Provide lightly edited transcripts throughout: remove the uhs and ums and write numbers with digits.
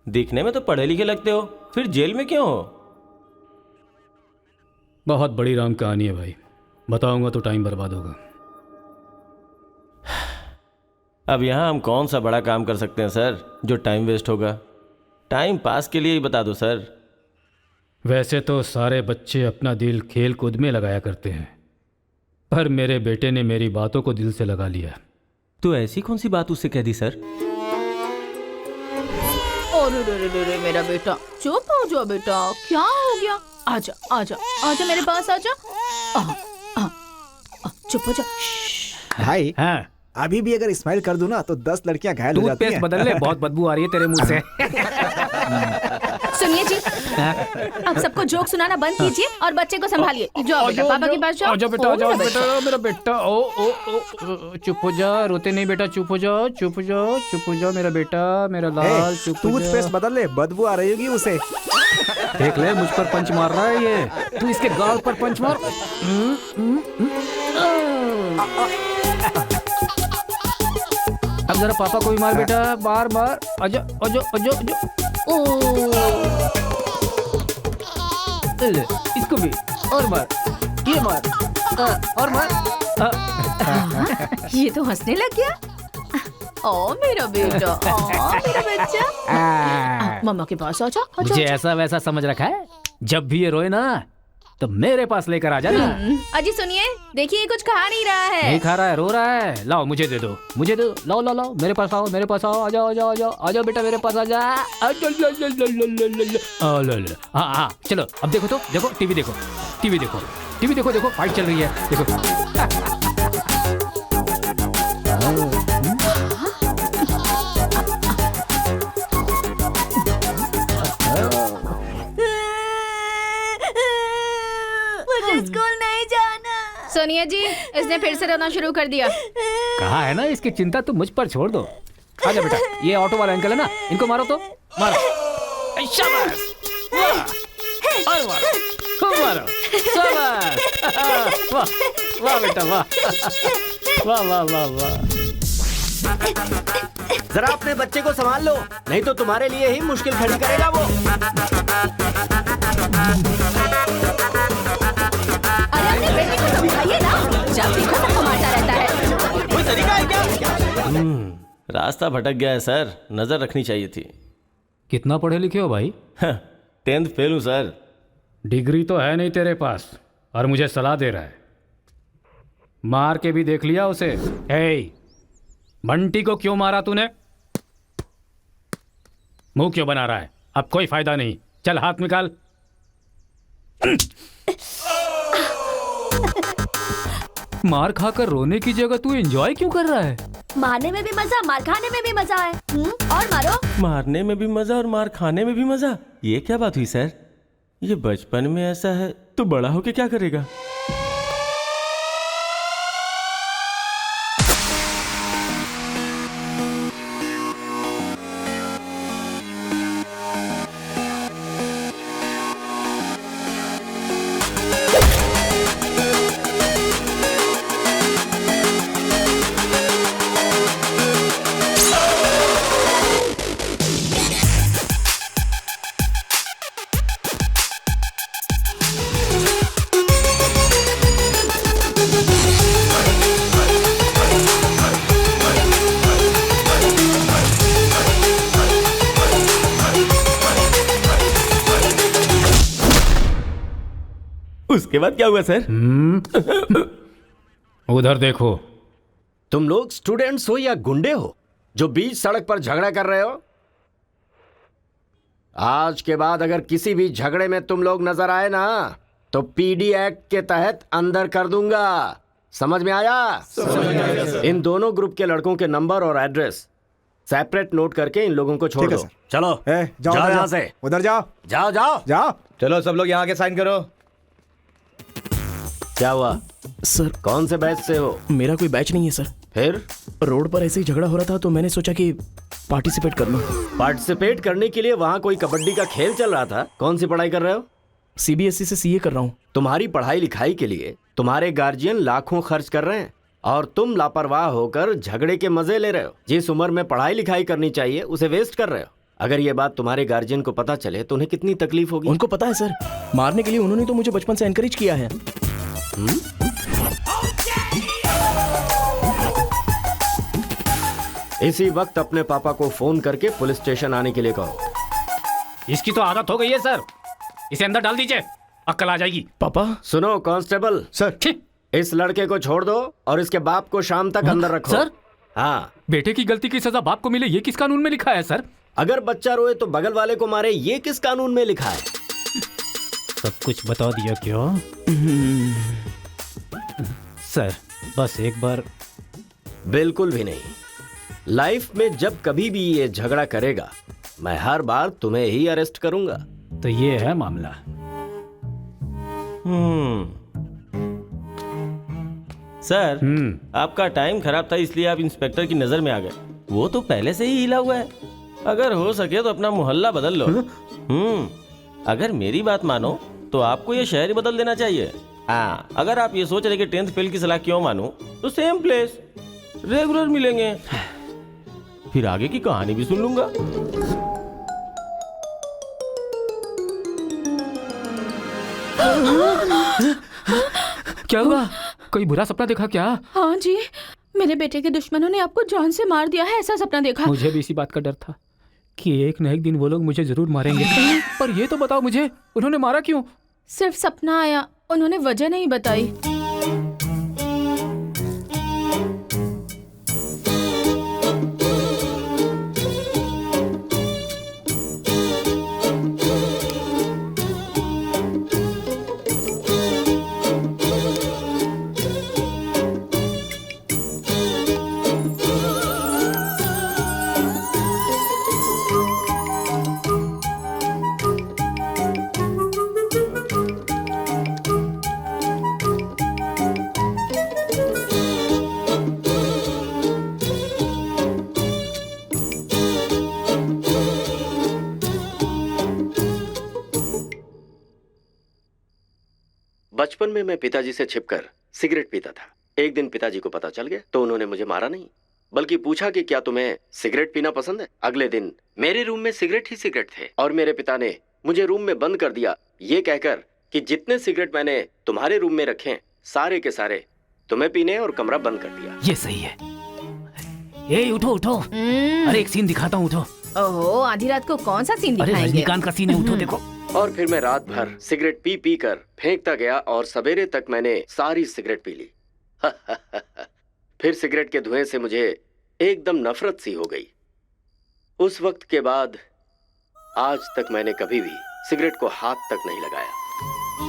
दिखने में तो पढ़े लिखे लगते हो, फिर जेल में क्यों हो? बहुत बड़ी राम कहानी है भाई, बताऊंगा तो टाइम बर्बाद होगा। अब यहाँ हम कौन सा बड़ा काम कर सकते हैं सर जो टाइम वेस्ट होगा? टाइम पास के लिए ही बता दो सर। वैसे तो सारे बच्चे अपना दिल खेल कूद में लगाया करते हैं, पर मेरे बेटे ने मेरी बातों को दिल से लगा लिया। तो ऐसी कौन सी बात उससे कह दी सर? अरे मेरा बेटा, चुप हो जाओ बेटा, क्या हो गया? आजा आजा आजा मेरे पास आजा। चुप हो जा। भाई हाँ, अभी भी अगर स्माइल कर दूं ना तो 10 लड़कियां घायल हो जाती हैं। टूथपेस्ट बदल ले, बहुत बदबू आ रही है तेरे मुंह से। सुनिए जी, अब सबको जोक सुनाना बंद कीजिए और बच्चे को संभालिए। जाओ बेटा, पापा के पास जाओ। आजा बेटा, आजा बेटा, मेरा बेटा। ओ ओ ओ, चुप हो जा, रोते नहीं बेटा, चुप हो जाओ, चुप हो जाओ, चुप हो जाओ मेरा बेटा, मेरा लाल, चुप हो जा। टूथपेस्ट बदल ले, बदबू आ रही होगी उसे। देख ले, मुझ पर पंच मार रहा है ये, तू इसके गाल पर पंच मार। अब जरा पापा को भी मार बेटा, बार बार। आजा आजा आजा आजा। ले, इसको भी और मार, ये मार, और मार। ये तो हंसने लग गया। ओ मेरा बेटा, मेरा बच्चा। मम्मा के पास आजा। मुझे ऐसा वैसा समझ रखा है? जब भी ये रोए ना तो मेरे पास लेकर आ जाना। अजी सुनिए, देखिए कुछ खा नहीं रहा है। नहीं खा रहा है, रो रहा है। लाओ मुझे दे दो, मुझे दो, लाओ लाओ लाओ, मेरे पास आओ, मेरे पास आओ, आ जाओ आ जाओ आ जाओ आ जाओ बेटा, मेरे पास आ जा। हाँ हाँ, चलो अब देखो तो, देखो टीवी देखो, टीवी देखो, टीवी देखो, देखो फाइट चल रही है, देखो। स्कूल नहीं जाना। सोनिया जी, इसने फिर से रोना शुरू कर दिया। कहा है ना, इसकी चिंता तुम मुझ पर छोड़ दो। आजा बेटा, ये ऑटो वाला अंकल है ना, इनको मारो तो, मारो। शाबाश, वाह, और मारो, खूब मारो, शाबाश। वाह वाह बेटा, वाह वाह वाह वाह वाह। जरा अपने बच्चे को संभाल लो, नहीं तो तुम्हारे लिए ही मुश्किल खड़ी करेगा वो। अरे अपने बेटे को समझाइए ना, जब देखो सबको मारता रहता है। कोई तरीका है क्या? रास्ता भटक गया है सर, नजर रखनी चाहिए थी। कितना पढ़े लिखे हो भाई? 10th फेल हूँ सर। डिग्री तो है नहीं तेरे पास और मुझे सलाह दे रहा है। मार के भी देख लिया उसे। ए, बंटी को क्यों मारा तूने? मुंह क्यों बना रहा है? अब कोई फायदा नहीं, चल हाथ निकाल। मार खाकर रोने की जगह तू एंजॉय क्यों कर रहा है? मारने में भी मजा, मार खाने में भी मजा है। और मारो। मारने में भी मजा और मार खाने में भी मजा, ये क्या बात हुई सर? ये बचपन में ऐसा है तो बड़ा होके क्या करेगा? उसके बाद क्या हुआ सर? उधर देखो, तुम लोग स्टूडेंट्स हो या गुंडे हो जो बीच सड़क पर झगड़ा कर रहे हो? आज के बाद अगर किसी भी झगड़े में तुम लोग नजर आए ना तो पीडी एक्ट के तहत अंदर कर दूंगा। समझ में आया? इन दोनों ग्रुप के लड़कों के नंबर और एड्रेस सेपरेट नोट करके इन लोगों को छोड़ ठीक है, दो। सर। चलो जाओ जाओ उधर यहाँ जाओ, से, उधर जाओ जाओ जाओ। जाओ। चलो सब लोग यहाँ के साइन करो। क्या हुआ? सर कौन से बैच से हो? मेरा कोई बैच नहीं है सर। फिर रोड पर ऐसे ही झगड़ा हो रहा था तो मैंने सोचा कि पार्टिसिपेट कर लूं। पार्टिसिपेट करने के लिए वहां कोई कबड्डी का खेल चल रहा था। कौन सी पढ़ाई कर रहे हो? सीबीएसई से सीए कर रहा हूं। तुम्हारी पढ़ाई लिखाई के लिए तुम्हारे गार्जियन लाखों खर्च कर रहे हैं और तुम लापरवाह होकर झगड़े के मजे ले रहे हो। जिस उम्र में पढ़ाई लिखाई करनी चाहिए उसे वेस्ट कर रहे हो। अगर ये बात तुम्हारे गार्जियन को पता चले तो उन्हें कितनी तकलीफ होगी। उनको पता है सर, मारने के लिए उन्होंने तो मुझे बचपन से एनकरेज किया है। इसी वक्त अपने पापा को फोन करके पुलिस स्टेशन आने के लिए कहो। इसकी तो आदत हो गई है सर, इसे अंदर डाल दीजिए, अक्ल आ जाएगी। पापा सुनो कांस्टेबल, सर इस लड़के को छोड़ दो और इसके बाप को शाम तक अंदर रखो। सर? हाँ, बेटे की गलती की सजा बाप को मिले, ये किस कानून में लिखा है सर? अगर बच्चा रोए तो बगल वाले को मारे, ये किस कानून में लिखा है? सब कुछ बता दिया क्यों? सर बस एक बार। बिल्कुल भी नहीं। लाइफ में जब कभी भी ये झगड़ा करेगा मैं हर बार तुम्हें ही अरेस्ट करूंगा। तो ये है मामला। सर आपका टाइम खराब था इसलिए आप इंस्पेक्टर की नजर में आ गए। वो तो पहले से ही हिला हुआ है। अगर हो सके तो अपना मोहल्ला बदल लो। अगर मेरी बात मानो तो आपको ये शहर ही बदल देना चाहिए। हाँ, अगर आप ये सोच रहे कि 10th फेल की सलाह क्यों मानूं, तो सेम प्लेस रेगुलर मिलेंगे, फिर आगे की कहानी भी सुन लूंगा। क्या हुआ? कोई बुरा सपना देखा क्या? हाँ जी, मेरे बेटे के दुश्मनों ने आपको जान से मार दिया है, ऐसा सपना देखा। मुझे भी इसी बात का डर था कि एक न एक दिन वो लोग मुझे जरूर मारेंगे। पर ये तो बताओ मुझे, उन्होंने मारा क्यों? सिर्फ सपना आया, उन्होंने वजह नहीं बताई। बचपन में मैं पिताजी से छिपकर सिगरेट पीता था। एक दिन पिताजी को पता चल गया तो उन्होंने मुझे मारा नहीं, बल्कि पूछा कि क्या तुम्हें सिगरेट पीना पसंद है। अगले दिन मेरे रूम में सिगरेट ही सिगरेट थे और मेरे पिता ने मुझे रूम में बंद कर दिया, ये कहकर कि जितने सिगरेट मैंने तुम्हारे रूम में रखे सारे के सारे तुम्हें पीने, और कमरा बंद कर दिया। ये सही है। ए उठो उठो, अरे एक सीन दिखाता हूँ, उठो। ओहो, आधी रात को कौन सा सीन अरे दिखाएंगे? रजनीकांत का सीन है, उठो देखो। और फिर मैं रात भर सिगरेट पी पी कर फेंकता गया और सवेरे तक मैंने सारी सिगरेट पी ली। फिर सिगरेट के धुएं से मुझे एकदम नफरत सी हो गई। उस वक्त के बाद आज तक मैंने कभी भी सिगरेट को हाथ तक नहीं लगाया।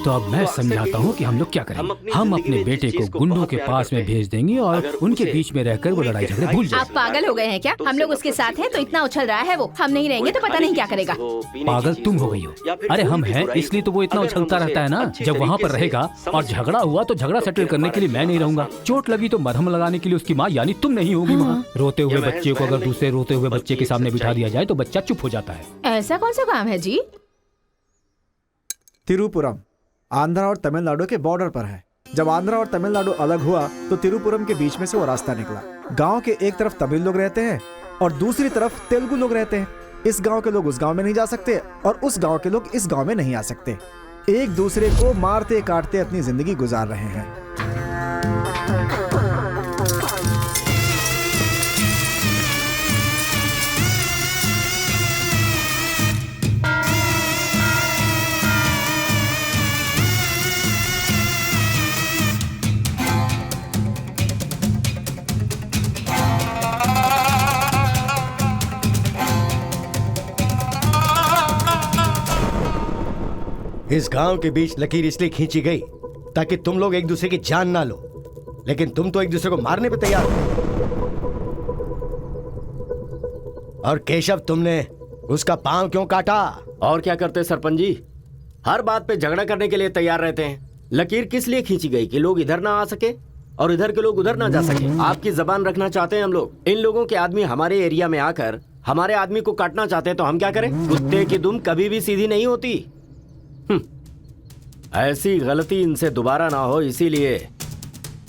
तो अब मैं तो अक्सर समझाता यही हूँ कि हम लोग क्या करें। हम अपनी हम जिंदगी अपने में बेटे जिस को चीज को गुंडों बहुत के प्यार पास में करते हैं, भेज देंगे और अगर उनके उसे बीच में रहकर वो पूरी लड़ाई झगड़े गहराई भूल से जाए। आप पागल हो गए हैं क्या? तो हम लोग उससे उसके नफरत साथ हैं तो नहीं इतना उछल रहा है वो। हम नहीं रहेंगे तो पता नहीं क्या करेगा। पागल तुम हो गई हो। अरे हम हैं इसलिए तो वो इतना उछलता रहता है ना। जब वहाँ पर रहेगा और झगड़ा हुआ तो झगड़ा सेटल करने के लिए मैं नहीं रहूंगा। चोट लगी तो मरहम लगाने के लिए उसकी माँ यानी तुम नहीं होगी वहाँ। रोते हुए बच्चे को अगर दूसरे रोते हुए बच्चे के सामने बिठा दिया जाए तो बच्चा चुप हो जाता है। ऐसा कौन सा काम है जी? तिरुपुरम आंध्रा और तमिलनाडु के बॉर्डर पर है। जब आंध्रा और तमिलनाडु अलग हुआ तो तिरुपुरम के बीच में से वो रास्ता निकला। गांव के एक तरफ तमिल लोग रहते हैं और दूसरी तरफ तेलुगु लोग रहते हैं। इस गांव के लोग उस गांव में नहीं जा सकते और उस गांव के लोग इस गांव में नहीं आ सकते। एक दूसरे को मारते काटते अपनी जिंदगी गुजार रहे हैं। इस गांव के बीच लकीर इसलिए खींची गई ताकि तुम लोग एक दूसरे की जान ना लो, लेकिन तुम तो एक दूसरे को मारने पे तैयार हो। और केशव, तुमने उसका पांव क्यों काटा? और क्या करते सरपंच जी, हर बात पे झगड़ा करने के लिए तैयार रहते हैं। लकीर किस लिए खींची गई कि लोग इधर ना आ सके और इधर के लोग उधर ना जा सके। आपकी जबान रखना चाहते हैं हम लोग। इन लोगों के आदमी हमारे एरिया में आकर हमारे आदमी को काटना चाहते हैं तो हम क्या करें? कुत्ते की दुम कभी भी सीधी नहीं होती। ऐसी गलती इनसे दोबारा ना हो, इसीलिए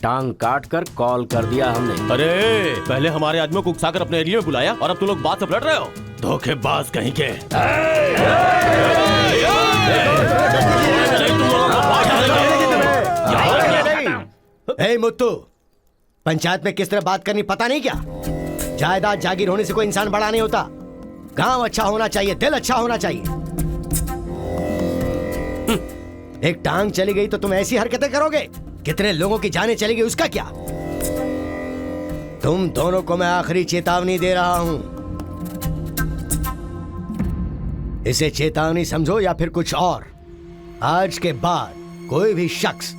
टांग काट कर कॉल कर दिया हमने। अरे पहले हमारे आदमियों को उकसाकर अपने एरिया में बुलाया और अब तुम लोग बात से पलट रहे हो। धोखेबाज कहीं के। ए मुत्तू, पंचायत में किस तरह बात करनी पता नहीं क्या? जायदाद जागीर होने से कोई इंसान बड़ा नहीं होता। गांव अच्छा होना चाहिए, दिल अच्छा होना चाहिए। एक टांग चली गई तो तुम ऐसी हरकतें करोगे? कितने लोगों की जानें चली गई उसका क्या? तुम दोनों को मैं आखिरी चेतावनी दे रहा हूं। इसे चेतावनी समझो या फिर कुछ और। आज के बाद कोई भी शख्स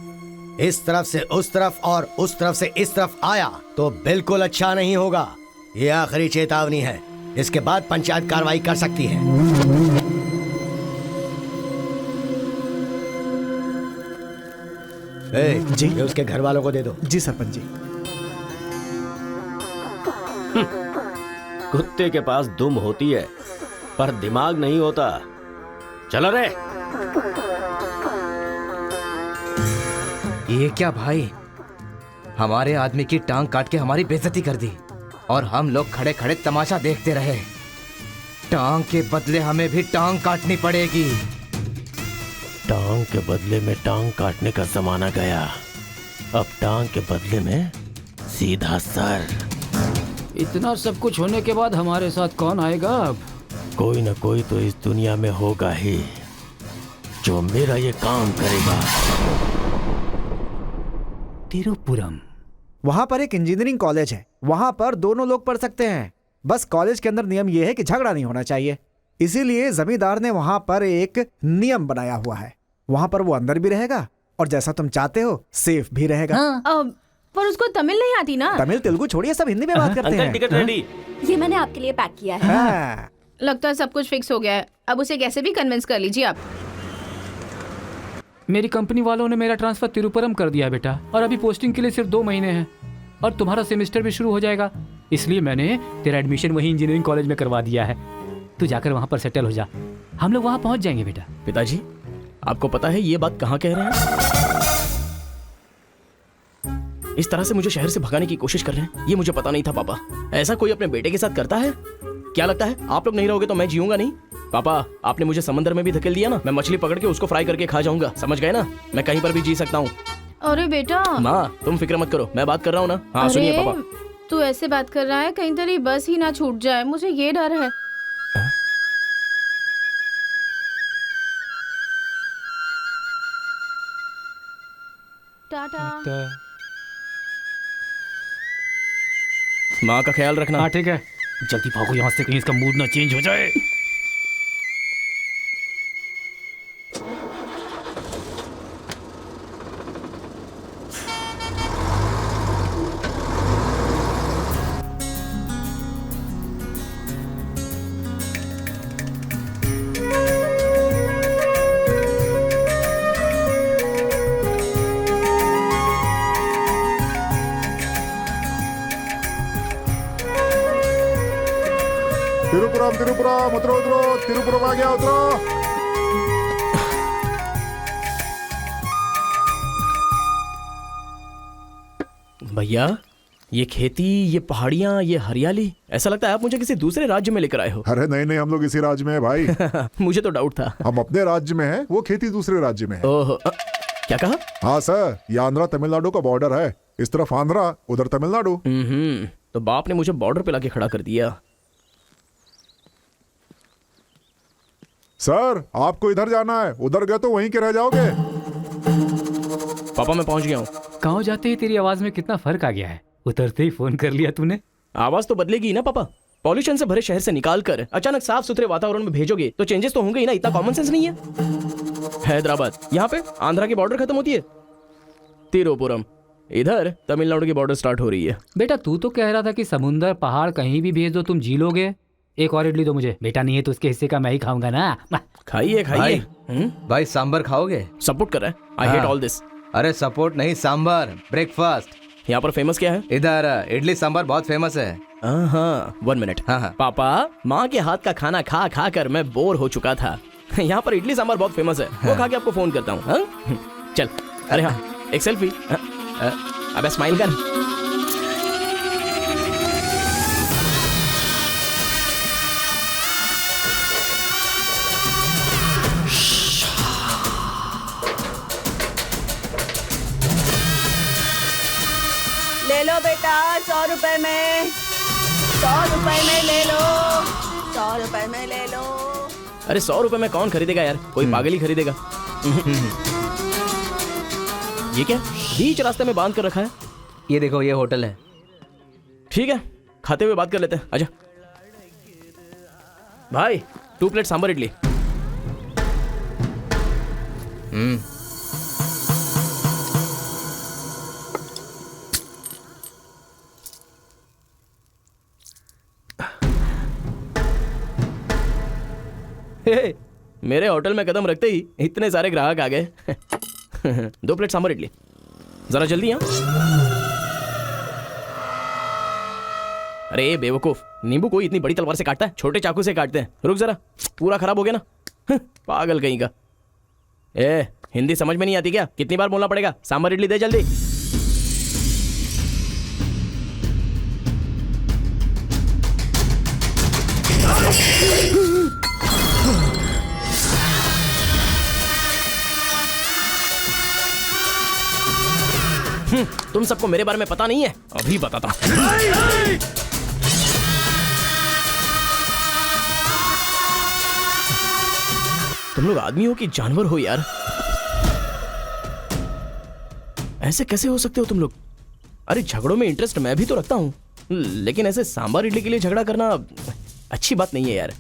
इस तरफ से उस तरफ और उस तरफ से इस तरफ आया तो बिल्कुल अच्छा नहीं होगा। ये आखिरी चेतावनी है। इसके बाद पंचायत कार्रवाई कर सकती है। जी। ये उसके घर वालों को दे दो। जी सरपंच जी। कुत्ते के पास दुम होती है पर दिमाग नहीं होता। चलो रे। ये क्या भाई, हमारे आदमी की टांग काट के हमारी बेइज्जती कर दी और हम लोग खड़े खड़े तमाशा देखते रहे। टांग के बदले हमें भी टांग काटनी पड़ेगी। टांग के बदले में टांग काटने का जमाना गया। अब टांग के बदले में सीधा सर। इतना सब कुछ होने के बाद हमारे साथ कौन आएगा अब? कोई न कोई तो इस दुनिया में होगा ही जो मेरा ये काम करेगा। तिरुपुरम। वहां पर एक इंजीनियरिंग कॉलेज है, वहां पर दोनों लोग पढ़ सकते हैं। बस कॉलेज के अंदर नियम यह है कि झगड़ा नहीं होना चाहिए। इसीलिए जमींदार ने वहां पर एक नियम बनाया हुआ है। वहां पर वो अंदर भी रहेगा और जैसा तुम चाहते हो सेफ भी रहेगा। पर उसको तमिल नहीं आती ना। तमिल तेलुगु छोड़िए, सब हिंदी में बात करते अंकल हैं। Ticket ready. ये मैंने आपके लिए पैक किया है। हाँ। लगता है सब कुछ फिक्स हो गया है। अब उसे कैसे भी कन्विंस कर लीजिए आप। मेरी कंपनी वालों ने मेरा ट्रांसफर तिरुपुरम कर दिया बेटा, और अभी पोस्टिंग के लिए सिर्फ 2 महीने हैं और तुम्हारा सेमेस्टर भी शुरू हो जाएगा। इसलिए मैंने तेरा एडमिशन वही इंजीनियरिंग कॉलेज में करवा दिया है। तू जाकर वहां पर सेटल हो जा, हम लोग वहां पहुंच जाएंगे बेटा। पिताजी, आपको पता है ये बात कहाँ कह रहे हैं? इस तरह से मुझे शहर से भगाने की कोशिश कर रहे हैं, ये मुझे पता नहीं था पापा। ऐसा कोई अपने बेटे के साथ करता है? क्या लगता है आप लोग नहीं रहोगे तो मैं जीऊंगा नहीं? पापा, आपने मुझे समंदर में भी धकेल दिया ना, मैं मछली पकड़ के उसको फ्राई करके खा जाऊंगा, समझ गए ना? मैं कहीं पर भी जी सकता हूँ। अरे बेटा। माँ, तुम फिक्र मत करो, मैं बात कर रहा हूँ ना। हाँ सुनिए पापा। तू ऐसे बात कर रहा है, कहीं तेरी बस ही ना छूट जाए, मुझे ये डर है। टाटा। माँ का ख्याल रखना। हाँ ठीक है, जल्दी भागो यहाँ से, कहीं इसका मूड ना चेंज हो जाए। तिरुपुरम तिरुपुरम उतरो उतरो, तिरुपुरम आ गया, उतरो। भैया, ये खेती, ये पहाड़ियाँ, ये हरियाली, ऐसा लगता है आप मुझे किसी दूसरे राज्य में लेकर आए हो। अरे नहीं नहीं, हम लोग इसी राज्य में है भाई। मुझे तो डाउट था। हम अपने राज्य में है, वो खेती दूसरे राज्य में है। ओह, क्या कहा? हाँ सर, ये आंध्रा तमिलनाडु का बॉर्डर है। इस तरफ आंध्रा, उधर तमिलनाडु। तो बाप ने मुझे बॉर्डर पे लाके खड़ा कर दिया। सर, आपको इधर जाना है, उधर गए तो वहीं के रह जाओगे। पापा मैं पहुंच गया हूँ। गाँव जाते ही तेरी आवाज में कितना फर्क आ गया है। उतरते ही फोन कर लिया तूने। आवाज तो बदलेगी ना पापा। पॉल्यूशन से भरे शहर से निकाल कर अचानक साफ सुथरे वातावरण में भेजोगे तो चेंजेस तो होंगे ही ना, इतना कॉमन सेंस नहीं है? हैदराबाद, यहाँ पे आंध्रा की बॉर्डर खत्म होती है तिरुपुरम, इधर तमिलनाडु की बॉर्डर स्टार्ट हो रही है। बेटा तू तो कह रहा था कि समुंदर पहाड़ कहीं भी भेज दो तुम जी लोगे। एक और इडली दो मुझे। बेटा नहीं है तो उसके हिस्से का मैं ही खाऊंगा ना। खाइए खाइए। भाई सांबर खाओगे? सपोर्ट कर रहा है। I hate all this. अरे सपोर्ट नहीं, सांबर, ब्रेकफास्ट। यहाँ पर फेमस क्या है? इधर इडली सांबर बहुत फेमस है। हाँ, 1 मिनट। हाँ। पापा, माँ के हाथ का खाना खा खा कर मैं बोर हो चुका था। यहाँ पर इडली सांबर बहुत फेमस है, वो खा के आपको फोन करता हूँ। चल। अरे हाँ, एक सेल्फी। अबे स्माइल कर। ले लो बेटा, 100 रुपए में, 100 रुपए में ले लो, 100 रुपए में ले लो। अरे 100 रुपए में कौन खरीदेगा यार, कोई पागल ही खरीदेगा। ये क्या बीच रास्ते में बांध कर रखा है? ये देखो, ये होटल है। ठीक है, खाते हुए बात कर लेते हैं। आजा भाई, 2 प्लेट सांबर इडली। हे, मेरे होटल में कदम रखते ही इतने सारे ग्राहक आ गए। 2 प्लेट सांबर इडली, जरा जल्दी। यहाँ अरे बेवकूफ, नींबू कोई इतनी बड़ी तलवार से काटता है? छोटे चाकू से काटते हैं। रुक जरा, पूरा खराब हो गया ना। पागल कहीं का। ए, हिंदी समझ में नहीं आती क्या? कितनी बार बोलना पड़ेगा? सांबर इडली दे जल्दी। तुम सबको मेरे बारे में पता नहीं है? अभी बताता हूं। तुम लोग आदमी हो कि जानवर हो यार? ऐसे कैसे हो सकते हो तुम लोग? अरे झगड़ों में इंटरेस्ट मैं भी तो रखता हूं, लेकिन ऐसे सांबर इडली के लिए झगड़ा करना अच्छी बात नहीं है यार।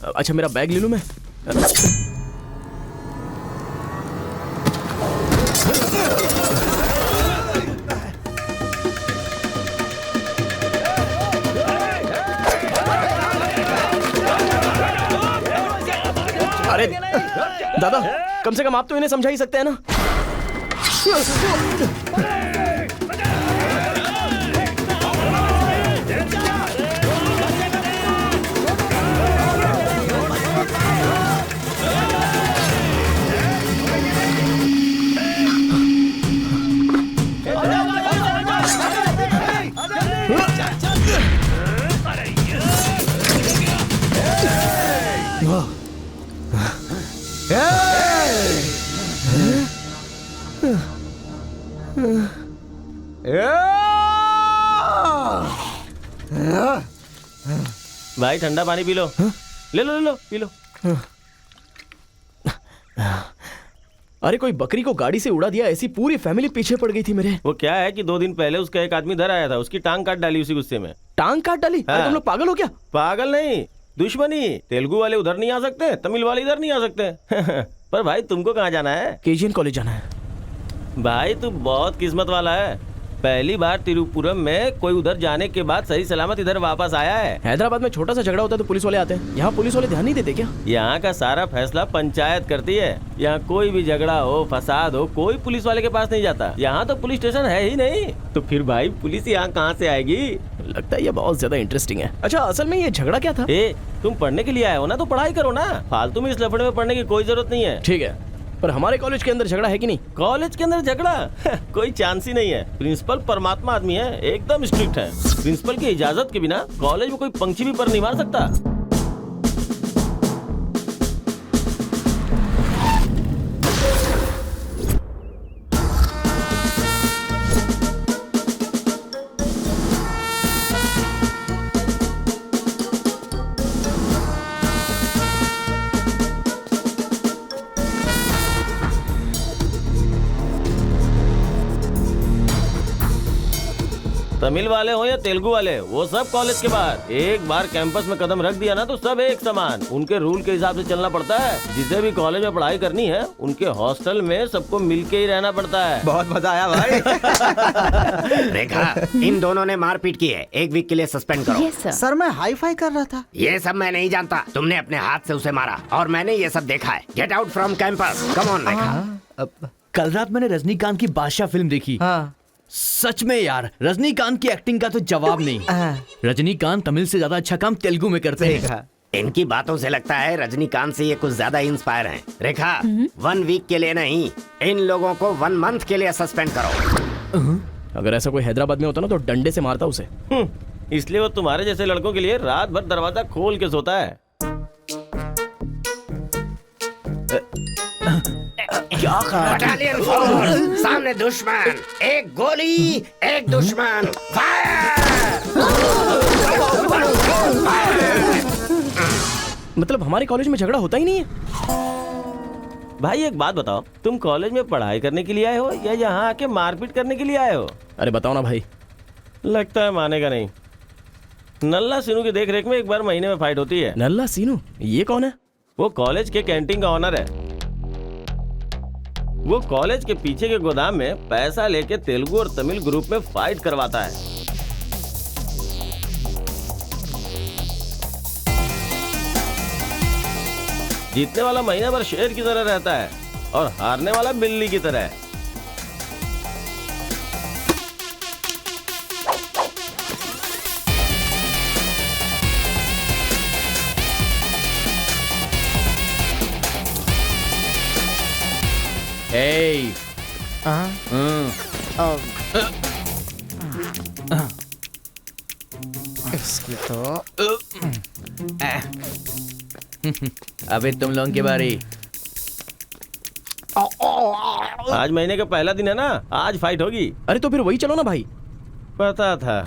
अच्छा, मेरा बैग ले लूं मैं? अरे दादा, कम से कम आप तो इन्हें समझा ही सकते हैं ना। भाई ठंडा पानी पी लो। ले लो ले लो, पी लो। अरे कोई बकरी को गाड़ी से उड़ा दिया, ऐसी पूरी फैमिली पीछे पड़ गई थी मेरे। वो क्या है कि 2 दिन पहले उसका एक आदमी इधर आया था, उसकी टांग काट डाली उसी गुस्से में। टांग काट डाली? अरे तुम लोग पागल हो क्या? पागल नहीं, दुश्मनी। तेलुगु वाले उधर नहीं आ सकते, तमिल वाले इधर नहीं आ सकते। पर भाई तुमको कहाँ जाना है? केजीएन कॉलेज जाना है। भाई तू बहुत किस्मत वाला है, पहली बार तिरुपुरम में कोई उधर जाने के बाद सही सलामत इधर वापस आया है। हैदराबाद में छोटा सा झगड़ा होता है तो पुलिस वाले आते हैं, यहाँ पुलिस वाले ध्यान नहीं देते क्या? यहाँ का सारा फैसला पंचायत करती है। यहाँ कोई भी झगड़ा हो, फसाद हो, कोई पुलिस वाले के पास नहीं जाता। यहाँ तो पुलिस स्टेशन है ही नहीं, तो फिर भाई पुलिस यहाँ कहाँ से आएगी? लगता है ये बहुत ज्यादा इंटरेस्टिंग है। अच्छा, असल में ये झगड़ा क्या था? तुम पढ़ने के लिए आए हो ना, तो पढ़ाई करो ना, फालतू में इस लफड़े में पढ़ने की कोई जरूरत नहीं है। ठीक है, पर हमारे कॉलेज के अंदर झगड़ा है कि नहीं? कॉलेज के अंदर झगड़ा? कोई चांस ही नहीं है। प्रिंसिपल परमात्मा आदमी है, एकदम स्ट्रिक्ट है। प्रिंसिपल की इजाजत के बिना कॉलेज में कोई पंछी भी पर नहीं मार सकता। तमिल वाले हो या तेलुगु वाले, वो सब कॉलेज के बाहर। एक बार कैंपस में कदम रख दिया ना तो सब एक समान। उनके रूल के हिसाब से चलना पड़ता है। जिसे भी कॉलेज में पढ़ाई करनी है उनके हॉस्टल में सबको मिलके ही रहना पड़ता है। बहुत मजा आया भाई। रेखा, इन दोनों ने मारपीट की है, 1 वीक के लिए सस्पेंड करो। Yes sir. सर मैं हाई फाई कर रहा था। ये सब मैं नहीं जानता, तुमने अपने हाथ से उसे मारा और मैंने ये सब देखा है। Get out from campus, come on Rekha. कल रात मैंने रजनीकांत की बादशाह फिल्म देखी। हाँ। सच में यार, रजनीकांत की एक्टिंग का तो जवाब नहीं। रजनीकांत तमिल से ज्यादा अच्छा काम तेलुगु में करते हैं। इनकी बातों से लगता है रजनीकांत से ये कुछ ज्यादा इंस्पायर हैं। रेखा, 1 वीक के लिए नहीं, इन लोगों को 1 मंथ के लिए सस्पेंड करो। अगर ऐसा कोई हैदराबाद में होता ना तो डंडे से मारता उसे। इसलिए वो तुम्हारे जैसे लड़कों के लिए रात भर दरवाजा खोल के सोता है। क्या बटालियन फॉरवर्ड, सामने दुश्मन, एक गोली, एक दुश्मन, फायर! मतलब हमारे कॉलेज में झगड़ा होता ही नहीं है? भाई एक बात बताओ, तुम कॉलेज में पढ़ाई करने के लिए आए हो या यहाँ आके मारपीट करने के लिए आए हो? अरे बताओ ना भाई। लगता है मानेगा नहीं। नल्ला सीनू की देख रेख में एक बार महीने में फाइट होती है। नल्ला सीनू, ये कौन है? वो कॉलेज के कैंटीन का ऑनर है। वो कॉलेज के पीछे के गोदाम में पैसा लेके तेलुगु और तमिल ग्रुप में फाइट करवाता है। जीतने वाला महीना भर शेर की तरह रहता है और हारने वाला बिल्ली की तरह। Hey. इसकी तो अबे तुम लोगों की बारी। आज महीने का पहला दिन है ना, आज फाइट होगी। अरे तो फिर वही चलो ना भाई। पता था।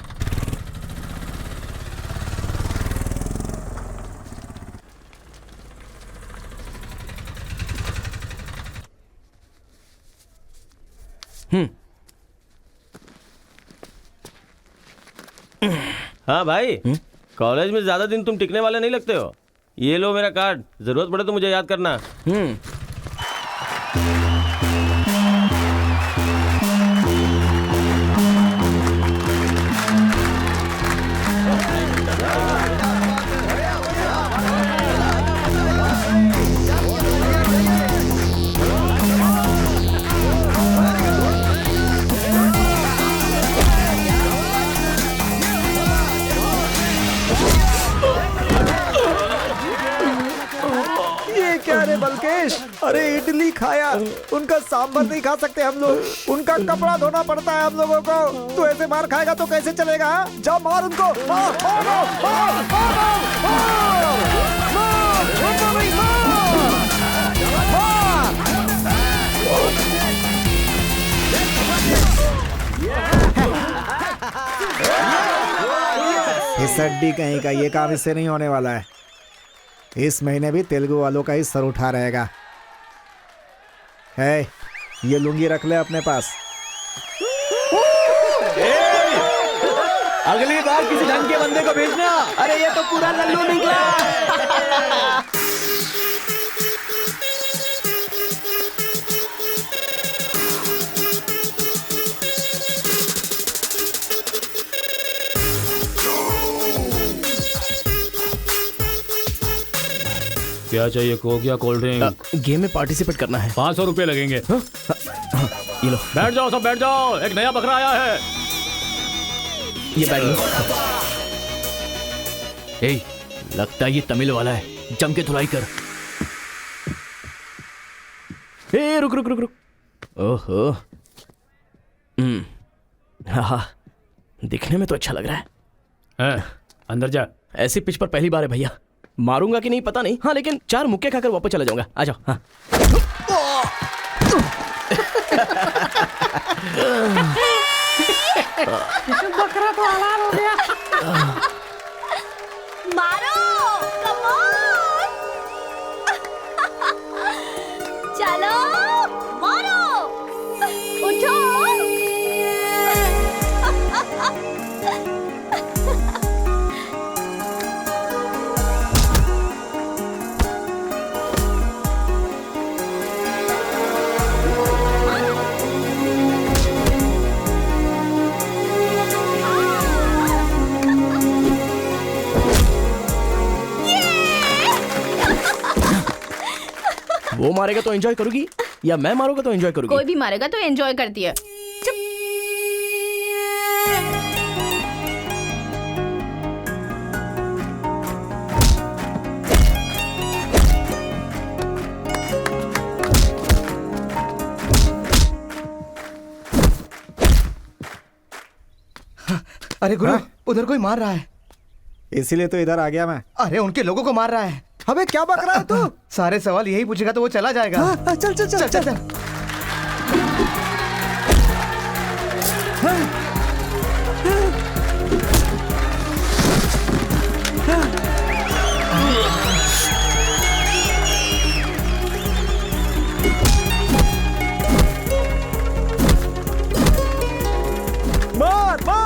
हाँ भाई, कॉलेज में ज्यादा दिन तुम टिकने वाले नहीं लगते हो। ये लो मेरा कार्ड, जरूरत पड़े तो मुझे याद करना। अरे बलकेश, अरे इडली खाया, उनका सांभर नहीं खा सकते हम लोग, उनका कपड़ा धोना पड़ता है हम लोगों को। तू ऐसे मार खाएगा तो कैसे चलेगा? जा मार उनको, मार, मार, मार, मार, मार, इस हड्डी कहीं का ये काम इससे नहीं होने वाला है। इस महीने भी तेलुगु वालों का ही सर उठा रहेगा। है, ये लुंगी रख ले अपने पास। अगली बार किसी ढंग के बंदे को भेजना। अरे ये तो पूरा लल्लू निकला। क्या चाहिए? कोक या कोल्ड ड्रिंक? गेम में पार्टिसिपेट करना है। 500 रुपए लगेंगे। ये लो। बैठ जाओ, सब बैठ जाओ, एक नया बकरा आया है। ये बैठ लो। ए, लगता है ये तमिल वाला है, जम के धुलाई कर। ए, रुक रुक रुक रुक। ओहो, हाँ, दिखने में तो अच्छा लग रहा है। अंदर जा। ऐसी पिच पर पहली बार है भैया। मारूंगा कि नहीं पता नहीं, हाँ लेकिन 4 मुक्के खाकर वापस चला जाऊंगा। आ जाओ। हाँ। बकरा तो हलाल हो गया। मारो, कम ऑन। चलो, मारो, उठो। वो मारेगा तो एंजॉय करोगी या मैं मारूंगा तो एंजॉय करोगी? कोई भी मारेगा तो एंजॉय करती है। अरे गुरु, उधर कोई मार रहा है। इसीलिए तो इधर आ गया मैं। अरे उनके लोगों को मार रहा है। अबे क्या बक रहा है तू? सारे सवाल यही पूछेगा तो वो चला जाएगा। हाँ, चल चल चल चल, चल।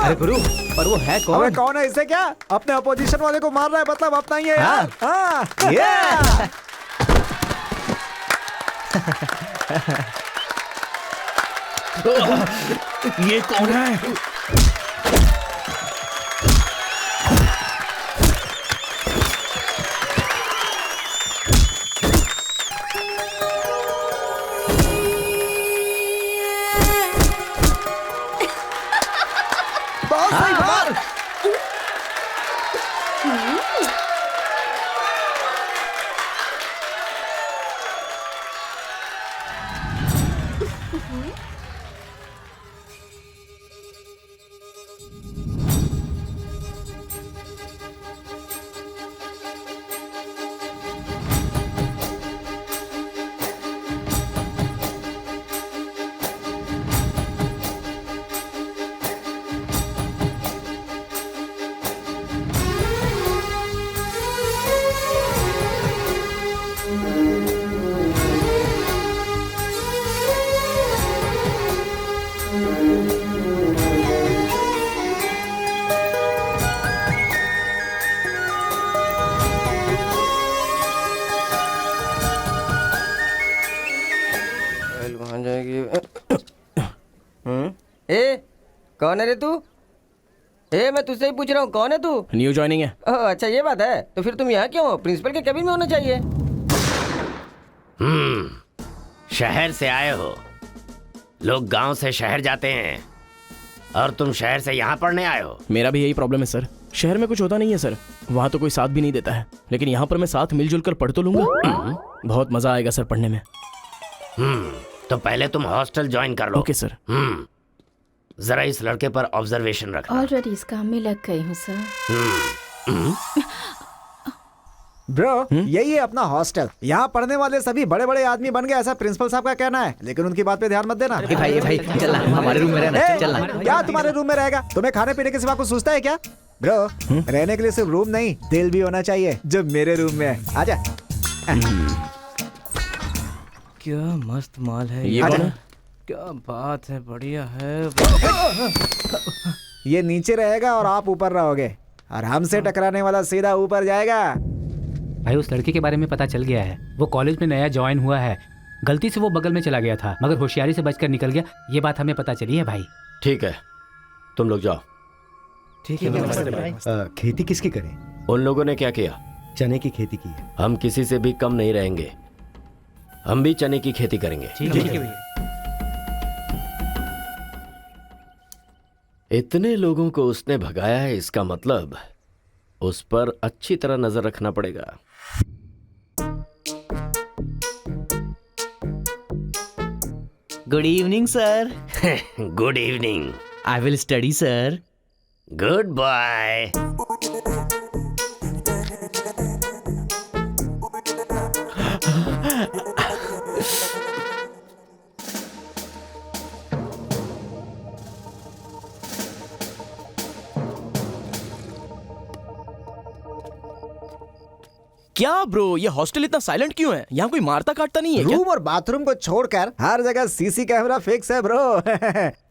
अरे गुरु, पर वो है कौन? अबे कौन है? इससे क्या? अपने अपोजिशन वाले को मार रहा है, मतलब अपना ही है यार। हाँ। ये कौन है? ए, कौन है रे तू? ए, मैं तुझसे ही पूछ रहा हूँ, कौन है तू? न्यू ज्वाइनिंग है। ओह, अच्छा ये बात है। तो फिर तुम यहाँ क्यों हो? प्रिंसिपल के केबिन में होना चाहिए। शहर से आए हो। लोग गांव से शहर जाते हैं और तुम शहर से यहाँ पढ़ने आए हो। मेरा भी यही प्रॉब्लम है सर। शहर में कुछ होता नहीं है सर, वहाँ तो कोई साथ भी नहीं देता है, लेकिन यहाँ पर मैं साथ मिलजुल कर पढ़ तो लूंगा। बहुत मजा आएगा सर पढ़ने में। तो पहले तुम हॉस्टल ज्वाइन कर लो। Okay sir. जरा इस लड़के पर ऑब्जर्वेशन रखना। ऑलरेडी इस काम में लग गई हूँ सर। ब्रो, यही है अपना हॉस्टल। यहाँ पढ़ने वाले सभी बड़े बड़े आदमी बन गए, ऐसा प्रिंसिपल साहब का कहना है, लेकिन उनकी बात पे ध्यान मत देना। भाई चल हमारे रूम में रहना। चल क्या तुम्हारे रूम में रहेगा? तुम्हें खाने पीने के सिवा कुछ सोचता है क्या? ब्रो, रहने के लिए सिर्फ रूम नहीं, दिल भी होना चाहिए, जो मेरे रूम में है। आजा। क्या मस्त माल है ये कौन है? क्या बात है, बढ़िया है। ये नीचे रहेगा और आप ऊपर रहोगे, और हमसे टकराने वाला सीधा ऊपर जाएगा। भाई उस लड़के के बारे में पता चल गया है। वो कॉलेज में नया ज्वाइन हुआ है। गलती से वो बगल में चला गया था, मगर होशियारी से बचकर निकल गया। ये बात हमें पता चली है भाई। ठीक है, तुम लोग जाओ। ठीक है। खेती किसकी करें? उन लोगों ने क्या किया? चने की खेती की है। हम किसी से भी कम नहीं रहेंगे, हम भी चने की खेती करेंगे। ठीक है। इतने लोगों को उसने भगाया है, इसका मतलब उस पर अच्छी तरह नजर रखना पड़ेगा। Good evening sir. Good evening. I will study sir. Good bye. क्या ब्रो, ये हॉस्टल इतना साइलेंट क्यों है? यहाँ कोई मारता काटता नहीं है क्या? रूम और बाथरूम को छोड़कर हर जगह सीसी कैमरा फिक्स है ब्रो।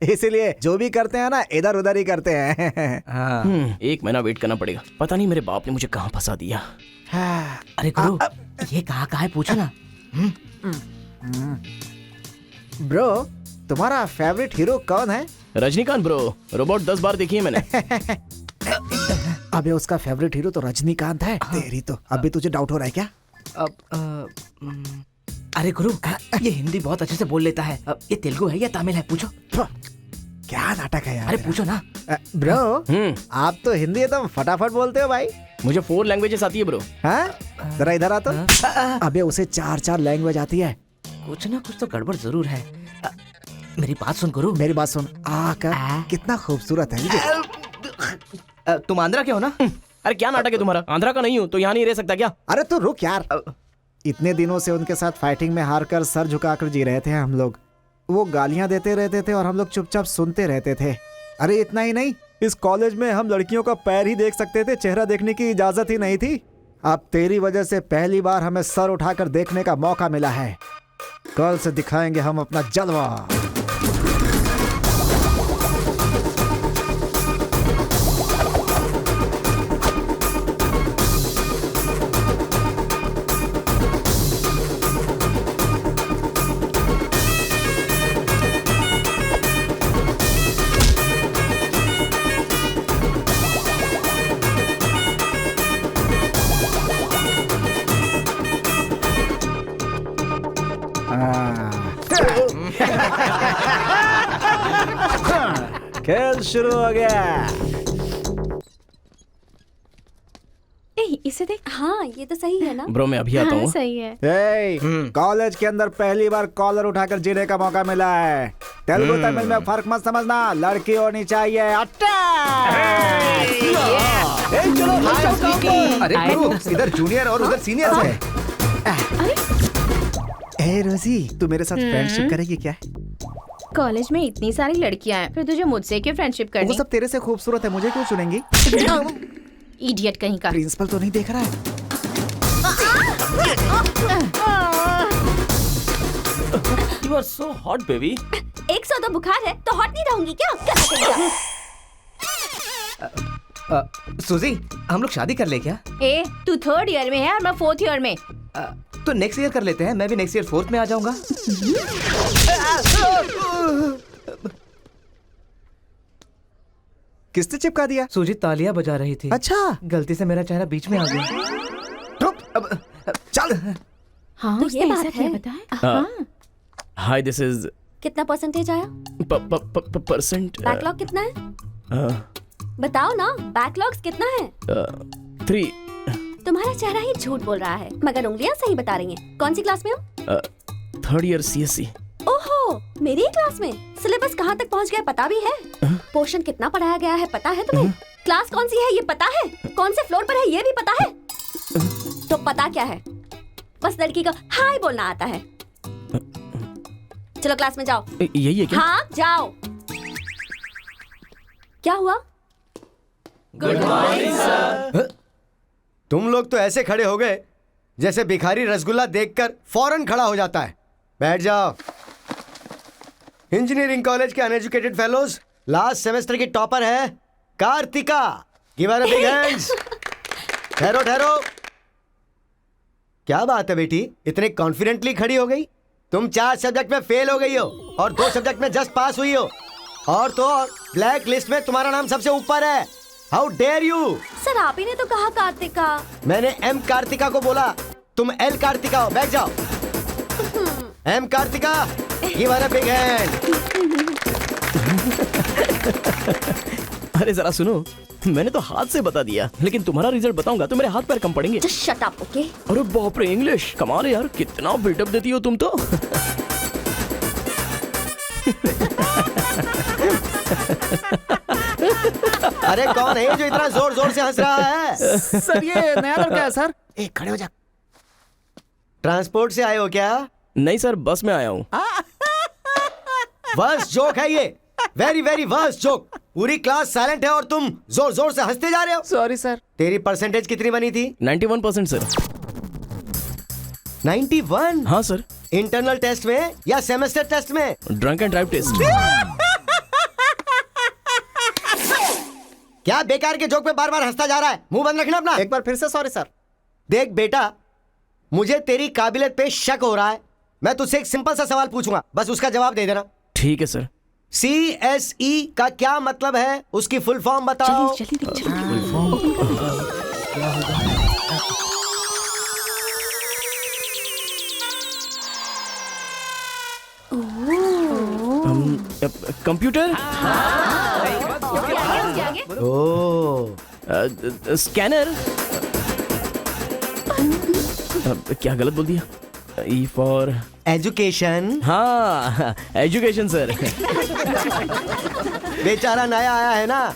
इसीलिए जो भी करते हैं ना, इधर उधर ही करते हैं। एक महीना वेट करना पड़ेगा। पता नहीं मेरे बाप ने मुझे कहाँ फंसा दिया। अरे गुरु, ये कहाँ है पूछो ना। ब्रो, तुम्हारा फेवरेट हीरो कौन है? रजनीकांत ब्रो, रोबोट 10 बार देखी है मैंने। अबे उसका फेवरेट हीरो तो रजनीकांत है। तेरी तो अभी तुझे डाउट हो रहा है क्या? अरे गुरु, ये हिंदी बहुत अच्छे से बोल लेता है। ये तेलुगु है या तमिल है? पूछो। क्या नाटक है यार। अरे पूछो ना। ब्रो, आप तो हिंदी एकदम फटाफट बोलते हो भाई। मुझे 4 लैंग्वेजेस आती है ब्रो। हाँ, जरा इधर आ तो। अबे उसे 4 लैंग्वेज आती है। कुछ ना कुछ तो गड़बड़ जरूर है। मेरी बात सुन गुरु। मेरी बात सुन। कितना खूबसूरत है। तुम आंध्रा के हो ना? अरे क्या नाटक है तुम्हारा? आंध्रा का नहीं हूँ तो यहाँ नहीं रह सकता क्या? अरे तू रुक यार। इतने दिनों से उनके साथ फाइटिंग में हारकर सर झुकाकर जी रहे थे हम लोग। वो गालियां देते रहते थे और हम लोग चुपचाप सुनते रहते थे। अरे इतना ही नहीं, इस कॉलेज में हम लड़कियों का पैर ही देख सकते थे, चेहरा देखने की इजाजत ही नहीं थी। अब तेरी वजह से पहली बार हमें सर उठाकर देखने का मौका मिला है। कल से दिखाएंगे हम अपना जलवा। खेल शुरू हो गया। इसे देख। हाँ, ये तो सही है ना? ब्रो मैं अभी आता हूँ। सही है। कॉलेज के अंदर पहली बार कॉलर उठाकर जीने का मौका मिला है। तेलुगु तमिल में फर्क मत समझना, लड़की होनी चाहिए। अरे इधर जूनियर और उधर सीनियर है। ए रोजी, तू मेरे साथ फ्रेंडशिप करेगी क्या? कॉलेज में इतनी सारी लड़कियां हैं, फिर तुझे मुझसे क्यों फ्रेंडशिप करनी? वो सब तेरे से खूबसूरत है, मुझे क्यों चुनेंगी? इडियट कहीं का। प्रिंसिपल तो नहीं देख रहा है? You are so hot, baby. 100 तो बुखार है तो हॉट नहीं रहूंगी क्या? सुजी, हम लोग शादी कर ले क्या? ए, तू 3rd ईयर में है और मैं 4th ईयर में। तो नेक्स्ट ईयर कर लेते हैं। मैं भी नेक्स्ट ईयर 4th में आ जाऊंगा। किसने चिपका दिया? सुजीत तालियां बजा रही थी। अच्छा, गलती से मेरा चेहरा बीच में आ गया। चल। हाँ, तो ये बात है। हाँ। हाय, दिस इज कितना परसेंटेज आया? परसेंट। बैकलॉग कितना है? बताओ ना, बैकलॉग्स कितना है? 3। तुम्हारा चेहरा ही झूठ बोल रहा है, मगर उंगलियां सही बता रही हैं। कौन सी क्लास में हो? 3rd year CSE। ओहो, मेरी ही क्लास में। सिलेबस कहाँ तक पहुँच गया पता भी है? पोर्शन कितना पढ़ाया गया है पता है तुम्हें? क्लास कौन सी है ये पता है? कौन से फ्लोर पर है ये भी पता है? तो पता क्या है? बस लड़की को हाय बोलना आता है। चलो क्लास में जाओ। यही है क्या? हाँ जाओ। क्या हुआ? Good morning sir. तुम लोग तो ऐसे खड़े हो गए जैसे भिखारी रसगुल्ला देखकर फौरन खड़ा हो जाता है। बैठ जाओ। इंजीनियरिंग कॉलेज के अनएजुकेटेड फेलोज, लास्ट सेमेस्टर की टॉपर है Karthika. Give her a big hands. ठहरो ठहरो। क्या बात है बेटी, इतने कॉन्फिडेंटली खड़ी हो गई? तुम 4 सब्जेक्ट में फेल हो गई हो और 2 सब्जेक्ट में जस्ट पास हुई हो, और तो और ब्लैक लिस्ट में तुम्हारा नाम सबसे ऊपर है। How dare you? सर आप ही ने तो कहा कार्तिका। मैंने एम कार्तिका को बोला, तुम एल कार्तिका हो। बैठ जाओ। I'm Karthika, give her a big hand. अरे जरा सुनो, मैंने तो हाथ से बता दिया, लेकिन तुम्हारा रिजल्ट बताऊंगा तो मेरे हाथ पैर कम पड़ेंगे। Just shut up, okay? अरे बाप रे, इंग्लिश कमाल है यार, कितना बिल्डअप देती हो तुम तो। अरे कौन है जो इतना जोर जोर से हंस रहा है? सर ये नया लड़का है सर। एक खड़े हो जा। ट्रांसपोर्ट से आए हो क्या? नहीं सर, बस में आया हूँ। वर्स्ट जोक है ये, वेरी वेरी वर्स्ट जोक। पूरी क्लास साइलेंट है और तुम जोर जोर से हंसते जा रहे हो। Sorry sir. तेरी परसेंटेज कितनी बनी थी? 91% सर। 91? हाँ सर। इंटरनल टेस्ट में या सेमेस्टर टेस्ट में? Drunk and drive test. क्या बेकार के जोक पे बार बार हंसता जा रहा है? मुंह बंद रखना अपना। एक बार फिर से सॉरी सर। देख बेटा, मुझे तेरी काबिलियत पे शक हो रहा है। मैं तुझसे एक सिंपल सा सवाल पूछूंगा, बस उसका जवाब दे देना। ठीक है सर। CSE का क्या मतलब है? उसकी फुल फॉर्म बताओ। कंप्यूटर, ओ स्कैनर, क्या गलत बोल दिया? E for education. हाँ, एजुकेशन सर। बेचारा नया आया है ना,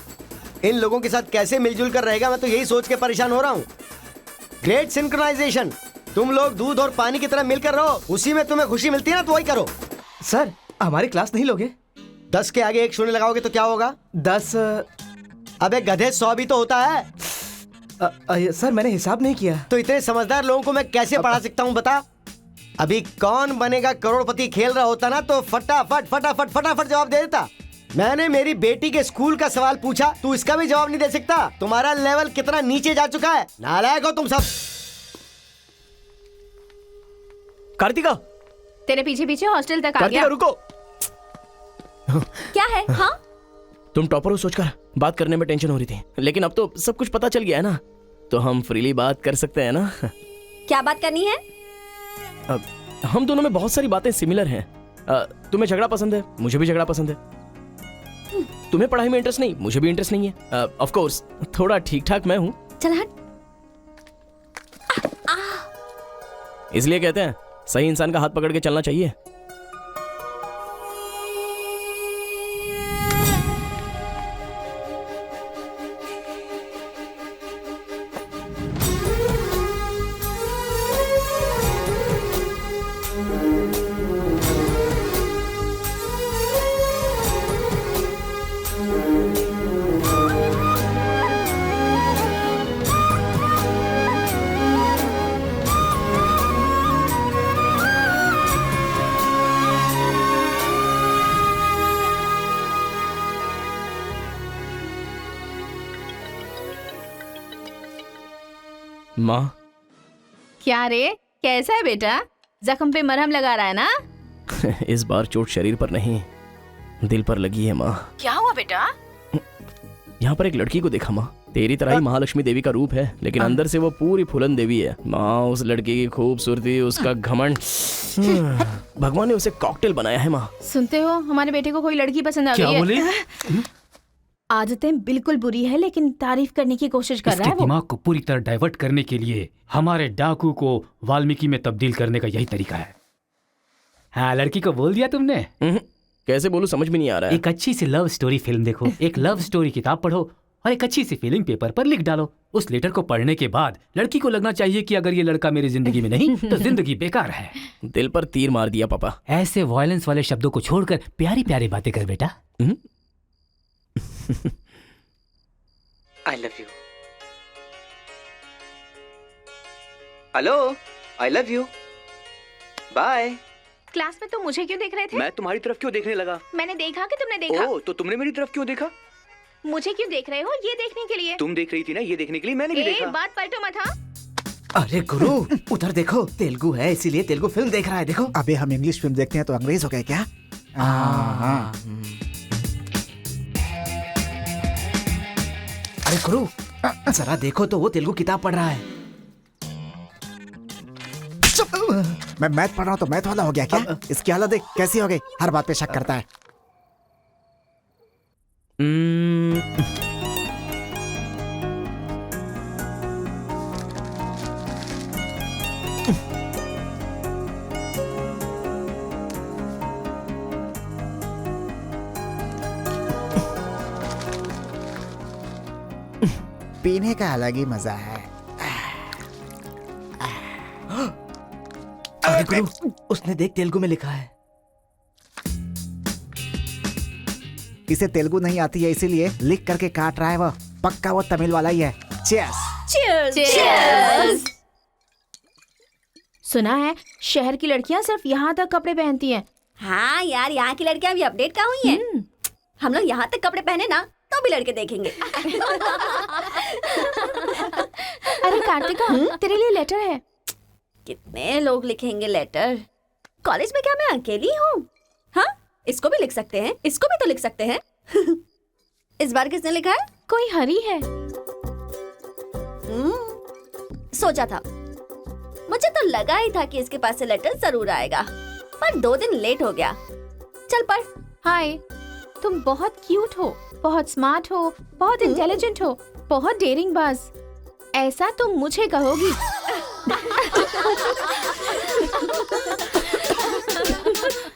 इन लोगों के साथ कैसे मिलजुल कर रहेगा, मैं तो यही सोच के परेशान हो रहा हूँ। ग्रेट सिंक्रोनाइजेशन, तुम लोग दूध और पानी की तरह मिलकर रहो, उसी में तुम्हें खुशी मिलती है ना, तो वही करो। सर हमारी क्लास नहीं लोगे? 10 के आगे 1 शून्य लगाओगे तो क्या होगा? 10। अबे गधे 100 भी तो होता है। सर मैंने हिसाब नहीं किया। तो इतने समझदार लोगों को मैं कैसे पढ़ा सकता हूँ बता? अभी कौन बनेगा करोड़पति खेल रहा होता ना, तो फटाफट फटाफट फटाफट जवाब दे देता। मैंने मेरी बेटी के स्कूल का सवाल पूछा, तू इसका भी जवाब नहीं दे सकता। तुम्हारा लेवल कितना नीचे जा चुका है, नालायक हो तुम सब। कार्तिका, तेरे पीछे पीछे हॉस्टल तक आ कार्तिका गया। रुको। क्या है? हाँ, तुम टॉपर हो सोचकर बात करने में टेंशन हो रही थी, लेकिन अब तो सब कुछ पता चल गया है ना, तो हम फ्रीली बात कर सकते हैं ना। क्या बात करनी है? हम दोनों में बहुत सारी बातें सिमिलर हैं। तुम्हें झगड़ा पसंद है, मुझे भी झगड़ा पसंद है। तुम्हें पढ़ाई में इंटरेस्ट नहीं, मुझे भी इंटरेस्ट नहीं है। ऑफ कोर्स थोड़ा ठीक ठाक मैं हूँ, चल हट। इसलिए कहते हैं सही इंसान का हाथ पकड़ के चलना चाहिए। माँ, क्या रे, कैसा है बेटा? जख्म पे मरहम लगा रहा है ना? इस बार चोट शरीर पर नहीं, दिल पर लगी है माँ। क्या हुआ बेटा? यहाँ पर एक लड़की को देखा माँ, तेरी तरह ही महालक्ष्मी देवी का रूप है, लेकिन अंदर से वो पूरी फूलन देवी है। माँ, उस लड़की की खूबसूरती, उसका घमंड, भगवान ने उसे कॉकटेल बनाया है माँ। सुनते हो, हमारे बेटे को कोई लड़की पसंद आ गई है। क्या बोले? आदतें बिल्कुल बुरी है, लेकिन तारीफ करने की कोशिश कर रहा है वो। दिमाग को पूरी तरह डाइवर्ट करने के लिए हमारे डाकू को वाल्मीकि में तब्दील करने का यही तरीका है। हाँ, लड़की को बोल दिया तुमने? कैसे बोलूं, समझ में नहीं आ रहा है। एक अच्छी सी लव स्टोरी फिल्म देखो, एक लव स्टोरी किताब पढ़ो और एक अच्छी सी फीलिंग पेपर पर लिख डालो। उस लेटर को पढ़ने के बाद लड़की को लगना चाहिए कि अगर ये लड़का मेरी जिंदगी में नहीं तो जिंदगी बेकार है। दिल पर तीर मार दिया पापा। ऐसे वायलेंस वाले शब्दों को छोड़कर प्यारी प्यारी बातें कर बेटा। I love you. Hello, I love you. Bye. Class में तुम मुझे क्यों देख रहे थे? मैं तुम्हारी तरफ क्यों देखने लगा? मैंने देखा कि तुमने देखा। ओह, तो तुमने मेरी तरफ क्यों देखा? मुझे क्यों देख रहे हो? ये देखने के लिए। तुम देख रही थी ना, ये देखने के लिए मैंने भी देखा। बात पलटो मत। हाँ, अरे गुरु, उधर देखो, तेलुगु है इसीलिए तेलुगु फिल्म देख रहा है। देखो। अबे हम इंग्लिश फिल्म देखते हैं तो अंग्रेज हो गए क्या? अरे गुरु, जरा देखो तो वो तेलुगु किताब पढ़ रहा है। मैं मैथ पढ़ रहा हूँ तो मैथ वाला हो गया क्या? इसकी हालत देख कैसी हो गई, हर बात पे शक करता है। पीने का अलग ही मजा है। अरे गुरु, उसने देख तेलुगु में लिखा है। इसे तेलुगु नहीं आती है इसीलिए लिख करके काट रहा है वो। पक्का वो तमिल वाला ही है। चीयर्स। चीयर्स। सुना है शहर की लड़कियां सिर्फ यहाँ तक कपड़े पहनती हैं। हाँ यार, यहाँ की लड़कियां भी अपडेट कहाँ हुई हैं? हम लोग यहाँ तक कपड़े पहने ना तो भी लड़के देखेंगे। अरे कार्तिका, तेरे लिए लेटर है। कितने लोग लिखेंगे लेटर? कॉलेज में क्या मैं अकेली हूँ? हाँ, इसको भी लिख सकते हैं, इसको भी तो लिख सकते हैं। इस बार किसने लिखा है? कोई हरी है। सोचा था, मुझे तो लगा ही था कि इसके पास से लेटर जरूर आएगा, पर 2 दिन लेट हो गया। चल पढ़। हाय, तुम बहुत क्यूट हो, बहुत स्मार्ट हो, बहुत इंटेलिजेंट हो, बहुत डेयरिंग बाज। ऐसा तुम मुझे कहोगी?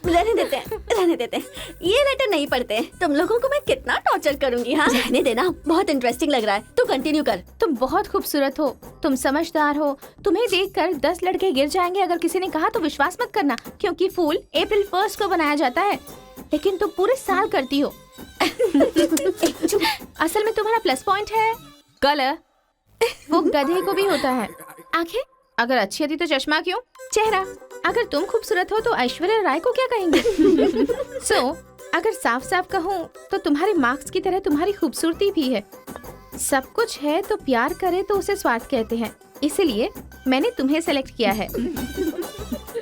रहने देते ये लेटर नहीं पढ़ते। तुम लोगों को मैं कितना टॉर्चर करूंगी। हाँ रहने देना, बहुत इंटरेस्टिंग लग रहा है। तू कंटिन्यू कर। तुम बहुत खूबसूरत हो, तुम समझदार हो। तुम्हें देखकर 10 लड़के गिर जाएंगे अगर किसी ने कहा तो विश्वास मत करना, क्योंकि फूल अप्रैल 1 को बनाया जाता है, लेकिन तुम पूरे साल करती हो। असल में तुम्हारा प्लस पॉइंट है कलर, वो गधे को भी होता है। आंखें अगर अच्छी होती तो चश्मा क्यों? चेहरा अगर तुम खूबसूरत हो तो ऐश्वर्या राय को क्या कहेंगे? अगर साफ साफ कहूँ तो तुम्हारे मार्क्स की तरह तुम्हारी खूबसूरती भी है। सब कुछ है तो प्यार करे तो उसे स्वार्थ कहते हैं, इसलिए मैंने तुम्हें सेलेक्ट किया है।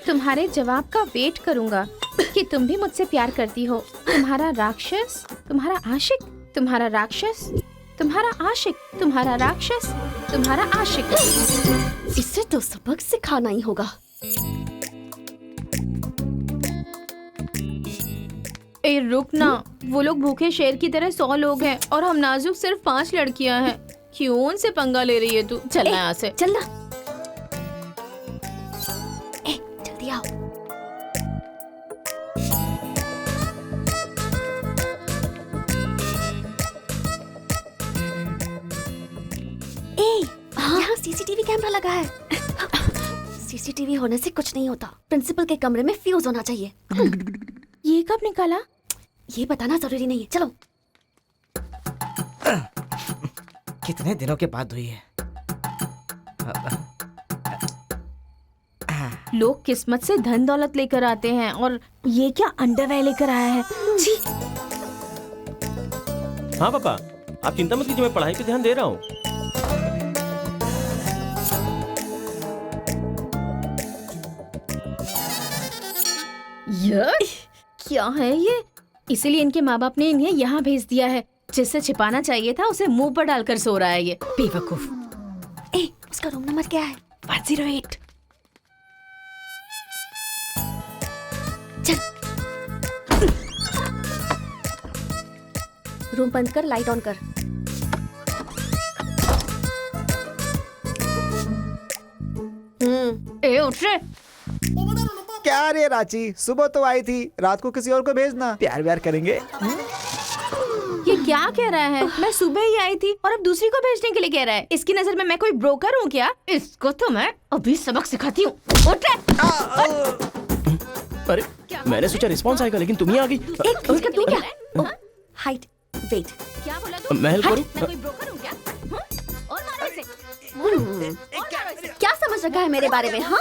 तुम्हारे जवाब का वेट करूंगा कि तुम भी मुझसे प्यार करती हो। तुम्हारा राक्षस, तुम्हारा आशिक, तुम्हारा राक्षस, तुम्हारा आशिक, तुम्हारा राक्षस, तुम्हारा आशिक। इससे तो सबक सिखाना ही होगा। ए रुक ना, वो लोग भूखे शेर की तरह 100 लोग हैं और हम नाजुक सिर्फ 5 लड़कियां हैं। क्यों उनसे पंगा ले रही है तू? चलना यहाँ से। चलना। जल्दी आओ। यहाँ सीसीटीवी कैमरा लगा है। सीसीटीवी होने से कुछ नहीं होता, प्रिंसिपल के कमरे में फ्यूज होना चाहिए। ये कब निकाला? ये बताना जरूरी नहीं है, चलो। कितने दिनों के बाद हुई है। लोग किस्मत से धन दौलत लेकर आते हैं और ये क्या अंडरवेयर लेकर आया है। जी। हाँ पापा, आप चिंता मत कीजिए, मैं पढ़ाई पे ध्यान दे रहा हूँ। क्या है ये? इसीलिए इनके माँ बाप ने इन्हें यहाँ भेज दिया है। जिससे छिपाना चाहिए था उसे मुंह पर डालकर सो रहा है ये बेवकूफ। उसका रूम नंबर क्या है? 108। चल। रूम बंद कर, लाइट ऑन कर। उठ रे। क्या रे रांची, सुबह तो आई थी, रात को किसी और को भेजना, प्यार व्यार करेंगे। ये क्या कह रहा है? मैं सुबह ही आई थी और अब दूसरी को भेजने के लिए कह रहा है। इसकी नजर में मैं कोई ब्रोकर हूँ क्या? इसको तो मैं अभी सबक सिखाती हूँ। उठ रे। अरे मैंने सोचा रिस्पॉन्स आएगा, लेकिन तुम ही आ गई। तू क्या? Height, weight. क्या बोला तू? मैं हेल्प करूँ? मैं कोई ब्रोकर हूँ क्या? और मारो इसे। क्या समझ रखा है मेरे बारे में? हाँ,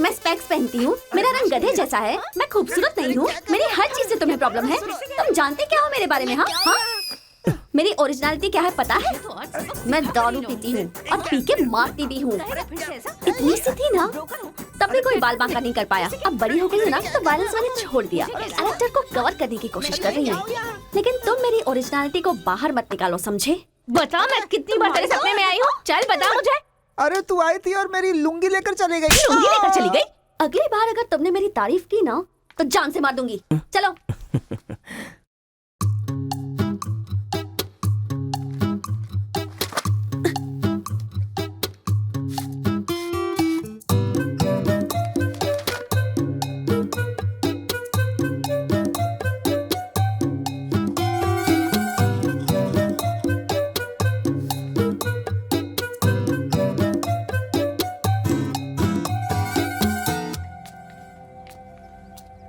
मैं स्पेक्स पहनती हूँ, मेरा रंग गधे जैसा है, मैं खूबसूरत नहीं हूँ, मेरी हर चीज से तुम्हें प्रॉब्लम है। तुम जानते क्या हो मेरे बारे में? हाँ हाँ, मेरी ओरिजिनलिटी क्या है पता है? मैं दारू पीती हूँ और पी के मारती भी हूँ। इतनी सी थी ना, तब भी कोई बाल बांका नहीं कर पाया। अब बड़ी हो गई ना तो वायलेंस मैंने छोड़ दिया। कैरेक्टर को कवर करने की कोशिश कर रही हूँ, लेकिन तुम मेरी ओरिजिनलिटी को बाहर मत निकालो, समझे? बता मैं कितनी बार तेरे सपने में आई हूँ? चल बता मुझे। अरे तू आई थी और मेरी लुंगी लेकर चली गई। लुंगी लेकर चली गई? अगली बार अगर तुमने मेरी तारीफ की ना तो जान से मार दूंगी। चलो।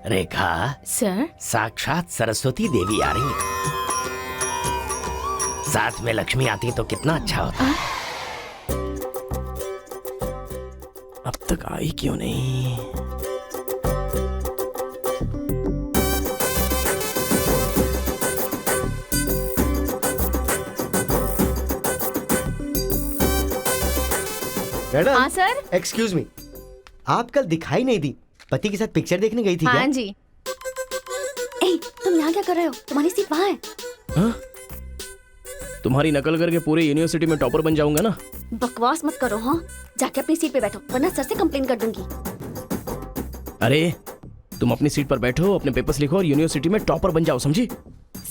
रेखा सर, साक्षात सरस्वती देवी आ रही है। साथ में लक्ष्मी आती तो कितना अच्छा होता। अब तक आई क्यों नहीं? मैडम। हाँ सर। एक्सक्यूज मी, आप कल दिखाई नहीं दी, पति के साथ पिक्चर देखने गई थी क्या? हाँ जी। तुम यहाँ क्या कर रहे हो? तुम्हारी सीट वहाँ है। हाँ? तुम्हारी नकल करके पूरे यूनिवर्सिटी में टॉपर बन जाऊंगा ना। बकवास मत करो। हाँ, जाके अपनी सीट पे बैठो वरना सर से कंप्लेन कर दूंगी। अरे तुम अपनी सीट पर बैठो, अपने पेपर्स लिखो और यूनिवर्सिटी में टॉपर बन जाओ, समझी?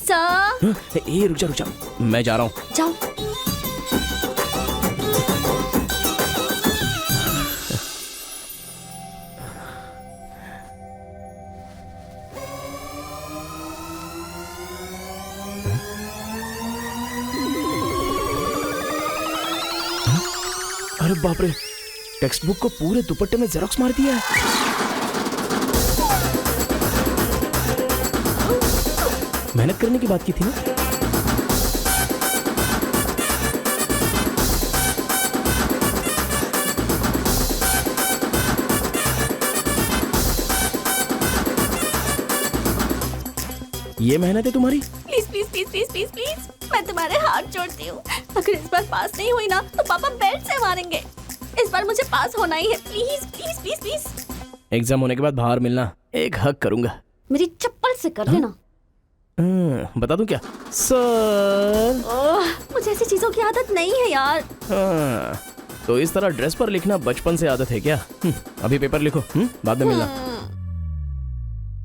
सर ए रुक जा, मैं जा रहा हूँ। जाओ। अरे बाप रे, टेक्स्ट बुक को पूरे दुपट्टे में जेरोक्स मार दिया है। मेहनत करने की बात की थी ना। ये मेहनत है तुम्हारी? Please please please please please please, मैं तुम्हारे हाथ जोड़ती हूँ। अगर इस बार पास नहीं हुई ना तो पापा बेल्ट से मारेंगे। इस बार मुझे पास होना ही है, please please please please. Exam होने के बाद बाहर मिलना, एक हक करूंगा। मेरी चप्पल से कर लेना। बता दूं क्या? सर मुझे ऐसी चीजों की आदत नहीं है यार। तो इस तरह ड्रेस पर लिखना बचपन से आदत है क्या? अभी पेपर लिखो, बाद में मिलना।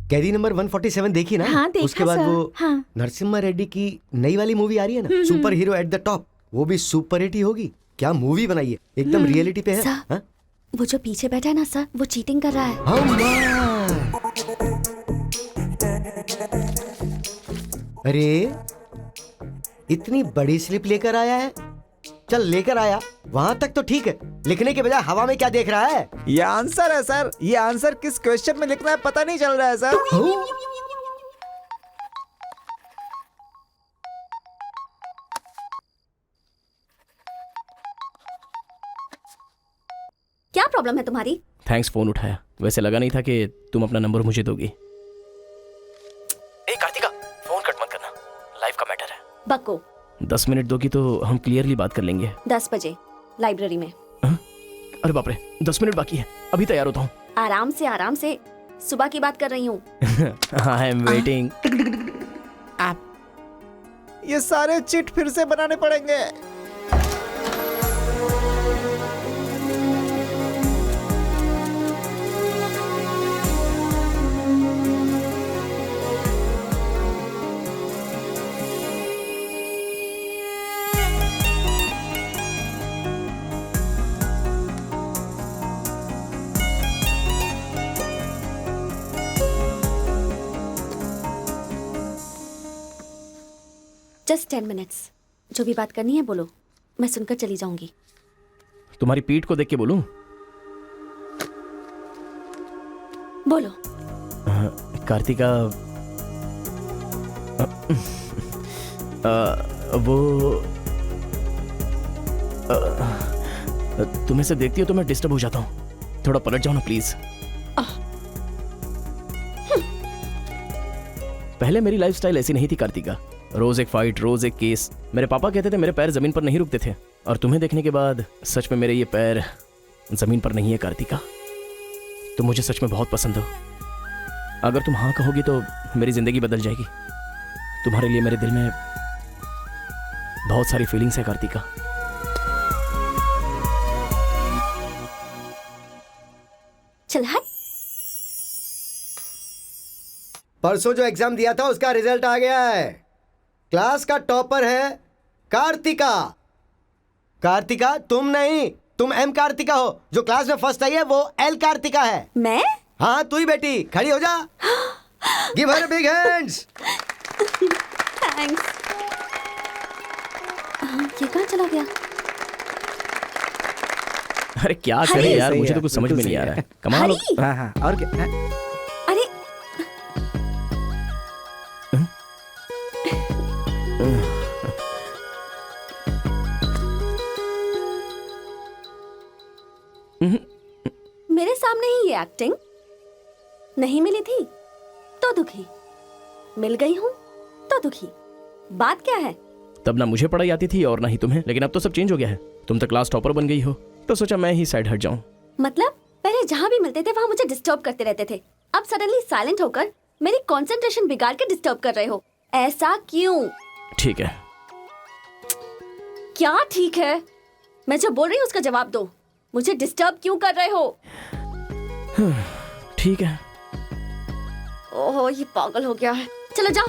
कैदी नंबर 147 देखी ना? हाँ, देखा उसके बाद सर। वो हाँ। नरसिम्हा रेड्डी की नई वाली मूवी आ रही है ना, super hero at the top, वो भी सुपर हिट ही होगी। क्या मूवी बनाई है, एकदम रियलिटी पे है। सर, वो जो पीछे बैठा है ना सर, वो चीटिंग कर रहा है। अरे इतनी बड़ी स्लिप लेकर आया है। चल लेकर आया, वहां तक तो ठीक है, लिखने के बजाय हवा में क्या देख रहा है? ये आंसर है सर। ये आंसर किस क्वेश्चन में लिखना है पता नहीं चल रहा है सर। क्या प्रॉब्लम है तुम्हारी? थैंक्स फोन उठाया, वैसे लगा नहीं था कि तुम अपना नंबर मुझे दोगी। ए कार्तिका, फोन कट मत करना, लाइफ का मैटर है। बक्को 10 मिनट दोगी तो हम क्लियरली बात कर लेंगे। 10 बजे लाइब्रेरी में। अरे बाप रे, 10 मिनट बाकी है, अभी तैयार होता हूँ। आराम से, सुबह की बात कर रही हूँ। I am waiting. ये सारे चिट फिर से बनाने पड़ेंगे। जस्ट 10 मिनट्स, जो भी बात करनी है बोलो, मैं सुनकर चली जाऊंगी। तुम्हारी पीठ को देख के बोलूं? बोलो। कार्तिका, वो तुम्हें से देखती हो तो मैं डिस्टर्ब हो जाता हूँ, थोड़ा पलट जाओ ना प्लीज। पहले मेरी लाइफस्टाइल ऐसी नहीं थी कार्तिका, रोज एक फाइट, रोज एक केस। मेरे पापा कहते थे मेरे पैर जमीन पर नहीं रुकते थे, और तुम्हें देखने के बाद सच में मेरे ये पैर जमीन पर नहीं है कार्तिका। तुम मुझे सच में बहुत पसंद हो। अगर तुम हाँ कहोगी तो मेरी जिंदगी बदल जाएगी। तुम्हारे लिए मेरे दिल में बहुत सारी फीलिंग्स है कार्तिका। चल हट। परसों जो एग्जाम दिया था उसका रिजल्ट आ गया है। क्लास का टॉपर है कार्तिका। कार्तिका तुम नहीं, तुम एम कार्तिका हो। जो क्लास में फर्स्ट आई है वो एल कार्तिका है। मैं? हाँ तू ही बेटी, खड़ी हो जा। Give her big hands. Thanks. ये कहाँ चला गया? अरे क्या करे यार, मुझे तो कुछ समझ में नहीं आ रहा है। कमाल हो। हाँ हाँ, और क्या? अरे मेरे सामने ही ये एक्टिंग। नहीं मिली थी तो दुखी, मिल गई हूँ तो दुखी। बात क्या है? तब ना मुझे पढ़ाई आती थी और ना ही तुम्हें, लेकिन अब तो सब चेंज हो गया है। तुम तो क्लास टॉपर बन गई हो, तो सोचा मैं ही साइड हट जाऊं। मतलब पहले जहाँ भी मिलते थे वहाँ मुझे डिस्टर्ब करते रहते थे, अब सडनली साइलेंट होकर मेरी कंसंट्रेशन बिगाड़ के डिस्टर्ब कर रहे हो। ऐसा क्यों? ठीक है। क्या ठीक है? मैं जो बोल रही हूँ उसका जवाब दो। मुझे डिस्टर्ब क्यों कर रहे हो? ठीक है। ओहो, ये पागल हो गया है। चलो जाओ।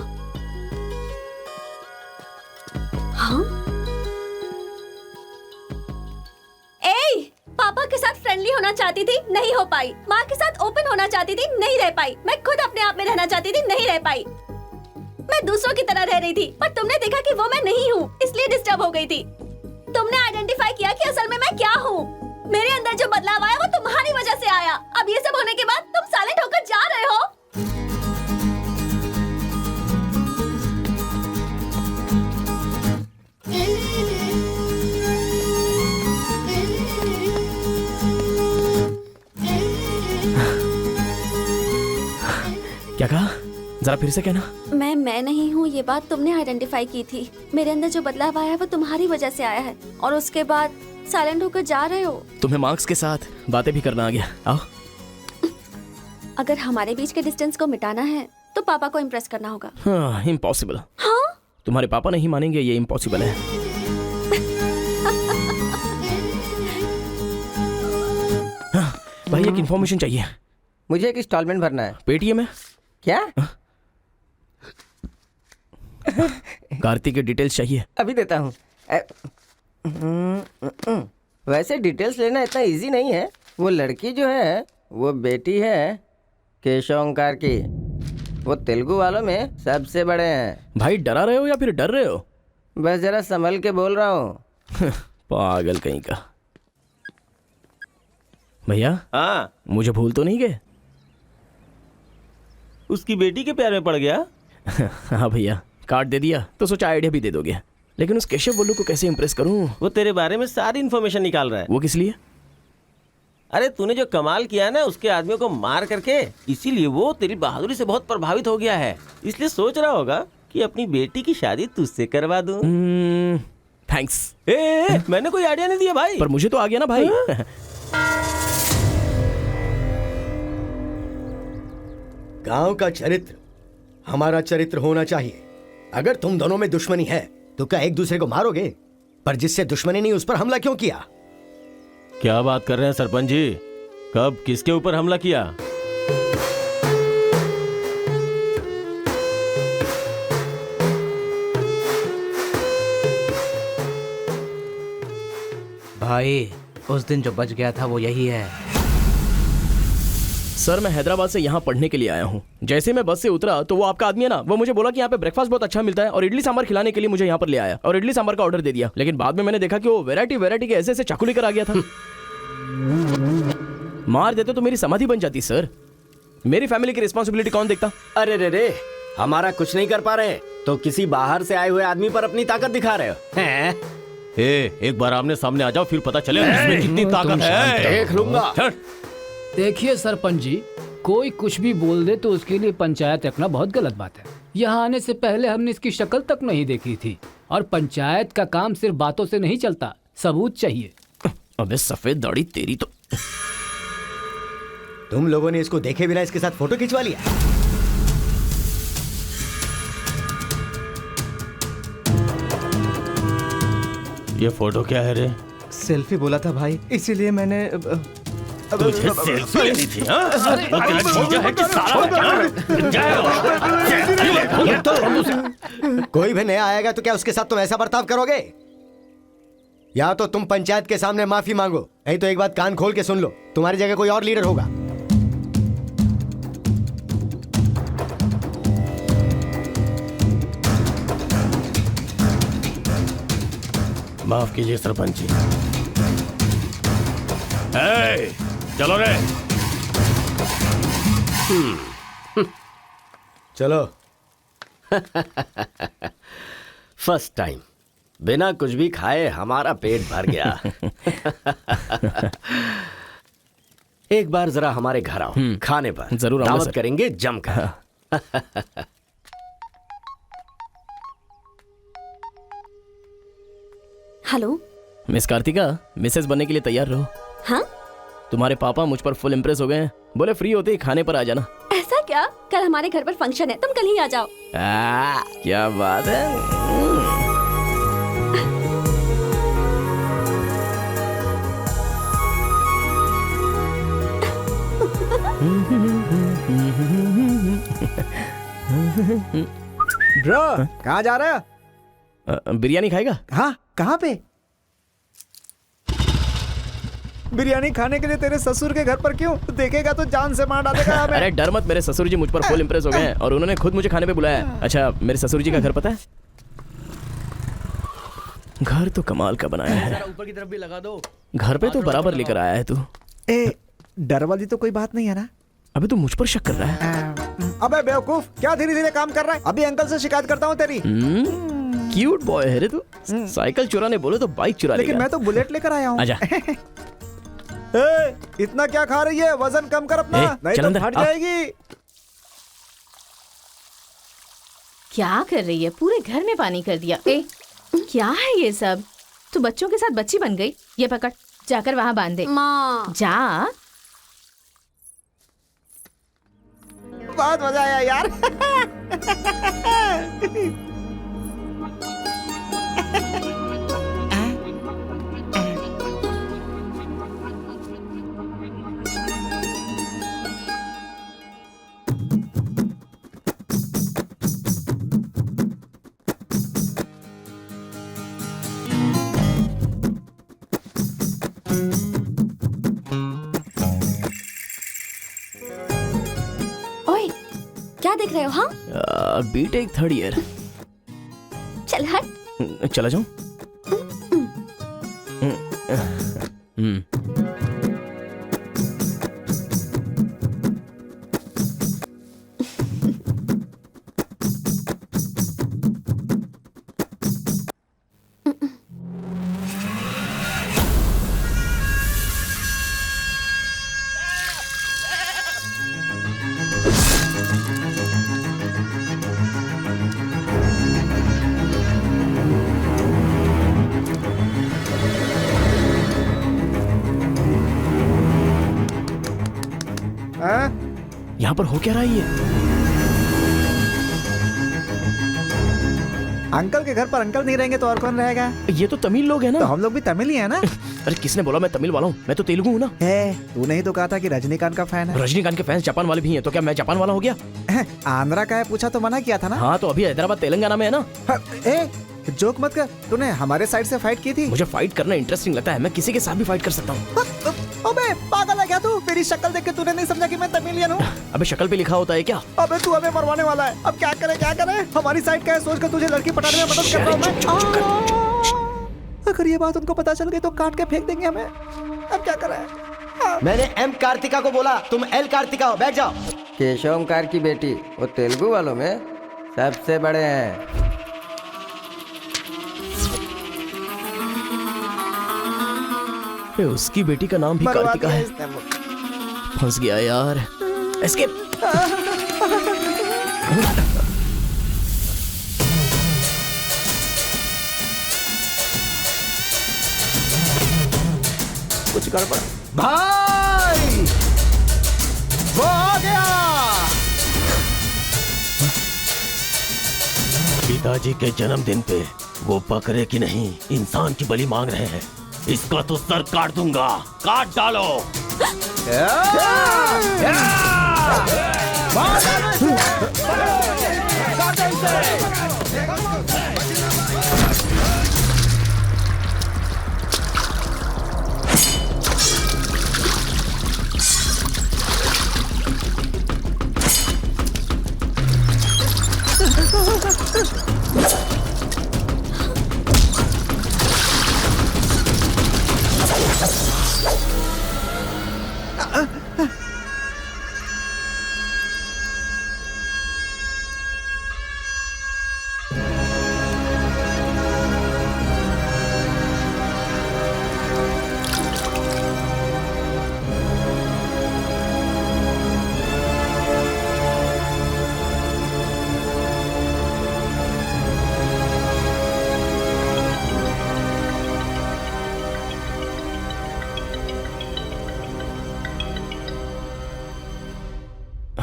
फ्रेंडली होना चाहती थी, नहीं हो पाई। माँ के साथ ओपन होना चाहती थी, नहीं रह पाई। मैं खुद अपने आप में रहना चाहती थी, नहीं रह पाई। मैं दूसरों की तरह रह रही थी, पर तुमने देखा कि वो मैं नहीं हूँ, इसलिए डिस्टर्ब हो गई थी। तुमने आइडेंटिफाई किया कि असल में मैं क्या हूँ। मेरे अंदर जो बदलाव आया वो तुम्हारी वजह से आया। अब ये सब होने के बाद तुम साइलेंट होकर जा रहे हो। क्या कहा? जरा फिर से कहना। मैं नहीं हूँ, ये बात तुमने आइडेंटिफाई की थी। मेरे अंदर जो बदलाव आया है वो तुम्हारी वजह से आया है, और उसके बाद साइलेंट होकर जा रहे हो। तुम्हें मार्क्स के साथ बातें भी करना आ गया। आओ। अगर हमारे बीच के डिस्टेंस को मिटाना है तो पापा को इम्प्रेस करना होगा। हाँ, इम्पॉसिबल। हाँ? तुम्हारे पापा नहीं मानेंगे, ये इम्पॉसिबल है। हाँ, भाई एक इन्फॉर्मेशन चाहिए। मुझे एक इंस्टॉलमेंट भरना है। पेटीएम है क्या? कार्तिक के डिटेल्स चाहिए। अभी देता हूँ। वैसे डिटेल्स लेना इतना इजी नहीं है। वो लड़की जो है वो बेटी है केशव ओंकार की। वो तेलुगु वालों में सबसे बड़े हैं। भाई डरा रहे हो या फिर डर रहे हो? बस जरा संभल के बोल रहा हूँ। पागल कहीं का। भैया हाँ, मुझे भूल तो नहीं गए? उसकी बेटी के प्यार में पड़ गया। हाँ भैया, कार्ड दे दिया तो सोचा आइडिया भी दे दोगे। लेकिन उस केशव बोलू को कैसे इंप्रेस करूं? वो तेरे बारे में सारी इन्फॉर्मेशन निकाल रहा है। वो किस लिए? अरे तूने जो कमाल किया ना उसके आदमियों को मार करके, इसीलिए वो तेरी बहादुरी से बहुत प्रभावित हो गया है। इसलिए सोच रहा होगा कि अपनी बेटी की शादी तुझसे करवा दूं। थैंक्स। मैंने कोई आइडिया नहीं दिया भाई। पर मुझे तो आ गया ना भाई। गांव का चरित्र हमारा चरित्र होना चाहिए। अगर तुम दोनों में दुश्मनी है तो क्या एक दूसरे को मारोगे? पर जिससे दुश्मनी नहीं उस पर हमला क्यों किया? क्या बात कर रहे हैं सरपंच जी? कब किसके ऊपर हमला किया? भाई उस दिन जो बच गया था वो यही है। सर मैं हैदराबाद से यहाँ पढ़ने के लिए आया हूँ। जैसे मैं बस से उतरा तो वो आपका आदमी है ना, वो मुझे बोला कि यहाँ पे ब्रेकफास्ट बहुत अच्छा मिलता है और इडली सांभर खिलाने के लिए मुझे यहाँ पर ले आया और इडली सांभर का ऑर्डर दे दिया। लेकिन बाद में मैंने देखा कि वो वैरायटी के ऐसे ऐसे चाकू लेकर आ गया था। मार देते तो मेरी समाधि बन जाती सर। मेरी फैमिली की रिस्पॉन्सिबिलिटी कौन देखता? अरे रे रे, हमारा कुछ नहीं कर पा रहे तो किसी बाहर से आए हुए आदमी पर अपनी ताकत दिखा रहे हो। एक बार आमने सामने आ जाओ, फिर पता चले इसमें कितनी ताकत है। देख लूंगा। देखिए सरपंच जी, कोई कुछ भी बोल दे तो उसके लिए पंचायत रखना बहुत गलत बात है। यहाँ आने से पहले हमने इसकी शक्ल तक नहीं देखी थी, और पंचायत का काम सिर्फ बातों से नहीं चलता, सबूत चाहिए। अबे सफेद दाढ़ी तेरी तो। तुम लोगों ने इसको देखे बिना इसके साथ फोटो खिंचवा लिया। ये फोटो क्या है रे? सेल्फी बोला था भाई, इसीलिए मैंने तुझे सेल्फी लेनी थी? हाँ? वो तेरा जीजा है कि साला? कोई भी नया आएगा तो क्या उसके साथ तुम ऐसा बर्ताव करोगे? या तो तुम पंचायत के सामने माफी मांगो, नहीं तो एक बात कान खोल के सुन लो, तुम्हारी जगह कोई और लीडर होगा। माफ कीजिए सरपंच जी। चलो रे। चलो। फर्स्ट टाइम बिना कुछ भी खाए हमारा पेट भर गया। एक बार जरा हमारे घर आओ, खाने पर जरूर आऊंगा दावत सर। करेंगे जमकर। हेलो मिस कार्तिका, मिसेस बनने के लिए तैयार रहो। हाँ? तुम्हारे पापा मुझ पर फुल इम्प्रेस हो गए हैं। बोले फ्री होते ही खाने पर आ जाना। ऐसा क्या? कल हमारे घर पर फंक्शन है, तुम कल ही आ जाओ। क्या बात है। ब्रो, कहाँ जा रहे हो? बिरयानी खाएगा? हाँ, कहाँ पे? बिरयानी खाने के लिए तेरे ससुर के घर पर क्यों? देखेगा तो जान से मार डालेगा हमें। अरे डर मत, मेरे ससुर जी मुझ पर फुल इंप्रेस हो गए हैं और उन्होंने खुद मुझे खाने पे बुलाया। अच्छा, मेरे ससुर जी का घर पता है? घर तो कमाल का बनाया है। ऊपर की तरफ भी लगा दो। घर पे तो बराबर लेकर आया है तू। डर वाली तो कोई बात नहीं है ना? अबे तू मुझ पर शक कर रहा है? अबे बेवकूफ, क्या धीरे धीरे काम कर रहा है? अभी अंकल से शिकायत करता हूँ तेरी। क्यूट बॉय है रे तू। साइकिल चुराने बोले तो बाइक चुरा लेगा। लेकिन मैं तो बुलेट लेकर आया हूँ। आजा। इतना क्या खा रही है? वजन कम कर अपना, नहीं तो फट जाएगी। क्या कर रही है? पूरे घर में पानी कर दिया। क्या है ये सब? तू बच्चों के साथ बच्ची बन गई। ये पकड़, जाकर वहाँ बांध दे। माँ जा। बहुत मजा आया यार। क्या देख रहे हो? हाँ, बीटेक 3rd ईयर। चल हट। चला जाऊं? यहाँ पर हो क्या रहा है ये? अंकल के घर पर अंकल नहीं रहेंगे तो और कौन रहेगा? ये तो तमिल लोग हैं ना। तो हम लोग भी तमिल ही है ना। अरे किसने बोला मैं तमिल वाला हूँ? मैं तो तेलुगु हूँ ना। तूने ही तो कहा था कि रजनीकांत का फैन है। रजनीकांत के फैंस जापान वाले भी हैं, तो क्या मैं जापान वाला हो गया? आंध्रा का है पूछा तो मना किया था ना। हाँ, तो अभी हैदराबाद तेलंगाना में है ना। जोक मत कर, तूने हमारे साइड से फाइट की थी। मुझे फाइट करना इंटरेस्टिंग लगता है, मैं किसी के साथ भी फाइट कर सकता हूँ। अबे पागल है क्या तू? मेरी शक्ल देख के तूने नहीं समझा कि मैं तमिलियन हूँ? अबे शक्ल पे लिखा होता है क्या? अबे तू हमें मरवाने वाला है। अब क्या करे क्या करे? हमारी साइड का है, सोच कर तुझे लड़की पटाने में मदद कर रहा हूँ मैं। अगर ये बात उनको पता चल गई तो काट के फेंक देंगे हमें। अब क्या करें? मैंने एम कार्तिका को बोला, तुम एल कार्तिका हो, बैठ जाओ। केशव ओंकार की बेटी, वो तेलुगु वालों में सबसे बड़े हैं। उसकी बेटी का नाम भी कार्तिका है। फंस गया यार। एस्केप। कुछ गड़बड़ भाई, वो आ गया। पिताजी के जन्मदिन पे वो बकरे की नहीं इंसान की बलि मांग रहे हैं। इसका तो सर काट दूंगा। काट डालो।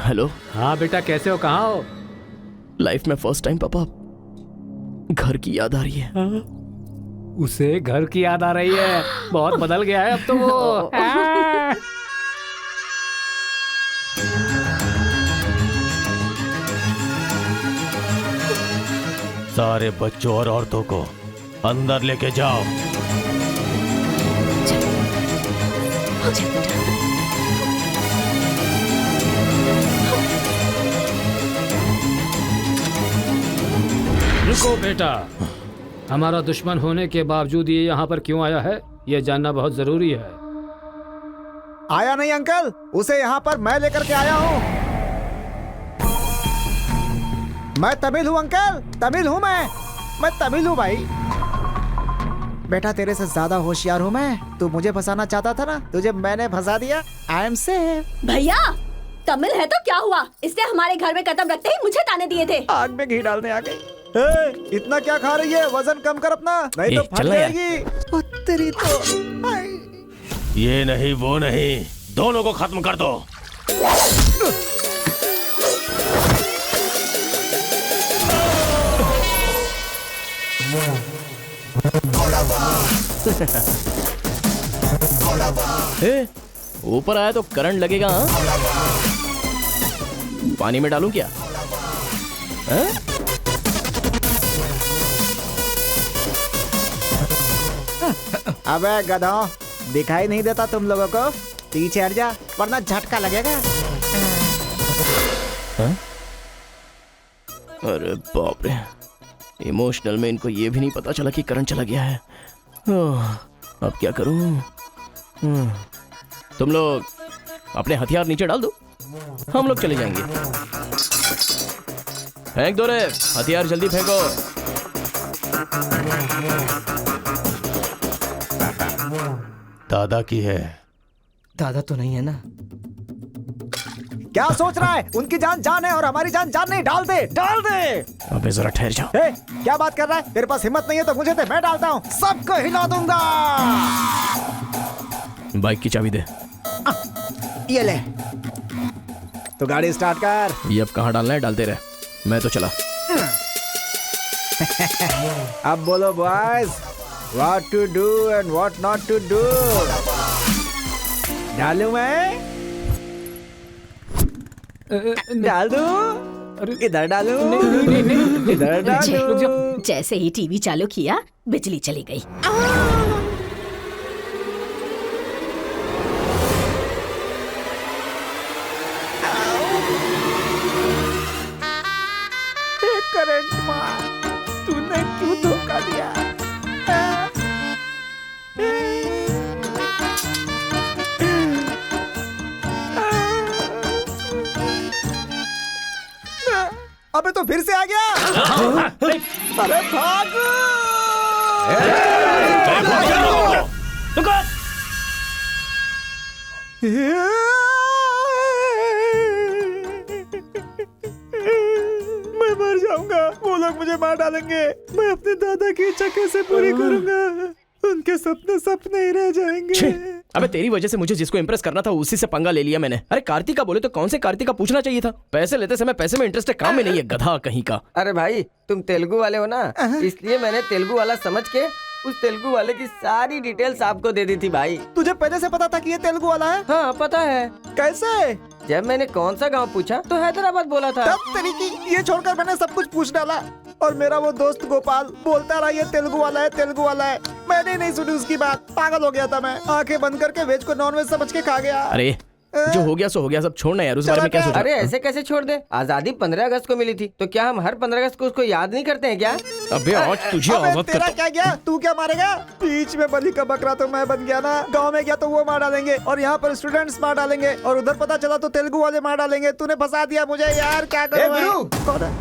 हेलो। हाँ बेटा, कैसे हो? कहाँ हो? लाइफ में फर्स्ट टाइम पापा घर की याद आ रही है। उसे घर की याद आ रही है? बहुत बदल गया है अब तो वो। सारे बच्चों और औरतों को अंदर लेके जाओ। जा बेटा। रुको बेटा, हमारा दुश्मन होने के बावजूद ये यहाँ पर क्यों आया है, ये जानना बहुत जरूरी है। आया नहीं अंकल, उसे यहाँ पर मैं लेकर के आया हूँ। मैं तमिल हूँ अंकल, तमिल हूँ मैं तमिल हूँ भाई। बेटा तेरे से ज्यादा होशियार हूँ मैं। तू मुझे फंसाना चाहता था ना, तुझे मैंने फंसा दिया। I am safe. भैया तमिल है तो क्या हुआ, इसने हमारे घर में कदम रखते ही मुझे ताने दिए थे। आग में घी डालने आ गई। इतना क्या खा रही है, वजन कम कर अपना, नहीं तो फट जाएगी। तेरी तो ये नहीं वो नहीं, दोनों को खत्म कर दो। ऊपर आया तो करंट लगेगा। हाँ? पानी में डालूं क्या? हाँ? अबे गधों, दिखाई नहीं देता तुम लोगों को? पीछे हट जा वरना झटका लगेगा। हाँ? अरे बाप रे, इमोशनल में इनको ये भी नहीं पता चला कि करंट चला गया है। अब क्या करूं? तुम लोग अपने हथियार नीचे डाल दो, हम लोग चले जाएंगे। फेंक दो रे हथियार, जल्दी फेंको। दादा की है। दादा तो नहीं है ना? क्या सोच रहा है? उनकी जान जान है और हमारी जान जान नहीं। डाल दे, डाल दे। अबे जरा ठहर जाओ। क्या बात कर रहा है? तेरे पास हिम्मत नहीं है तो मुझे दे, मैं डालता हूँ, सबको हिला दूंगा। बाइक की चाबी दे। ये ले, तो गाड़ी स्टार्ट कर। ये अब कहाँ डालना है डालते रहे, मैं तो चला। अब बोलो boys, what to do and what not to do. डालूं मैं? डाल दूं? इधर डालूं? इधर डालूं? जैसे ही टीवी चालू किया बिजली चली गई। करंट मार, तूने क्यों धोखा दिया? अबे तो फिर से आ गया। अरे भाग! मैं मर जाऊंगा, वो लोग मुझे मार डालेंगे। मैं अपने दादा की इच्छा कैसे पूरी करूंगा? उनके सपने सपने ही रह जाएंगे। अबे तेरी वजह से मुझे जिसको इम्प्रेस करना था उसी से पंगा ले लिया मैंने। अरे कार्तिका बोले तो कौन से कार्तिका पूछना चाहिए था। पैसे लेते समय पैसे में इंटरेस्ट है, काम में नहीं है, गधा कहीं का। अरे भाई तुम तेलुगु वाले हो ना, इसलिए मैंने तेलुगु वाला समझ के उस तेलुगु वाले की सारी डिटेल्स आपको दे दी थी भाई। तुझे पहले से पता था कि ये तेलुगु वाला है? हाँ पता है। कैसे? जब मैंने कौन सा गांव पूछा तो हैदराबाद बोला था। तब तरीकी ये छोड़कर मैंने सब कुछ पूछ डाला और मेरा वो दोस्त गोपाल बोलता रहा ये तेलुगु वाला है, तेलुगु वाला है। मैंने नहीं सुनी उसकी बात, पागल हो गया था मैं। आंखें बंद करके वेज को नॉन वेज समझ के खा गया। अरे जो हो गया सो हो गया, सब छोड़ना यार, उस बारे में क्या सोचा? अरे ऐसे कैसे छोड़ दे? आजादी 15 अगस्त को मिली थी, तो क्या हम हर 15 अगस्त को उसको याद नहीं करते हैं क्या? अबे आज तुझे आवाज तेरा क्या गया? तू क्या मारेगा? बीच में बलि का बकरा तो मैं बन गया ना। गांव में गया तो वो मार डालेंगे और यहाँ पर स्टूडेंट्स मार डालेंगे और उधर पता चला तो तेलुगु वाले मार डालेंगे। तूने फंसा दिया मुझे यार, क्या करूं? कौन है?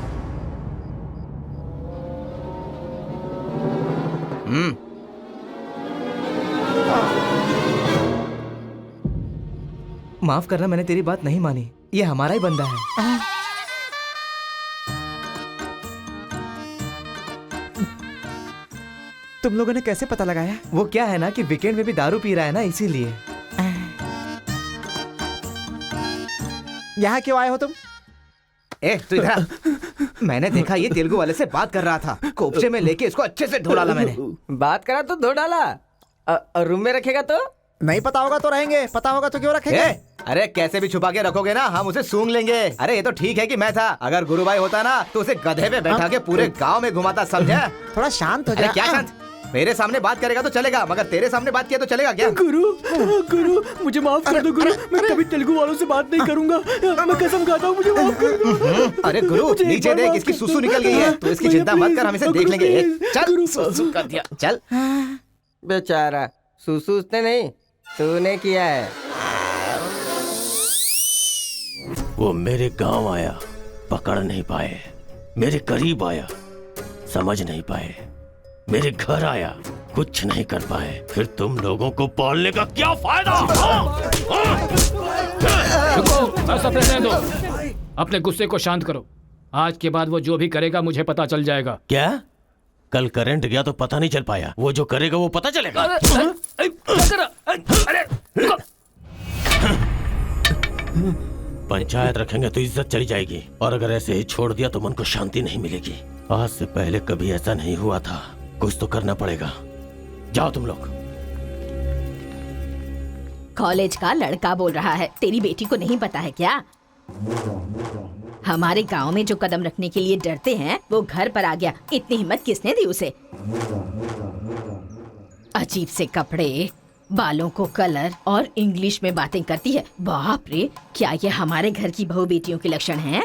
माफ करना, मैंने तेरी बात नहीं मानी। ये हमारा ही बंदा है। तुम लोगों ने कैसे पता लगाया? वो क्या है ना कि वीकेंड में भी दारू पी रहा है ना, इसीलिए। यहाँ क्यों आए हो तुम? ए तू इधर। मैंने देखा ये तेलुगु वाले से बात कर रहा था, कोपचे में लेके इसको अच्छे से धो डाला मैंने। बात करा तो धो डाला। रूम में रखेगा तो? नहीं पता होगा तो रहेंगे, पता होगा तो क्यों रखेंगे? अरे कैसे भी छुपा के रखोगे ना, हम उसे सूंघ लेंगे। अरे ये तो ठीक है कि मैं था, अगर गुरु भाई होता ना तो उसे गधे पे बैठा के पूरे गांव में घुमाता, समझा? थोड़ा शांत हो जा। अरे क्या शांत? मेरे सामने बात करेगा तो चलेगा, मगर तेरे सामने बात किया तो चलेगा क्या? गुरु मुझे माफ कर दो गुरु, मैं कभी तेलुगु वालों से बात नहीं करूंगा, मैं कसम खाता हूँ, मुझे माफ कर दो। अरे गुरु नीचे देख, इसकी सुसु निकल गई है, तो इसकी चिंता मत कर, हम इसे देख लेंगे। चल सुसु कर दिया, चल। बेचारा सुसु उसने नहीं, तूने किया है। वो मेरे गांव आया, पकड़ नहीं पाए, मेरे करीब आया, समझ नहीं पाए, मेरे घर आया, कुछ नहीं कर पाए, फिर तुम लोगों को पालने का क्या फायदा? रुको, बस अपने रहने दो, अपने गुस्से को शांत करो। आज के बाद वो जो भी करेगा मुझे पता चल जाएगा। क्या? कल करंट गया तो पता नहीं चल पाया, वो जो करेगा वो पता चलेगा। पंचायत रखेंगे तो इज्जत चली जाएगी, और अगर ऐसे ही छोड़ दिया तो मन को शांति नहीं मिलेगी। आज से पहले कभी ऐसा नहीं हुआ था, कुछ तो करना पड़ेगा। जाओ तुम लोग। कॉलेज का लड़का बोल रहा है, तेरी बेटी को नहीं पता है क्या? हमारे गांव में जो कदम रखने के लिए डरते हैं वो घर पर आ गया। इतनी हिम्मत किसने दी उसे? अजीब से कपड़े, बालों को कलर और इंग्लिश में बातें करती है। बाप रे, क्या ये हमारे घर की बहू बेटियों के लक्षण हैं?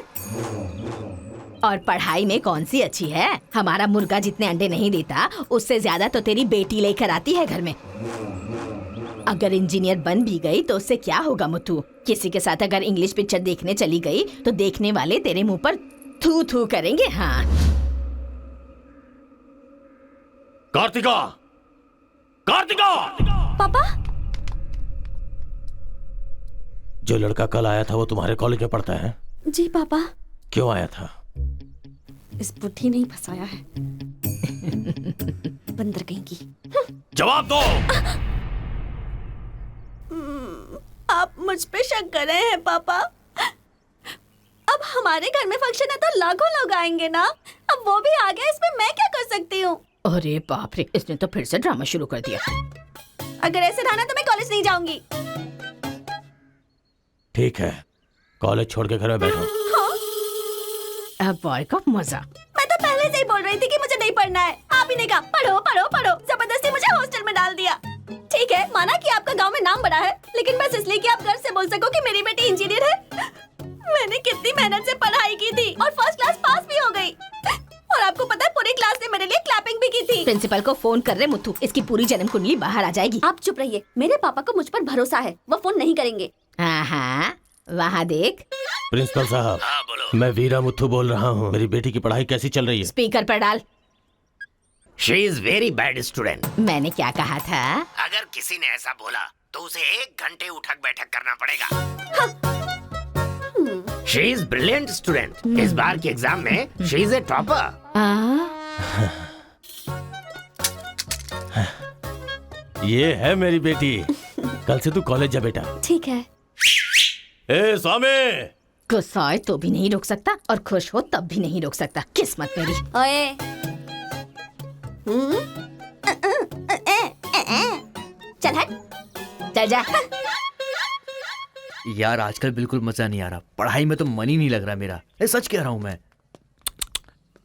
और पढ़ाई में कौन सी अच्छी है? हमारा मुर्गा जितने अंडे नहीं देता उससे ज्यादा तो तेरी बेटी लेकर आती है घर में। अगर इंजीनियर बन भी गई तो उससे क्या होगा मुथु? किसी के साथ अगर इंग्लिश पिक्चर देखने चली गई तो देखने वाले तेरे मुंह पर थू थू करेंगे। हाँ कार्तिका, कार्तिका! पापा, जो लड़का कल आया था वो तुम्हारे कॉलेज में पढ़ता है? जी पापा। क्यों आया था? इस बुढ़ी ने ही फंसाया है। बंदर कहीं की। जवाब दो। आप मुझ पे शक कर रहे हैं पापा? अब हमारे घर में फंक्शन है तो लाखों लोग आएंगे ना। अब वो भी आ गया, इसमें मैं क्या कर सकती हूँ? अरे बाप रे, इसने तो फिर से ड्रामा शुरू कर दिया। अगर ऐसे रहा ना तो मैं कॉलेज नहीं जाऊंगी। ठीक है, कॉलेज छोड़ के घर में बैठो। अब बॉय का मजा। मैं तो पहले से ही बोल रही थी कि मुझे नहीं पढ़ना है। आप ही ने कहा पढ़ो पढ़ो पढ़ो, जबरदस्ती मुझे हॉस्टल में डाल दिया। ठीक है, माना कि आपका गांव में नाम बड़ा है, लेकिन बस इसलिए कि आप घर से बोल सको कि मेरी बेटी इंजीनियर है। मैंने कितनी मेहनत से पढ़ाई की थी और फर्स्ट क्लास पास भी हो गई। और आपको पता है पूरी क्लास ने मेरे लिए क्लैपिंग भी की थी। प्रिंसिपल को फोन कर रहे मुथु, इसकी पूरी जन्म कुंडली बाहर आ जाएगी। आप चुप रहिए, मेरे पापा को मुझ पर भरोसा है, वो फोन नहीं करेंगे। हाँ, वहाँ देख। प्रिंसिपल साहब, मैं वीरा मुथु बोल रहा हूँ। मेरी बेटी की पढ़ाई कैसी चल रही है? स्पीकर पर डाल। She is very bad student. मैंने क्या कहा था? अगर किसी ने ऐसा बोला तो उसे 1 घंटे उठक बैठक करना पड़ेगा। She is brilliant student. इस बार के एग्जाम में शी इज ए टॉपर। ये है मेरी बेटी। कल से तू कॉलेज जा बेटा। ठीक है। ए स्वामी, गुस्सा तो भी नहीं रोक सकता और खुश हो तब भी नहीं रोक सकता। किस्मत मेरी। ओए, चल हट, चल जा। यार आजकल बिल्कुल मजा नहीं आ रहा, पढ़ाई में तो मन ही नहीं लग रहा मेरा। सच कह रहा हूँ मैं।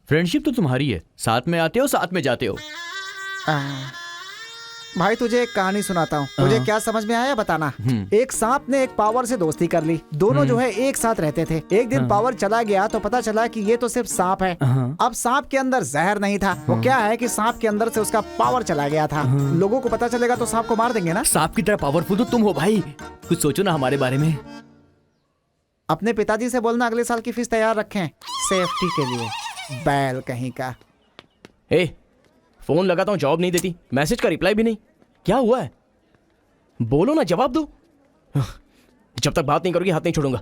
फ्रेंडशिप तो तुम्हारी है, साथ में आते हो साथ में जाते हो। भाई तुझे एक कहानी सुनाता हूँ, तुझे क्या समझ में आया बताना। एक सांप ने एक पावर से दोस्ती कर ली। दोनों जो है एक साथ रहते थे। एक दिन पावर चला गया तो पता चला कि ये तो सिर्फ सांप है। अब सांप के अंदर जहर नहीं था। वो क्या है कि सांप के अंदर से उसका पावर चला गया था। लोगों को पता चलेगा तो सांप को मार देंगे ना। सांप की तरह पावरफुल तो तुम हो भाई, कुछ सोचो ना हमारे बारे में। अपने पिताजी से बोलना अगले साल की फीस तैयार रखें, सेफ्टी के लिए। बैल कहीं का। फोन लगाता हूँ, जवाब नहीं देती, मैसेज का रिप्लाई भी नहीं। क्या हुआ है? बोलो ना, जवाब दो। जब तक बात नहीं करोगी हाथ नहीं छोड़ूंगा।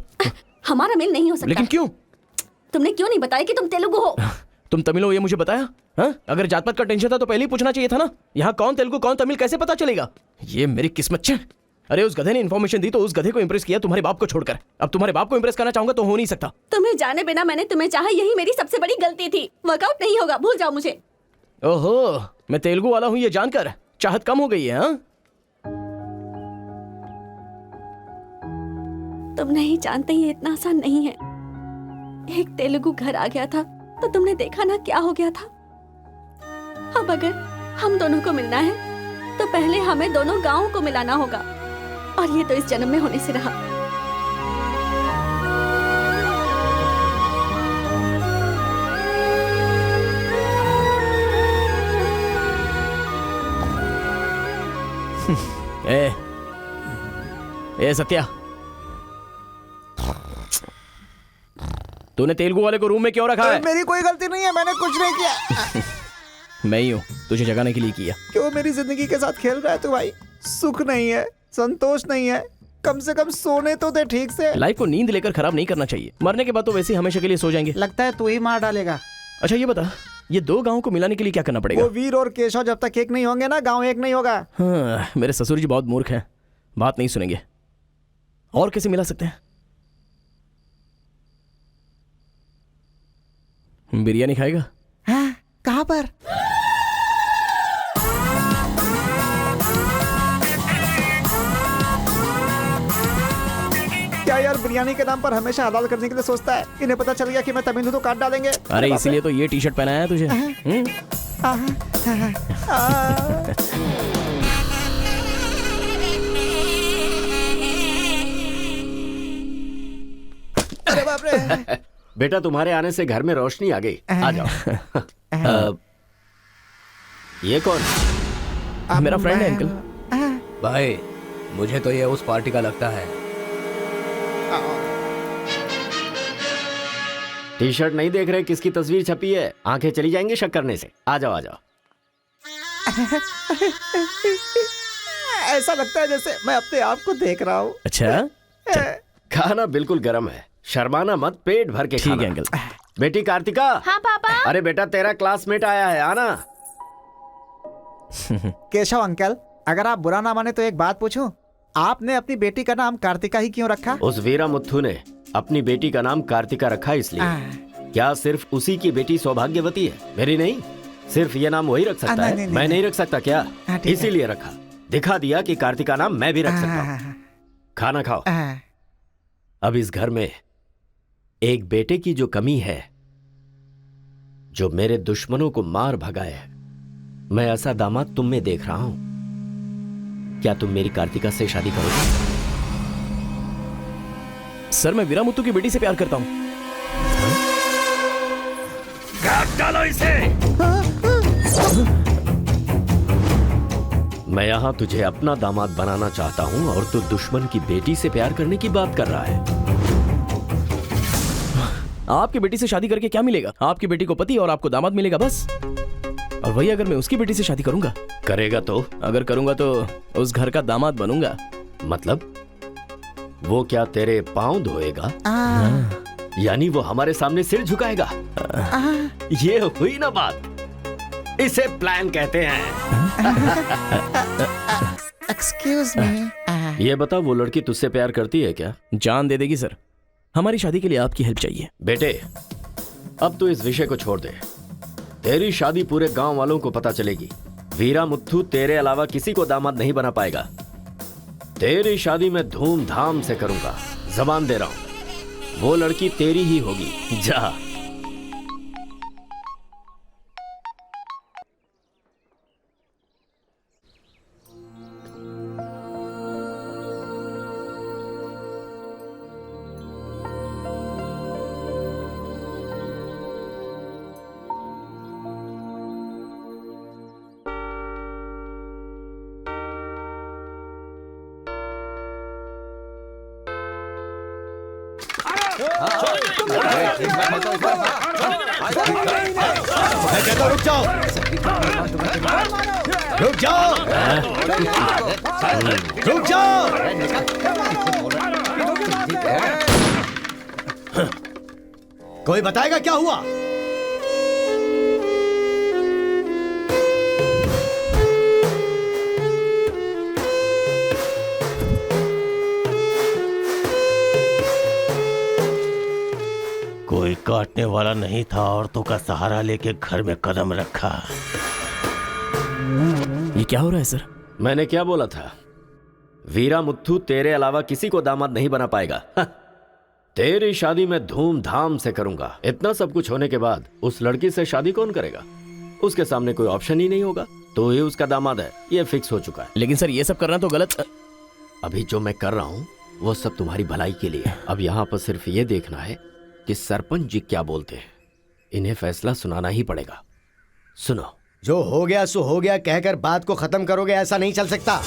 हमारा मेल नहीं हो सकता। लेकिन क्यों? तुमने क्यों नहीं बताया कि तुम तेलुगु हो? तुम तमिल हो ये मुझे बताया? हा? अगर जात पात का टेंशन था तो पहले ही पूछना चाहिए था ना। यहाँ कौन तेलुगु कौन तमिल कैसे पता चलेगा? ये मेरी किस्मत है। अरे उस गधे ने इन्फॉर्मेशन दी तो उस गधे को इंप्रेस किया, तुम्हारे बाप को छोड़कर। अब तुम्हारे बाप को इंप्रेस करना चाहूंगा तो हो नहीं सकता। तुम्हें जाने बिना मैंने तुम्हें चाहा, यही मेरी सबसे बड़ी गलती थी। वर्कआउट नहीं होगा, भूल जाओ मुझे। ओहो, मैं तेलुगु वाला हूँ ये जानकर चाहत कम हो गई है। हाँ? तुम नहीं जानते ये इतना आसान नहीं है। एक तेलुगु घर आ गया था तो तुमने देखा ना क्या हो गया था। अब अगर हम दोनों को मिलना है तो पहले हमें दोनों गांवों को मिलाना होगा, और ये तो इस जन्म में होने से रहा। ए सत्या, तूने तेलुगु वाले को रूम में क्यों रखा है? मेरी कोई गलती नहीं है, मैंने कुछ नहीं किया। मैं ही हूँ तुझे जगाने के लिए किया। क्यों मेरी जिंदगी के साथ खेल रहा है तू भाई? सुख नहीं है, संतोष नहीं है, कम से कम सोने तो दे ठीक से। लाइफ को नींद लेकर खराब नहीं करना चाहिए, मरने के बाद तो वैसे ही हमेशा के लिए सो जाएंगे। लगता है तू ही मार डालेगा। अच्छा ये बता, ये दो गांवों को मिलाने के लिए क्या करना पड़ेगा? वो वीर और केशव जब तक एक नहीं होंगे ना, गांव एक नहीं होगा। हाँ, मेरे ससुर जी बहुत मूर्ख हैं, बात नहीं सुनेंगे। और कैसे मिला सकते हैं? बिरयानी खाएगा? हाँ, कहाँ पर? क्या यार बिरयानी के नाम पर हमेशा हलाल करने के लिए सोचता है? इन्हें पता चल गया कि मैं तमिल हूं तो काट डालेंगे। अरे इसीलिए तो ये टी शर्ट पहनाया है तुझे। अरे बाप रे। बेटा तुम्हारे आने से घर में रोशनी आ गई, आ जाओ। ये कौन? मेरा फ्रेंड है अंकल। भाई मुझे तो ये उस पार्टी का लगता है। टी शर्ट नहीं देख रहे किसकी तस्वीर छपी है? आंखें चली जाएंगी शक करने से। आ जाओ आ जाओ। ऐसा लगता है जैसे मैं अपने आप को देख रहा हूँ। अच्छा खाना बिल्कुल गर्म है, शर्माना मत, पेट भर के खाना। ठीक है अंकल। बेटी कार्तिका। हाँ पापा। अरे बेटा तेरा क्लासमेट आया है, आना। केशव अंकल, अगर आप बुरा ना माने तो एक बात पूछूं? आपने अपनी बेटी का नाम कार्तिका ही क्यों रखा? उस वीरा मुथ्थू ने अपनी बेटी का नाम कार्तिका रखा इसलिए। क्या सिर्फ उसी की बेटी सौभाग्यवती है? मेरी नहीं, सिर्फ ये नाम वही रख सकता है, मैं नहीं रख सकता क्या? इसीलिए रखा, दिखा दिया कि कार्तिका नाम मैं भी रख सकता हूँ। खाना खाओ। अब इस घर में एक बेटे की जो कमी है, जो मेरे दुश्मनों को मार भगाए, मैं ऐसा दामाद तुम में देख रहा हूं। क्या तुम मेरी कार्तिका से शादी करोगे? सर मैं वीरा मुत्तू की बेटी से प्यार करता हूं। काट डालो इसे। मैं यहां तुझे अपना दामाद बनाना चाहता हूं और तू दुश्मन की बेटी से प्यार करने की बात कर रहा है। आपकी बेटी से शादी करके क्या मिलेगा? आपकी बेटी को पति और आपको दामाद मिलेगा बस। और वही अगर मैं उसकी बेटी से शादी करूंगा? करेगा तो? अगर करूंगा तो उस घर का दामाद बनूंगा। मतलब वो क्या तेरे पांव धोएगा? यानी वो हमारे सामने सिर झुकाएगा? ये हुई ना बात, इसे प्लान कहते हैं। Excuse me. ये बता, वो लड़की तुझसे प्यार करती है क्या? जान दे देगी सर। हमारी शादी के लिए आपकी हेल्प चाहिए। बेटे अब तो इस विषय को छोड़ दे। तेरी शादी पूरे गांव वालों को पता चलेगी। वीरा मुत्थू तेरे अलावा किसी को दामाद नहीं बना पाएगा। तेरी शादी में धूमधाम से करूंगा, जबान दे रहा हूं। वो लड़की तेरी ही होगी। जा। रुक जाओ, रुक जाओ, रुक जाओ। कोई बताएगा क्या हुआ? कोई काटने वाला नहीं था, औरतों का सहारा लेके घर में कदम रखा। ये क्या हो रहा है सर? मैंने क्या बोला था? वीरा मुत्थू तेरे अलावा किसी को दामाद नहीं बना पाएगा। तेरी शादी में धूमधाम से करूंगा। इतना सब कुछ होने के बाद उस लड़की से शादी कौन करेगा? उसके सामने कोई ऑप्शन ही नहीं होगा। तो ये उसका दामाद है, ये फिक्स हो चुका है। लेकिन सर ये सब करना तो गलत। अभी जो मैं कर रहा हूँ वो सब तुम्हारी भलाई के लिए है। अब यहाँ पर सिर्फ ये देखना है कि सरपंच जी क्या बोलते हैं। इन्हें फैसला सुनाना ही पड़ेगा। सुनो। जो हो गया सो हो गया कहकर बात को खत्म करोगे, ऐसा नहीं चल सकता।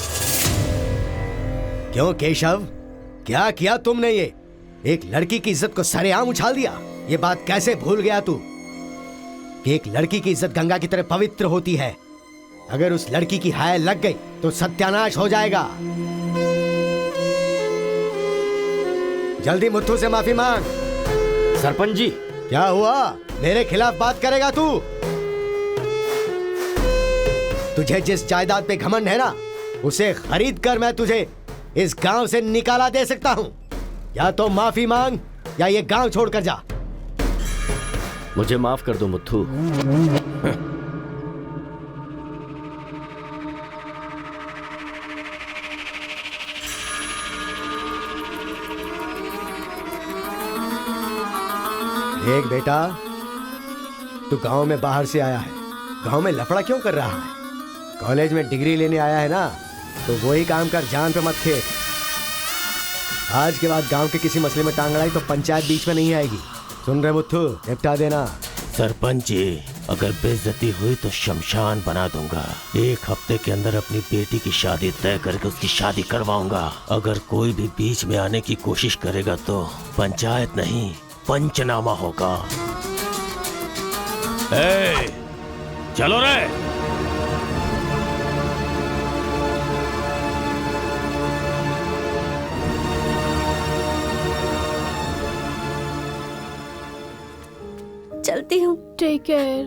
क्यों केशव, क्या किया तुमने? ये एक लड़की की इज्जत को सरेआम उछाल दिया। ये बात कैसे भूल गया तू कि एक लड़की की इज्जत गंगा की तरह पवित्र होती है। अगर उस लड़की की हाय लग गई तो सत्यानाश हो जाएगा। जल्दी मुत्थू से माफी मांग। सरपंच जी। क्या हुआ? मेरे खिलाफ बात करेगा तू? तुझे जिस जायदाद पे घमंड है ना, उसे खरीद कर मैं तुझे इस गांव से निकाला दे सकता हूं। या तो माफी मांग या ये गांव छोड़कर जा। मुझे माफ कर दो मुत्थू। देख बेटा, तू गांव में बाहर से आया है, गांव में लफड़ा क्यों कर रहा है? कॉलेज में डिग्री लेने आया है ना, तो वही काम कर, जान पे मत खेल। आज के बाद गांव के किसी मसले में टांग अड़ाई तो पंचायत बीच में नहीं आएगी। सुन रहे मुत्थू, निपटा देना। सरपंच जी, अगर बेइज्जती हुई तो शमशान बना दूंगा। एक हफ्ते के अंदर अपनी बेटी की शादी तय करके उसकी शादी करवाऊंगा। अगर कोई भी बीच में आने की कोशिश करेगा तो पंचायत नहीं, पंचनामा होगा। चलो रे। चलती हूँ। Take care.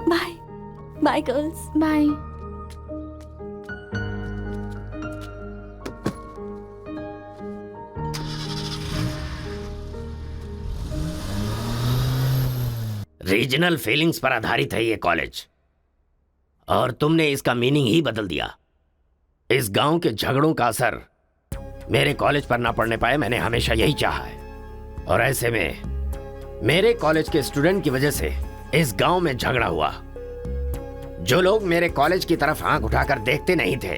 Bye bye girls. Bye. Regional feelings पर आधारित है ये कॉलेज, और तुमने इसका मीनिंग ही बदल दिया। इस गांव के झगड़ों का असर मेरे कॉलेज पर ना पड़ने पाए, मैंने हमेशा यही चाहा है। और ऐसे में मेरे कॉलेज के स्टूडेंट की वजह से इस गांव में झगड़ा हुआ। जो लोग मेरे कॉलेज की तरफ आंख उठाकर देखते नहीं थे,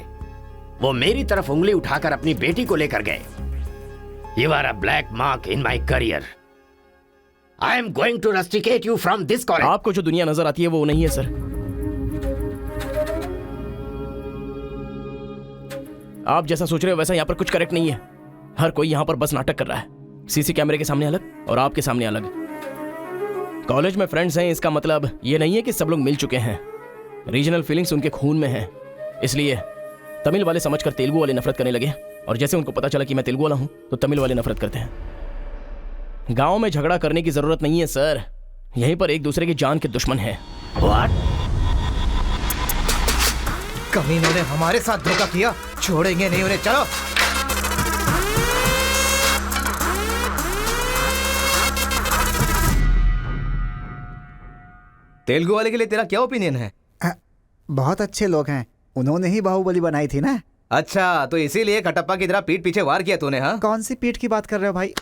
वो मेरी तरफ उंगली उठाकर अपनी बेटी को लेकर गए। You are a black mark in my career. I am going to rusticate you from this college. आपको जो दुनिया नजर आती है वो नहीं है सर। आप जैसा सोच रहे हो वैसा यहाँ पर कुछ करेक्ट नहीं है। हर कोई यहाँ पर बस नाटक कर रहा है। सीसी कैमरे के सामने अलग और आपके सामने अलग। कॉलेज में फ्रेंड्स हैं, इसका मतलब ये नहीं है कि सब लोग मिल चुके हैं। रीजनल फीलिंग्स उनके खून में है, इसलिए तमिल वाले समझकर तेलुगु वाले नफरत करने लगे। और जैसे उनको पता चला कि मैं तेलुगु वाला हूं तो तमिल वाले नफरत करते हैं। गांव में झगड़ा करने की जरूरत नहीं है सर, यहीं पर एक दूसरे की जान के दुश्मन है। कमीनों ने हमारे साथ धोखा किया, छोड़ेंगे नहीं उन्हें। चलो तेलुगु वाले के लिए तेरा क्या ओपिनियन है? बहुत अच्छे लोग हैं, उन्होंने ही बाहुबली बनाई थी ना। अच्छा, तो इसीलिए कटप्पा की तरह पीठ पीछे वार किया तूने? हाँ, कौन सी पीठ की बात कर रहे हो भाई?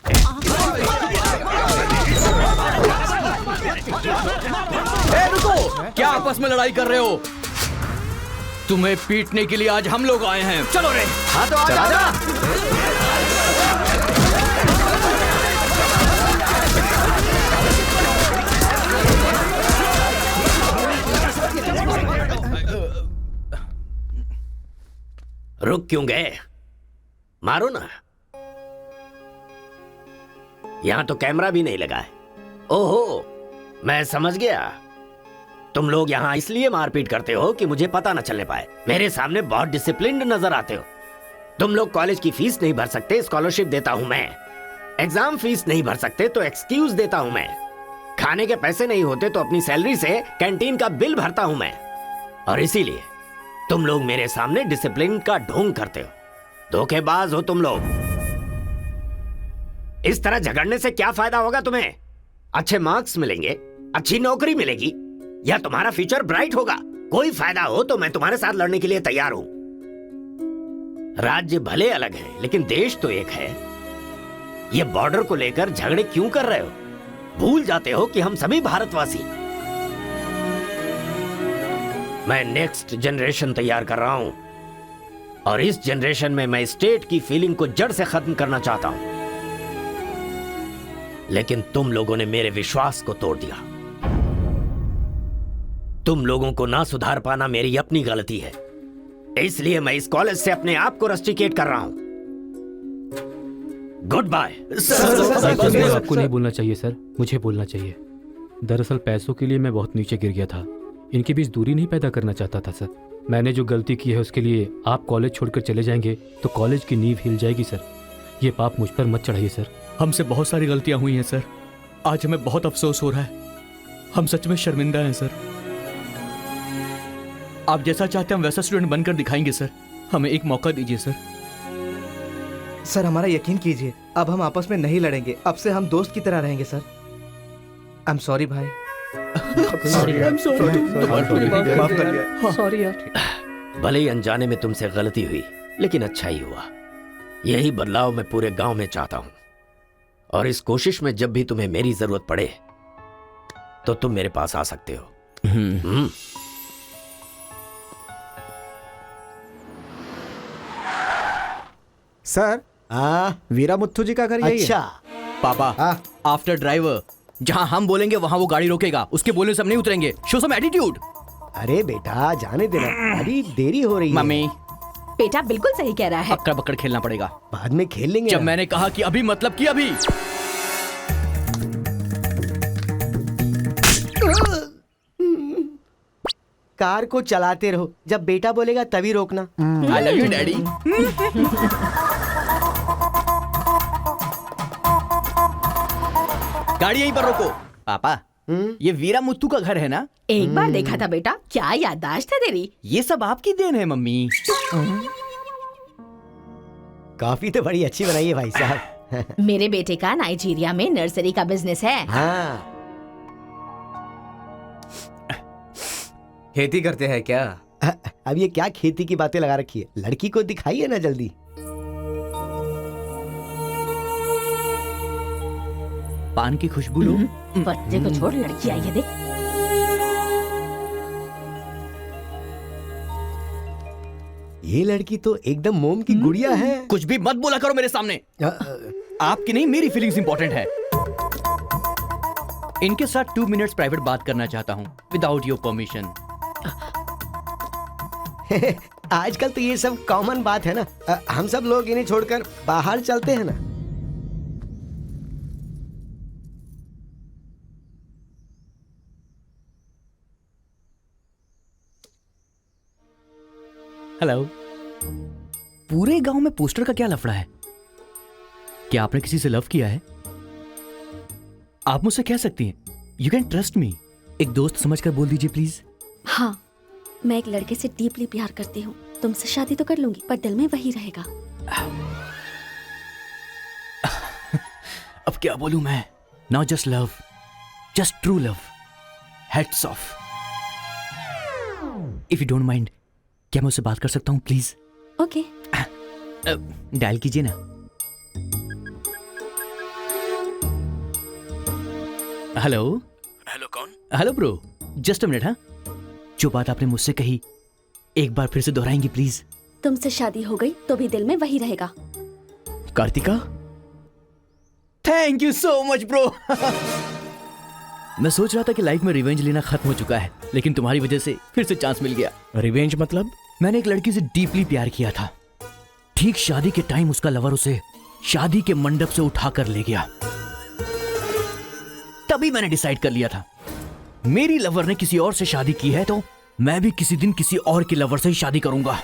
रुको, क्या आपस में लड़ाई कर रहे हो? तुम्हें पीटने के लिए आज हम लोग आए हैं। चलो रे। हाँ तो आजा। रुक क्यों गए? मारो ना। यहां तो कैमरा भी नहीं लगा है। ओहो, मैं समझ गया। तुम लोग यहां इसलिए मारपीट करते हो कि मुझे पता न चलने पाए। मेरे सामने बहुत डिसिप्लिन्ड नजर आते हो। तुम लोग कॉलेज की फीस नहीं भर सकते, स्कॉलरशिप देता हूं मैं। एग्जाम फीस नहीं भर सकते तो एक्सक्यूज देता हूं मैं। खाने के पैसे नहीं होते तो अपनी सैलरी से कैंटीन का बिल भरता हूं मैं। और इसीलिए तुम लोग मेरे सामने डिसिप्लिन का ढोंग करते हो। धोखेबाज हो तुम लोग। इस तरह झगड़ने से क्या फायदा होगा तुम्हें? अच्छे मार्क्स मिलेंगे, अच्छी नौकरी मिलेगी, या तुम्हारा फ्यूचर ब्राइट होगा। कोई फायदा हो तो मैं तुम्हारे साथ लड़ने के लिए तैयार हूं। राज्य भले अलग है लेकिन देश तो एक है। ये बॉर्डर को लेकर झगड़े क्यों कर रहे हो? भूल जाते हो कि हम सभी भारतवासी। मैं नेक्स्ट जनरेशन तैयार कर रहा हूं और इस जनरेशन में मैं स्टेट की फीलिंग को जड़ से खत्म करना चाहता हूं। लेकिन तुम लोगों ने मेरे विश्वास को तोड़ दिया। तुम लोगों को ना सुधार पाना मेरी अपनी गलती है, इसलिए मैं इस कॉलेज से अपने आप को रस्टिकेट कर रहा हूं। Good bye. आपको नहीं बोलना चाहिए सर, मुझे बोलना चाहिए। दरअसल पैसों के लिए मैं बहुत नीचे गिर गया था, इनके बीच दूरी नहीं पैदा करना चाहता था सर। मैंने जो गलती की है उसके लिए आप कॉलेज छोड़कर चले जाएंगे तो कॉलेज की नींव हिल जाएगी सर। ये पाप मुझ पर मत चढ़ाइए सर। हमसे बहुत सारी गलतियां हुई हैं सर, आज हमें बहुत अफसोस हो रहा है। हम सच में शर्मिंदा हैं सर। आप जैसा चाहते हैं हम वैसा स्टूडेंट बनकर दिखाएंगे सर। हमें एक मौका दीजिए सर। सर हमारा यकीन कीजिए, अब हम आपस में नहीं लड़ेंगे, अब से हम दोस्त की तरह रहेंगे सर। आई एम सॉरी भाई। सॉरी यार। भले ही अनजाने में तुमसे गलती हुई, लेकिन अच्छा ही हुआ। यही बदलाव मैं पूरे गांव में चाहता हूं और इस कोशिश में जब भी तुम्हें मेरी जरूरत पड़े तो तुम मेरे पास आ सकते हो। सर वीरा मुत्थु जी का घर यही अच्छा है। पापा, आफ्टर ड्राइवर जहां हम बोलेंगे वहां वो गाड़ी रोकेगा, उसके बोलने से हम नहीं उतरेंगे। Show some attitude. अरे बेटा जाने देना, अभी देरी हो रही है। मम्मी बेटा बिल्कुल सही कह रहा है। अक्कड़ बक्कड़ खेलना पड़ेगा, बाद में खेल लेंगे। जब मैंने कहा कि अभी मतलब कि अभी। कार को चलाते रहो, जब बेटा बोलेगा तभी रोकना। आई लव यू डैडी। गाड़ी यहीं पर रोको। पापा ये वीरा मुत्तू का घर है ना? एक बार देखा था बेटा, क्या याददाश्त है तेरी। ये सब आपकी देन है मम्मी। कॉफी तो बड़ी अच्छी बनाई है भाई साहब। मेरे बेटे का नाइजीरिया में नर्सरी का बिजनेस है। हाँ। खेती करते हैं क्या? अब ये क्या खेती की बातें लगा रखी है, लड़की को दिखाइए ना जल्दी। पान की खुशबू लो। बच्चे को छोड़, लड़की आई है देख। ये लड़की तो एकदम मोम की गुड़िया है। कुछ भी मत बोला करो मेरे सामने। आपकी नहीं मेरी फीलिंग्स इंपॉर्टेंट है। इनके साथ 2 मिनट्स प्राइवेट बात करना चाहता हूँ विदाउट योर परमिशन। आजकल तो ये सब कॉमन बात है ना, हम सब लोग इन्हें छोड़कर बाहर चलते हैं ना। हेलो। पूरे गांव में पोस्टर का क्या लफड़ा है? क्या आपने किसी से लव किया है? आप मुझसे कह सकती हैं, यू कैन ट्रस्ट मी। एक दोस्त समझकर बोल दीजिए प्लीज। हाँ, मैं एक लड़के से डीपली प्यार करती हूँ। तुमसे शादी तो कर लूंगी, पर दिल में वही रहेगा। अब क्या बोलूं मैं? Not just love, just true love. Heads of. If you don't mind, क्या मैं उससे बात कर सकता हूँ प्लीज? ओके। डायल कीजिए ना। हेलो। हेलो कौन? Hello bro, just a minute. हाँ, जो बात आपने मुझसे कही एक बार फिर से दोहराएंगी प्लीज? तुमसे शादी हो गई तो भी दिल में वही रहेगा। Karthika, thank you so much bro. मैं सोच रहा था कि लाइफ में रिवेंज लेना खत्म हो चुका है, लेकिन तुम्हारी वजह से फिर से चांस मिल गया। रिवेंज मतलब? मैंने एक लड़की से डीपली प्यार किया था। ठीक शादी के टाइम उसका लवर उसे शादी के मंडप से उठाकर ले गया। तभी मैंने डिसाइड कर लिया था, मेरी लवर ने किसी और से शादी की है तो मैं भी किसी दिन किसी और के लवर से ही शादी करूंगा।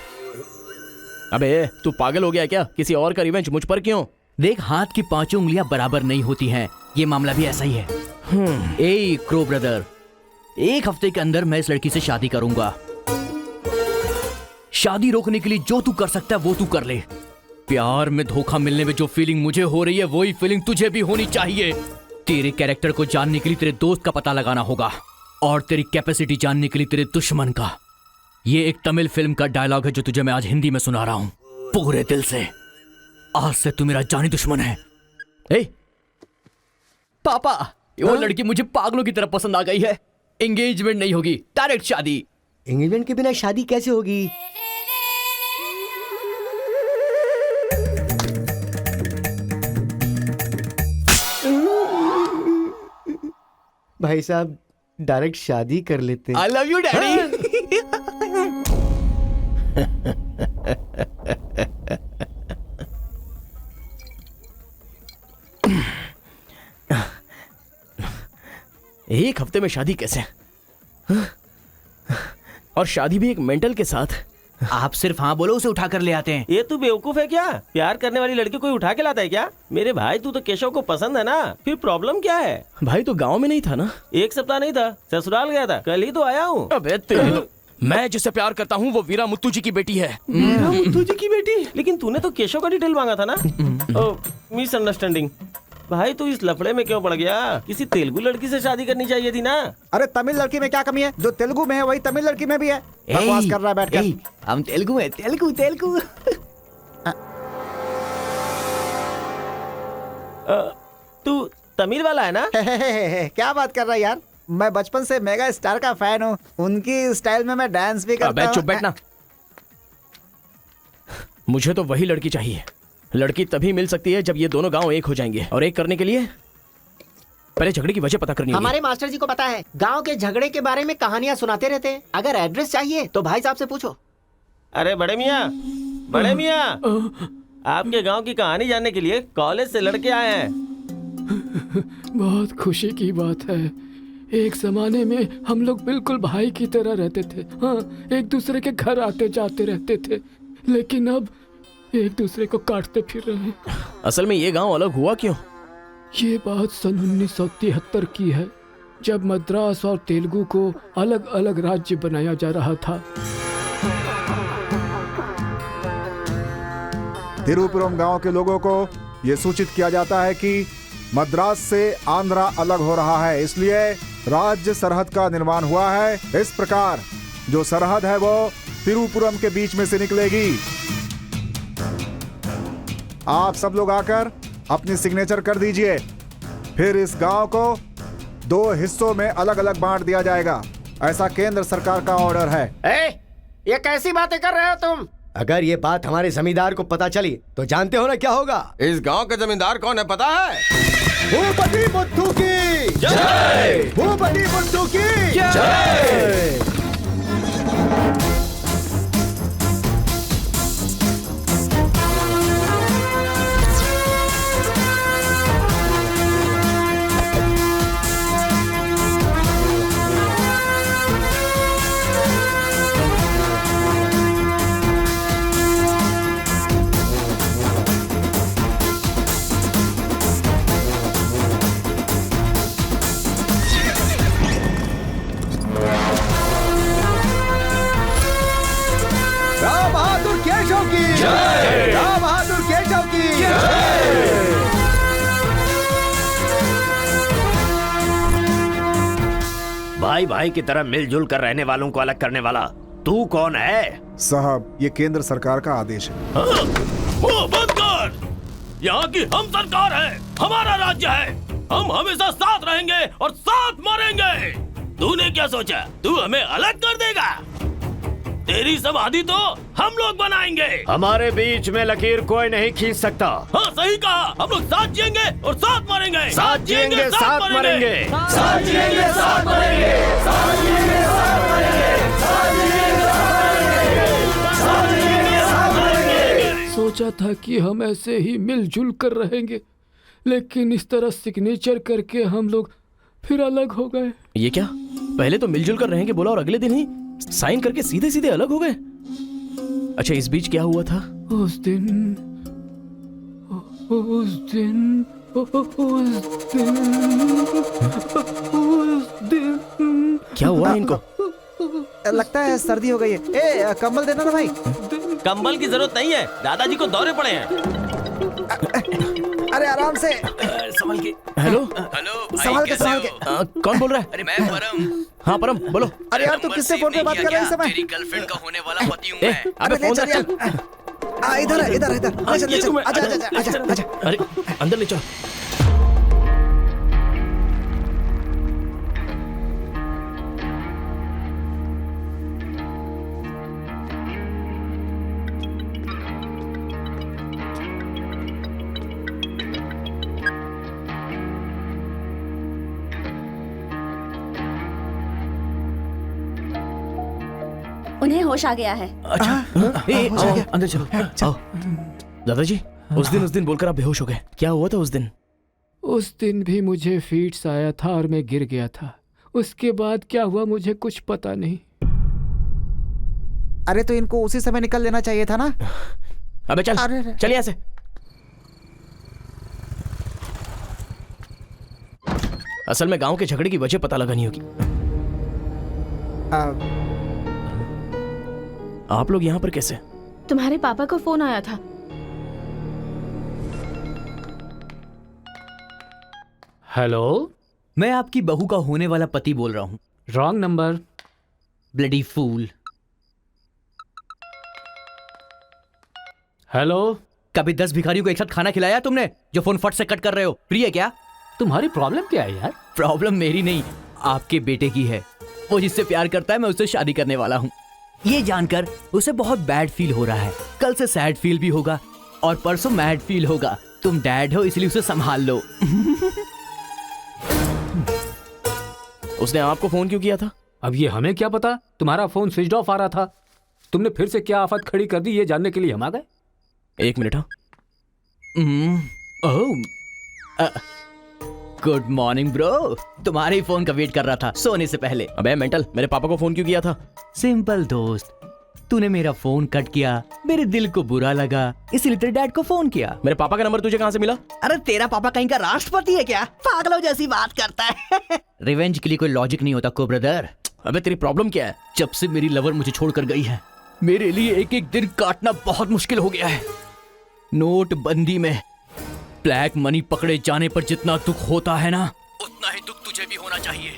अबे तू पागल हो गया क्या? किसी और का रिवेंज मुझ पर क्यों? देख, हाथ की 5 उंगलियां बराबर नहीं होती हैं, ये मामला भी ऐसा ही है। ए क्रो ब्रदर, 1 हफ्ते के अंदर मैं इस लड़की से शादी करूंगा। शादी रोकने के लिए जो तू कर सकता है वो तू कर ले। प्यार में धोखा मिलने में जो फीलिंग मुझे हो रही है वही फीलिंग तुझे भी होनी चाहिए। तेरे कैरेक्टर को जानने के लिए तेरे दोस्त का पता लगाना होगा और तेरी कैपेसिटी जानने के लिए तेरे दुश्मन का। ये एक तमिल फिल्म का डायलॉग है जो तुझे मैं आज हिंदी में सुना रहा हूं पूरे दिल से। आज से तू मेरा जानी दुश्मन है। ए पापा, वो लड़की मुझे पागलों की तरफ पसंद आ गई है। एंगेजमेंट नहीं होगी, डायरेक्ट शादी। एंगेजमेंट के बिना शादी कैसे होगी? भाई साहब डायरेक्ट शादी कर लेते हैं। आई लव यू डैडी। एक हफ्ते में शादी कैसे? और शादी भी एक मेंटल के साथ। आप सिर्फ हाँ बोलो, उसे उठा कर ले आते हैं। ये तू बेवकूफ है क्या? प्यार करने वाली लड़की कोई उठा के लाता है क्या? मेरे भाई तू तो केशव को पसंद है ना, फिर प्रॉब्लम क्या है? भाई तो गांव में नहीं था ना? 1 सप्ताह नहीं था, ससुराल गया था, कल ही तो आया हूँ। अबे तेरे मैं जिससे प्यार करता हूँ वो वीरा मुत्तू जी की बेटी है। वीरा मुत्तू जी की बेटी? लेकिन तूने तो केशव का डिटेल मांगा था ना? मिसअंडरस्टैंडिंग। भाई तू इस लफड़े में क्यों पड़ गया? किसी तेलुगु लड़की से शादी करनी चाहिए थी ना। अरे तमिल लड़की में क्या कमी है? जो तेलुगु में है वही तमिल लड़की में भी है। बकवास कर रहा है बैठ कर। हम तेलुगु है, तेलुगु तेलुगु। तू तमिल वाला है ना? क्या बात कर रहा है यार, मैं बचपन से मेगा स्टार का फैन हूँ। उनकी स्टाइल में मैं डांस भी करता हूँ। चुप बैठना। मुझे तो वही लड़की चाहिए। लड़की तभी मिल सकती है जब ये दोनों गांव एक हो जाएंगे, और एक करने के लिए पहले झगड़े की वजह पता करनी होगी। हमारे मास्टर जी को पता है, गांव के झगड़े के बारे में कहानियां सुनाते रहते हैं। अगर एड्रेस चाहिए तो भाई साहब से पूछो। अरे बड़े मियाँ, आपके गांव की कहानी जानने के लिए कॉलेज से लड़के आए हैं। बहुत खुशी की बात है। एक जमाने में हम लोग बिल्कुल भाई की तरह रहते थे। हाँ, एक दूसरे के घर आते जाते रहते थे, लेकिन अब एक दूसरे को काटते फिर रहे हैं। असल में ये गांव अलग हुआ क्यों? ये बात सन 1973 की है, जब मद्रास और तेलुगु को अलग अलग राज्य बनाया जा रहा था। तिरुपुरम गांव के लोगों को ये सूचित किया जाता है कि मद्रास से आंध्रा अलग हो रहा है, इसलिए राज्य सरहद का निर्माण हुआ है। इस प्रकार जो सरहद है वो तिरुपुरम के बीच में से निकलेगी। आप सब लोग आकर अपनी सिग्नेचर कर दीजिए, फिर इस गांव को 2 हिस्सों में अलग अलग बांट दिया जाएगा। ऐसा केंद्र सरकार का ऑर्डर है। ये कैसी बातें कर रहे हो तुम? अगर ये बात हमारे जमींदार को पता चली तो जानते हो ना क्या होगा? इस गांव का जमींदार कौन है पता है? भूपति बुद्धू की जय! भूपति बुद्धू की जय! भाई भाई की तरह मिलजुल कर रहने वालों को अलग करने वाला तू कौन है? साहब ये केंद्र सरकार का आदेश है। वो बंद कर! यहाँ की हम सरकार है, हमारा राज्य है। हम हमेशा साथ रहेंगे और साथ मरेंगे। तूने क्या सोचा तू हमें अलग कर देगा? तेरी समाधि तो हम लोग बनाएंगे। हमारे बीच में लकीर कोई नहीं खींच सकता। हाँ सही कहा, हम लोग साथ जिएंगे और साथ मरेंगे। साथ जिएंगे साथ मरेंगे। साथ जिएंगे साथ मरेंगे। साथ जिएंगे साथ मरेंगे। साथ जिएंगे साथ मरेंगे। साथ मरेंगे। सोचा था कि हम ऐसे ही मिलजुल कर रहेंगे, लेकिन इस तरह सिग्नेचर करके हम लोग फिर अलग हो गए। ये क्या? पहले तो मिलजुल कर रहेंगे बोला और अगले दिन ही साइन करके सीधे सीधे अलग हो गए। अच्छा इस बीच क्या हुआ था? उस दिन क्या हुआ इनको? लगता है सर्दी हो गई है। ए कंबल देना ना भाई। कंबल की जरूरत नहीं है, दादाजी को दौरे पड़े हैं। अरे आराम से संभल के। हेलो संभाल के संभाल के। कौन बोल रहा है? अरे मैं परम। हाँ परम बोलो। अरे यार तू किससे फोन पे बात कर रहा है इस समय? तेरी गर्लफ्रेंड का होने वाला पति हूँ मैं। अबे फोन रख चल। इधर इधर इधर आजा आजा आजा। अरे अंदर ले चलो। उन्हें होश आ गया है। अंदर चलो। आओ। दादाजी, उस दिन बोलकर आप बेहोश हो गए, क्या हुआ था उस दिन? उस दिन भी मुझे फीट्स आया था और मैं गिर गया था। उसके बाद क्या हुआ मुझे कुछ पता नहीं। अरे तो इनको उसी समय निकल लेना चाहिए था ना। अबे चल, चल यहाँ से। असल में गांव के झगड़े की वजह पता लगानी होगी। आप लोग यहाँ पर कैसे? तुम्हारे पापा को फोन आया था। हेलो, मैं आपकी बहू का होने वाला पति बोल रहा हूँ। Wrong number. Bloody fool. Hello, कभी 10 भिखारियों को एक साथ खाना खिलाया तुमने जो फोन फट से कट कर रहे हो? फ्री है क्या? तुम्हारी प्रॉब्लम क्या है यार? प्रॉब्लम मेरी नहीं, आपके बेटे की है। वो जिससे प्यार करता है, मैं उससे शादी करने वाला हूँ। ये जानकर उसे बहुत बैड फील हो रहा है। कल से सैड फील भी होगा और परसों मैड फील होगा। तुम डैड हो इसलिए उसे संभाल लो। उसने आपको फोन क्यों किया था? अब ये हमें क्या पता, तुम्हारा फोन स्विच ऑफ आ रहा था। तुमने फिर से क्या आफत खड़ी कर दी ये जानने के लिए हम आ गए। एक मिनट। Good morning bro. तुम्हारे ही फोन का वेट कर रहा था सोने से पहले। अबे मेंटल, मेरे पापा को फोन क्यों किया था? सिंपल दोस्त, तूने मेरा फोन कट किया, मेरे दिल को बुरा लगा, इसलिए तेरे डैड को फोन किया। मेरे पापा का नंबर तुझे कहाँ से मिला? अरे तेरा पापा कहीं का राष्ट्रपति है क्या? पागलों जैसी बात करता है। रिवेंज के लिए कोई लॉजिक नहीं होता को ब्रदर। अबे तेरी प्रॉब्लम क्या है? जब से मेरी लवर मुझे छोड़कर गई है, मेरे लिए एक एक दिन काटना बहुत मुश्किल हो गया है। नोटबंदी में ब्लैक मनी पकड़े जाने पर जितना दुख होता है ना, उतना ही दुख तुझे भी होना चाहिए।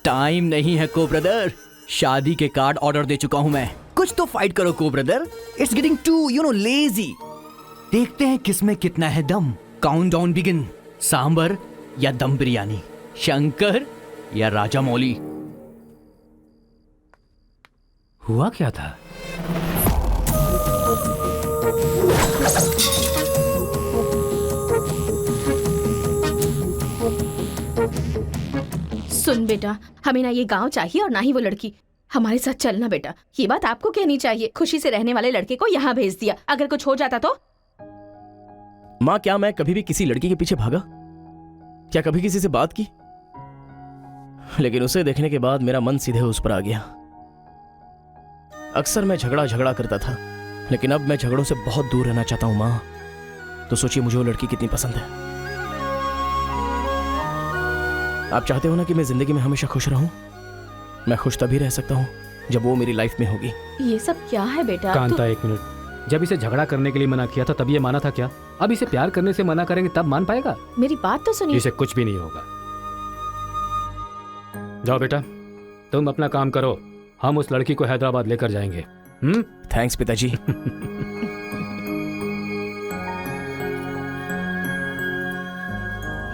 टाइम नहीं है को ब्रदर। शादी के कार्ड ऑर्डर दे चुका हूं मैं। कुछ तो फाइट करो को brother. It's getting too lazy. देखते हैं किसमें कितना है दम। Countdown begin. सांबर या दम बिरयानी, शंकर या राजा मौली। हुआ क्या था? सुन बेटा, हमें ना ये गांव चाहिए और ना ही वो लड़की। हमारे साथ चलना बेटा। ये बात आपको कहनी चाहिए। खुशी से रहने वाले लड़के को यहाँ भेज दिया, अगर कुछ हो जाता तो? माँ, क्या मैं कभी भी किसी लड़की के पीछे भागा? क्या कभी किसी से बात की? लेकिन उसे देखने के बाद मेरा मन सीधे उस पर आ गया। अक्सर मैं झगड़ा करता था, लेकिन अब मैं झगड़ों से बहुत दूर रहना चाहता हूँ माँ। तो सोचिए मुझे वो लड़की कितनी पसंद है। आप चाहते हो ना कि मैं जिंदगी में हमेशा खुश रहूं? मैं खुश तभी रह सकता हूं जब वो मेरी लाइफ में होगी। ये सब क्या है बेटा? कांता, एक मिनट। जब इसे झगड़ा करने के लिए मना किया था तब ये माना था क्या? अब इसे प्यार करने से मना करेंगे तब मान पाएगा? मेरी बात तो सुनिए। इसे कुछ भी नहीं होगा। जाओ बेटा, तुम अपना काम करो। हम उस लड़की को हैदराबाद लेकर जाएंगे। थैंक्स पिताजी।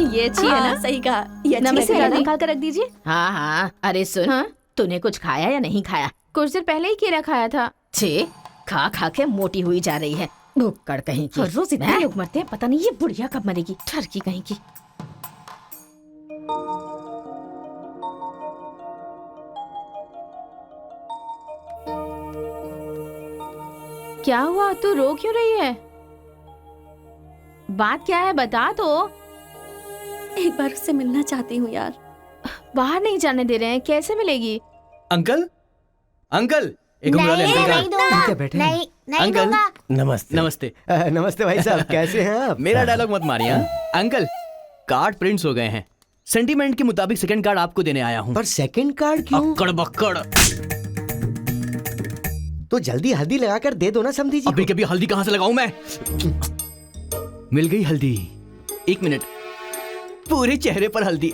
ये अच्छी है ना? सही कहा। ये अच्छी नमस्ते, है ना? निकाल कर रख दीजिए। हाँ हाँ, अरे सुन, तूने कुछ खाया या नहीं खाया? कुछ देर पहले ही केला खाया था। छे, खा खा के मोटी हुई जा रही है, भुक्कड़ कहीं की। हर रोज इतने लोग मरते हैं, पता नहीं ये बुढ़िया कब मरेगी। ठरकी कहीं की। क्या हुआ? तू रो क्यों रही है? बात क्या है बता तो। एक बार उससे मिलना चाहती हूँ यार। बाहर नहीं जाने दे रहे हैं, कैसे मिलेगी? अंकल, अंकल, एक उंगली वाले अंकल का। क्या बैठे हैं? नहीं अंकल, नमस्ते। नमस्ते। नमस्ते भाई साहब, कैसे हैं आप? मेरा डायलॉग मत मारिए। अंकल, कार्ड प्रिंट्स हो गए हैं। सेंटीमेंट के मुताबिक सेकंड कार्ड आपको देने आया हूँ। पर सेकंड कार्ड क्यों? अक्कड़ बक्कड़। तो जल्दी हल्दी लगाकर दे दो ना समधी जी। अभी कभी हल्दी कहाँ से लगाऊं मैं? मिल गई हल्दी। एक मिनट, पूरे चेहरे पर हल्दी।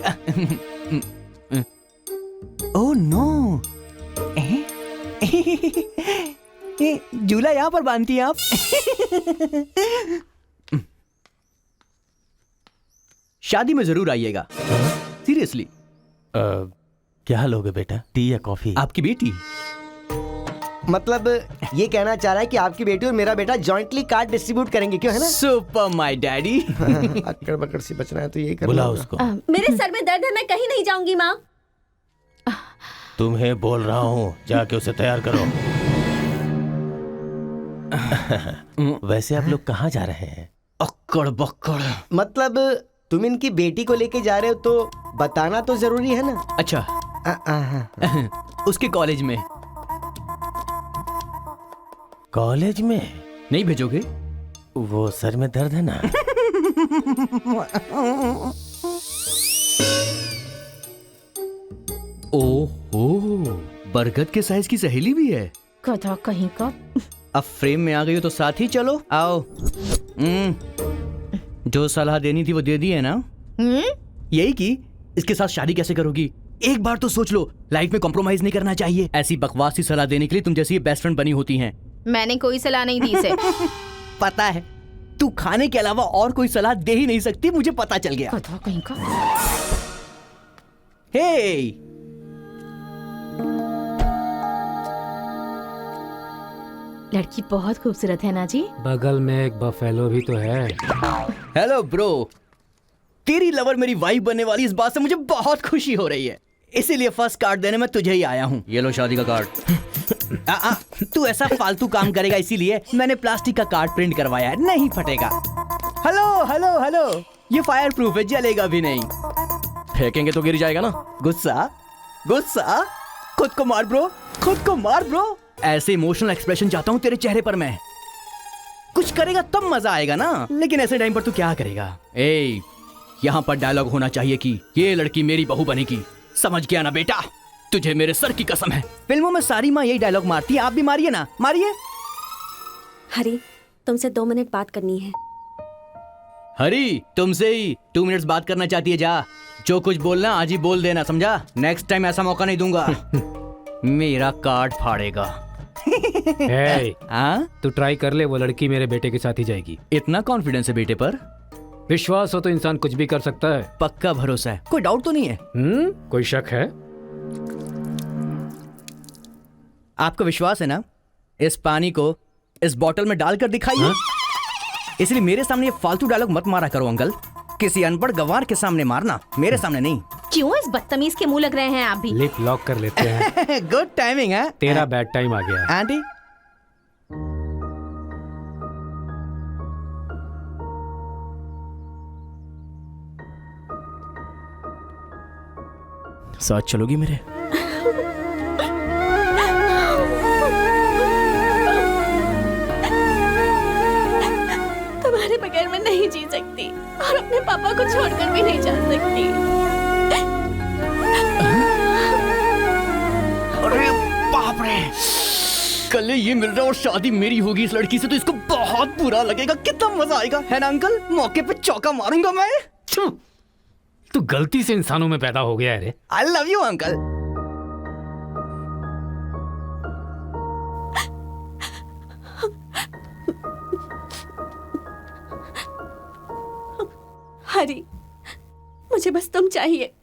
ओह नो, झूला यहाँ पर बांधती हैं आप? शादी में जरूर आइएगा, सीरियसली। क्या लोगे बेटा, टी या कॉफी? आपकी बेटी। मतलब ये कहना चाह रहा है कि आपकी बेटी और मेरा बेटा जॉइंटली कार्ड डिस्ट्रीब्यूट करेंगे, क्यों है ना? Super my daddy. अक्कड़ बकड़ सी बचना है तो यही करना। बुला उसको। मेरे सर में दर्द है, मैं कहीं नहीं जाऊंगी माँ। तुम्हें बोल रहा हूँ, जाके उसे तैयार करो। वैसे आप लोग कहाँ जा रहे हैं? अक्कड़ बक्कड़। मतलब तुम इनकी बेटी को लेके जा रहे हो तो बताना तो जरूरी है ना। अच्छा उसके कॉलेज में। कॉलेज में नहीं भेजोगे? वो सर में दर्द है ना। ओहो, बरगद के साइज की सहेली भी है। गधा कहीं का। अब फ्रेम में आ गई हो तो साथ ही चलो। आओ। जो सलाह देनी थी वो दे दी है ना? यही कि इसके साथ शादी कैसे करोगी? एक बार तो सोच लो, लाइफ में कॉम्प्रोमाइज नहीं करना चाहिए। ऐसी बकवास सी सलाह देने के लिए तुम जैसी बेस्ट फ्रेंड बनी होती हैं। मैंने कोई सलाह नहीं दी इसे। पता है, तू खाने के अलावा और कोई सलाह दे ही नहीं सकती, मुझे पता चल गया। गधा कहीं का। हे, लड़की बहुत खूबसूरत है ना जी। बगल में एक बफेलो भी तो है। हेलो ब्रो, तेरी लवर मेरी वाइफ बनने वाली इस बात से मुझे बहुत खुशी हो रही है, इसीलिए फर्स्ट कार्ड देने में तुझे ही आया हूँ। ये लो शादी का कार्ड। तू ऐसा फालतू काम करेगा इसीलिए मैंने प्लास्टिक का कार्ड प्रिंट करवाया है, नहीं फटेगा। हेलो हेलो हेलो, ये फायर प्रूफ है, जलेगा भी नहीं। फेंकेंगे तो गिर जाएगा ना। गुस्सा गुस्सा, खुद को मार ब्रो, खुद को मार ब्रो। ऐसे इमोशनल एक्सप्रेशन चाहता हूँ तेरे चेहरे पर मैं। कुछ करेगा तब मजा आएगा ना, लेकिन ऐसे टाइम पर तू क्या करेगा? ए, यहाँ पर डायलॉग होना चाहिए कि ये लड़की मेरी बहू बनेगी, समझ गया ना बेटा? तुझे मेरे सर की कसम है। फिल्मों में सारी माँ यही डायलॉग मारती है, आप भी मारिए ना, मारिए। हरी, तुमसे 2 मिनट बात करनी है। हरी, तुमसे ही 2 मिनट्स बात करना चाहती है? जा, जो कुछ बोलना आज ही बोल देना, समझा? नेक्स्ट टाइम ऐसा मौका नहीं दूंगा। मेरा कार्ड फाड़ेगा। तू ट्राई कर ले, वो लड़की मेरे बेटे के साथ ही जाएगी। इतना कॉन्फिडेंस है बेटे पर? विश्वास हो तो इंसान कुछ भी कर सकता है। पक्का भरोसा है, कोई डाउट तो नहीं है? कोई शक है? आपको विश्वास है ना? इस पानी को इस बोतल में डालकर दिखाइए। इसलिए मेरे सामने ये फालतू डायलॉग मत मारा करो अंकल, किसी अनपढ़ गंवार के सामने मारना, मेरे सामने नहीं। क्यों इस बदतमीज के मुंह लग रहे हैं आप भी? लिप लॉक कर लेते हैं। गुड टाइमिंग है। तेरा बैड टाइम आ गया। आंटी, साथ चलोगी मेरे? तुम्हारे बगैर मैं नहीं जी सकती और अपने पापा को छोड़कर भी नहीं जा सकती। अरे बाप रे, कल ये मिल रहा और शादी मेरी होगी इस लड़की से, तो इसको बहुत बुरा लगेगा। कितना मजा आएगा, है ना अंकल? मौके पे चौका मारूंगा मैं। तू गलती से इंसानों में पैदा हो गया है रे। I love you uncle. Hari, मुझे बस तुम चाहिए।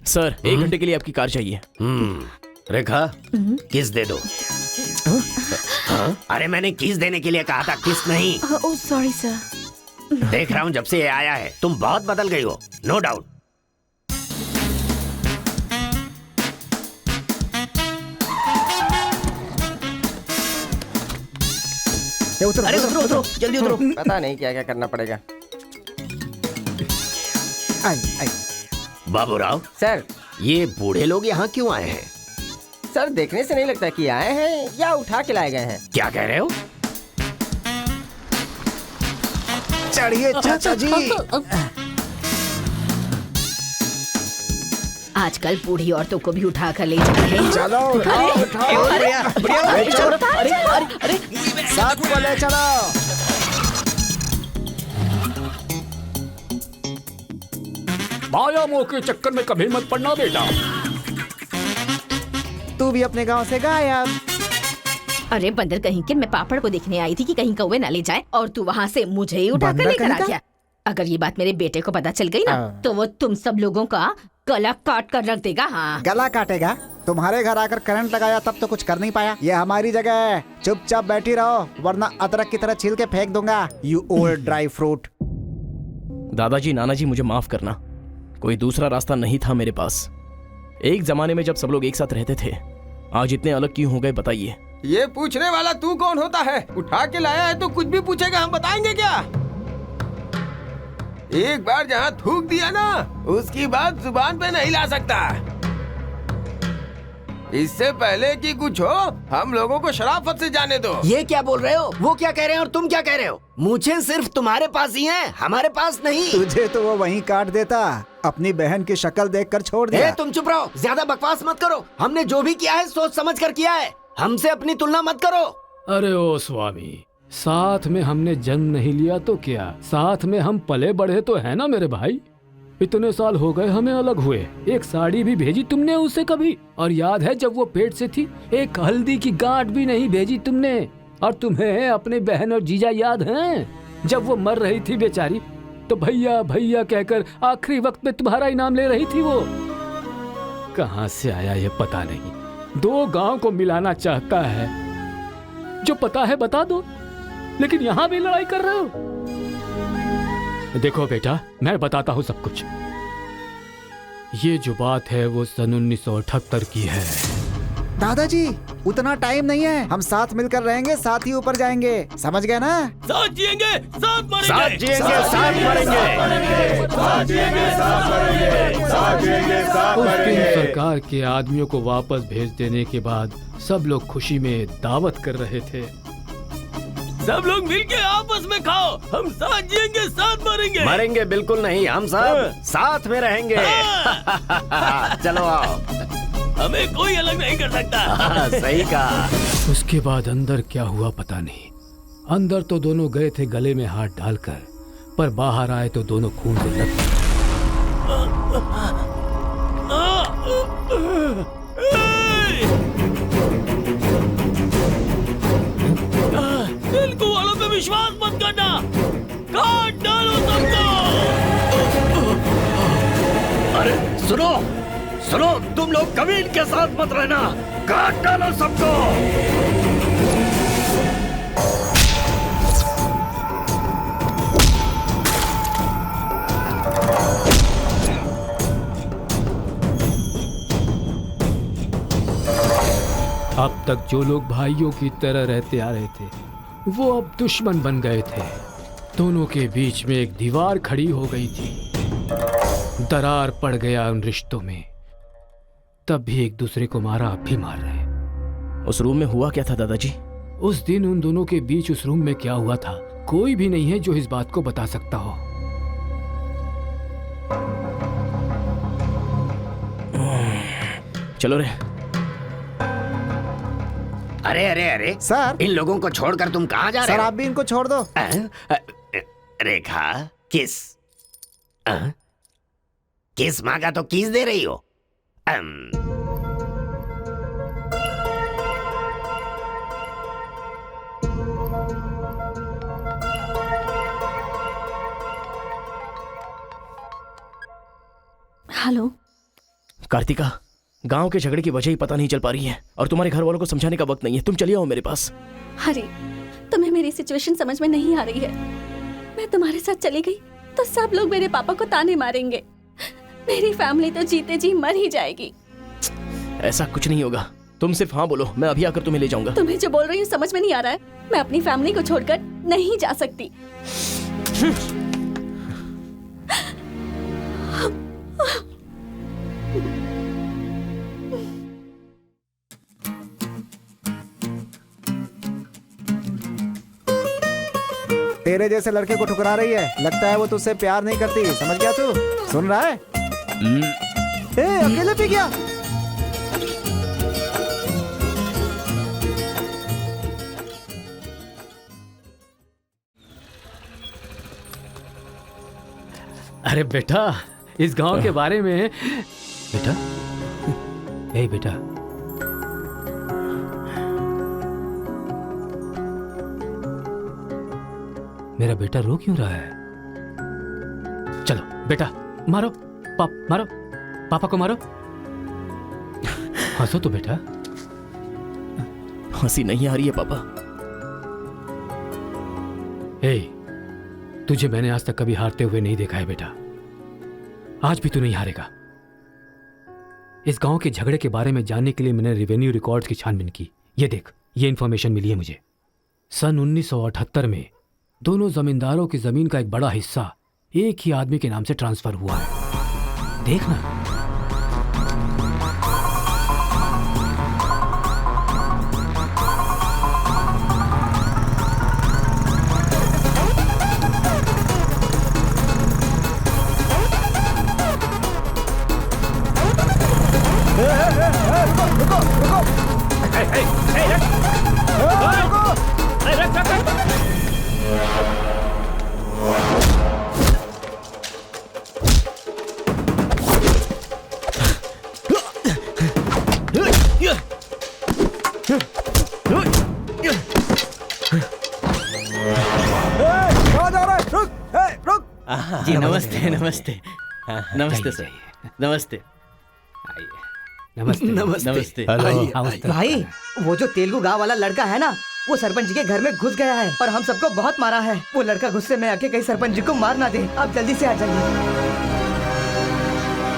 सर, 1 घंटे के लिए आपकी कार चाहिए। रेखा, किस दे दो। अरे मैंने किस देने के लिए कहा था, किस नहीं। Oh sorry sir. देख रहा हूँ जब से ये आया है तुम बहुत बदल गई हो, नो डाउट। अरे उतरो उतरो, जल्दी उतरो। पता नहीं क्या क्या करना पड़ेगा। बाबूराव सर, ये बूढ़े लोग यहाँ क्यों आए हैं? सर, देखने से नहीं लगता कि आए हैं या उठा के लाए गए हैं। क्या कह रहे हो? चढ़िए चाचा जी। आजकल बूढ़ी औरतों को भी उठा कर ले जा रहे हैं। चलो उठाओ उठाओ। अरे साथ को ले चलो। माया मोह के चक्कर में कभी मत पड़ना बेटा। तू भी अपने गांव से गायब। अरे बंदर कहीं के, मैं पापड़ को देखने आई थी कि कहीं कौवे ना ले जाए और तू वहाँ से मुझे ही उठा कर लेकर आ गया। अगर ये बात मेरे बेटे को पता चल गई ना तो वो तुम सब लोगों का गला काट कर रख देगा। हाँ, गला काटेगा? तुम्हारे घर आकर करंट लगाया तब तो कुछ कर नहीं पाया। ये हमारी जगह है, चुपचाप बैठी रहो वरना अदरक की तरह छील के फेंक दूंगा। You old dry fruit. दादाजी, नाना जी, मुझे माफ करना, कोई दूसरा रास्ता नहीं था मेरे पास। एक जमाने में जब सब लोग एक साथ रहते थे, आज इतने अलग क्यों हो गए बताइए? ये पूछने वाला तू कौन होता है? उठा के लाया है तो कुछ भी पूछेगा, हम बताएंगे क्या? एक बार जहाँ थूक दिया ना, उसकी बात जुबान पे नहीं ला सकता। इससे पहले कि कुछ हो, हम लोगों को शराफत से जाने दो। ये क्या बोल रहे हो? वो क्या कह रहे हैं और तुम क्या कह रहे हो? मुझे सिर्फ तुम्हारे पास ही है, हमारे पास नहीं। तुझे तो वो वहीं काट देता, अपनी बहन की शक्ल देखकर छोड़ दिया। तुम चुप रहो, ज्यादा बकवास मत करो। हमने जो भी किया है सोच समझ कर किया है, हमसे अपनी तुलना मत करो। अरे ओ स्वामी, साथ में हमने जन्म नहीं लिया तो क्या, साथ में हम पले बढ़े तो है ना मेरे भाई। इतने साल हो गए हमें अलग हुए, एक साड़ी भी भेजी तुमने उसे कभी? और याद है जब वो पेट से थी, एक हल्दी की गांठ भी नहीं भेजी तुमने। और तुम्हें अपने बहन और जीजा याद हैं? जब वो मर रही थी बेचारी, तो भैया भैया कहकर आखिरी वक्त में तुम्हारा इनाम ले रही थी। वो कहाँ से आया ये पता नहीं। दो गांव को मिलाना चाहता है, जो पता है बता दो, लेकिन यहाँ भी लड़ाई कर रहे हो। देखो बेटा, मैं बताता हूँ सब कुछ। ये जो बात है वो सन 1978 की है। दादाजी, उतना टाइम नहीं है, हम साथ मिलकर रहेंगे, साथ ही ऊपर जाएंगे, समझ गए ना? साथ जिएंगे, साथ मरेंगे, साथ जिएंगे, साथ मरेंगे, साथ जिएंगे, साथ मरेंगे, साथ जिएंगे, साथ उस दिन मरेंगे। सरकार के आदमियों को वापस भेज देने के बाद सब लोग खुशी में दावत कर रहे थे। सब लोग मिलके आपस में खाओ, हम साथ जिएंगे, साथ मरेंगे। मरेंगे बिल्कुल नहीं, हम सब साथ में रहेंगे। चलो आओ, हमें कोई अलग नहीं कर सकता। सही कहा। उसके बाद अंदर क्या हुआ पता नहीं। अंदर तो दोनों गए थे गले में हाथ डालकर, पर बाहर आए तो दोनों खून से लथपथ। तेलुगु वालों पे विश्वास मत करना, काट डालो सबको। अरे सुनो सुनो, तुम लोग कभी इनके साथ मत रहना, काट डालो सबको। अब तक जो लोग भाइयों की तरह रहते आ रहे थे, वो अब दुश्मन बन गए थे। दोनों के बीच में एक दीवार खड़ी हो गई थी, दरार पड़ गया उन रिश्तों में। तब भी एक दूसरे को मारा, अब भी मार रहे। उस रूम में हुआ क्या था दादाजी? उस दिन उन दोनों के बीच उस रूम में क्या हुआ था, कोई भी नहीं है जो इस बात को बता सकता हो। चलो रे। अरे अरे अरे सर, इन लोगों को छोड़कर तुम कहाँ जा रहे सर हो? आप भी इनको छोड़ दो। रेखा, किस किस मांगा तो किस दे रही हो? हेलो कार्तिका, गांव के झगड़े की वजह ही पता नहीं चल पा रही है और तुम्हारे घर वालों को समझाने का वक्त नहीं है। तुम चलिए आओ मेरे पास। हरी, तुम्हें मेरी सिचुएशन समझ में नहीं आ रही है। मैं तुम्हारे साथ चली गई तो सब लोग मेरे पापा को ताने मारेंगे, मेरी फैमिली तो जीते जी मर ही जाएगी। ऐसा कुछ नहीं होगा, तुम सिर्फ हाँ बोलो, मैं अभी आकर तुम्हें ले जाऊंगा। तुम्हें जो बोल रही हूँ समझ में नहीं आ रहा है। मैं अपनी फैमिली को छोड़कर नहीं जा सकती। तेरे जैसे लड़के को ठुकरा रही है, लगता है वो तुझसे प्यार नहीं करती। समझ गया तू? सुन रहा है? अकेले पी गया? अरे बेटा, इस गांव के बारे में। बेटा, ए बेटा, मेरा बेटा रो क्यों रहा है? चलो बेटा, मारो मारो, पापा को मारो। हंसो तो बेटा। हंसी नहीं आ रही है पापा। ए, तुझे मैंने आज तक कभी हारते हुए नहीं देखा है बेटा। आज भी तू नहीं हारेगा। इस गांव के झगड़े के बारे में जानने के लिए मैंने रेवेन्यू रिकॉर्ड्स की छानबीन की। ये देख, ये इंफॉर्मेशन मिली है मुझे। सन 1978 में दोनों जमींदारों की जमीन का एक बड़ा हिस्सा एक ही आदमी के नाम से ट्रांसफर हुआ है। देखना। जी नमस्ते नमस्ते नमस्ते सर, नमस्ते नमस्ते नमस्ते। भाई, वो जो तेलुगु गांव वाला लड़का है ना, वो सरपंच जी के घर में घुस गया है और हम सबको बहुत मारा है। वो लड़का गुस्से में आके कहीं सरपंच जी को मार ना दे। आप जल्दी से आ जाइए।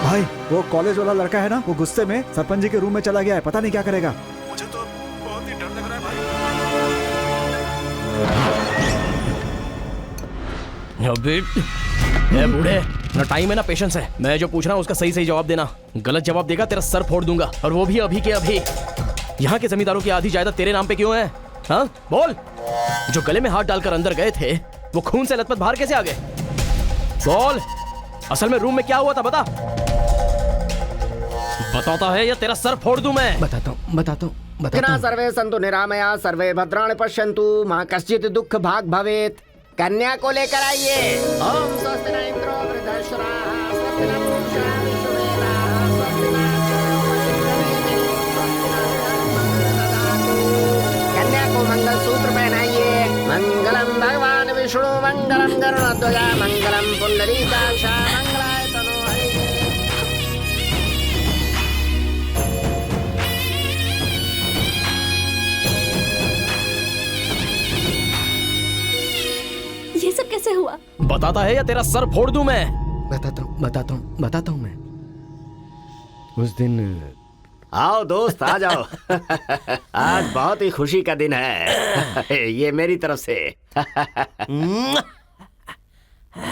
भाई, वो कॉलेज वाला लड़का है ना, वो गुस्से में सरपंच जी के रूम में चला गया है। पता नहीं क्या करेगा। मुझे तो बहुत ही डर लग रहा है भाई। ए बूढ़े, ना टाइम है ना पेशेंस है। मैं जो पूछ रहा हूँ उसका सही सही जवाब देना। गलत जवाब देगा तेरा सर फोड़ दूंगा, और वो भी अभी के अभी। यहाँ के जमींदारों की आधी जायदाद तेरे नाम पे क्यों है? हाँ बोल। जो गले में हाथ डालकर अंदर गए थे, वो खून से लथपथ बाहर कैसे आ गए? बोल, असल में रूम में क्या हुआ था बता। बताता है या तेरा सर फोड़ दूं मैं? बताता हूँ। सर्वे संतु निरामया सर्वे भद्राणि पश्यन्तु मां कश्चित् दुःख भाग भवेत्। कन्या को लेकर आइए। ओम स्वस्ति न इंद्रो वृद्धश्रवाः स्वस्ति न पूषा विश्ववेदाः स्वस्ति न कन्या को मंगल सूत्र पहनाइए। मंगलम भगवान विष्णु मंगलम गरुड़ध्वजा मंगलम पुंडरीकाक्ष मंगलाय तनो हरिः। ये सब कैसे हुआ? बताता है या तेरा सर फोड़ दूं मैं? बताता हूँ मैं। उस दिन आओ दोस्त, आ जाओ। आज बहुत ही खुशी का दिन है। ये मेरी तरफ से।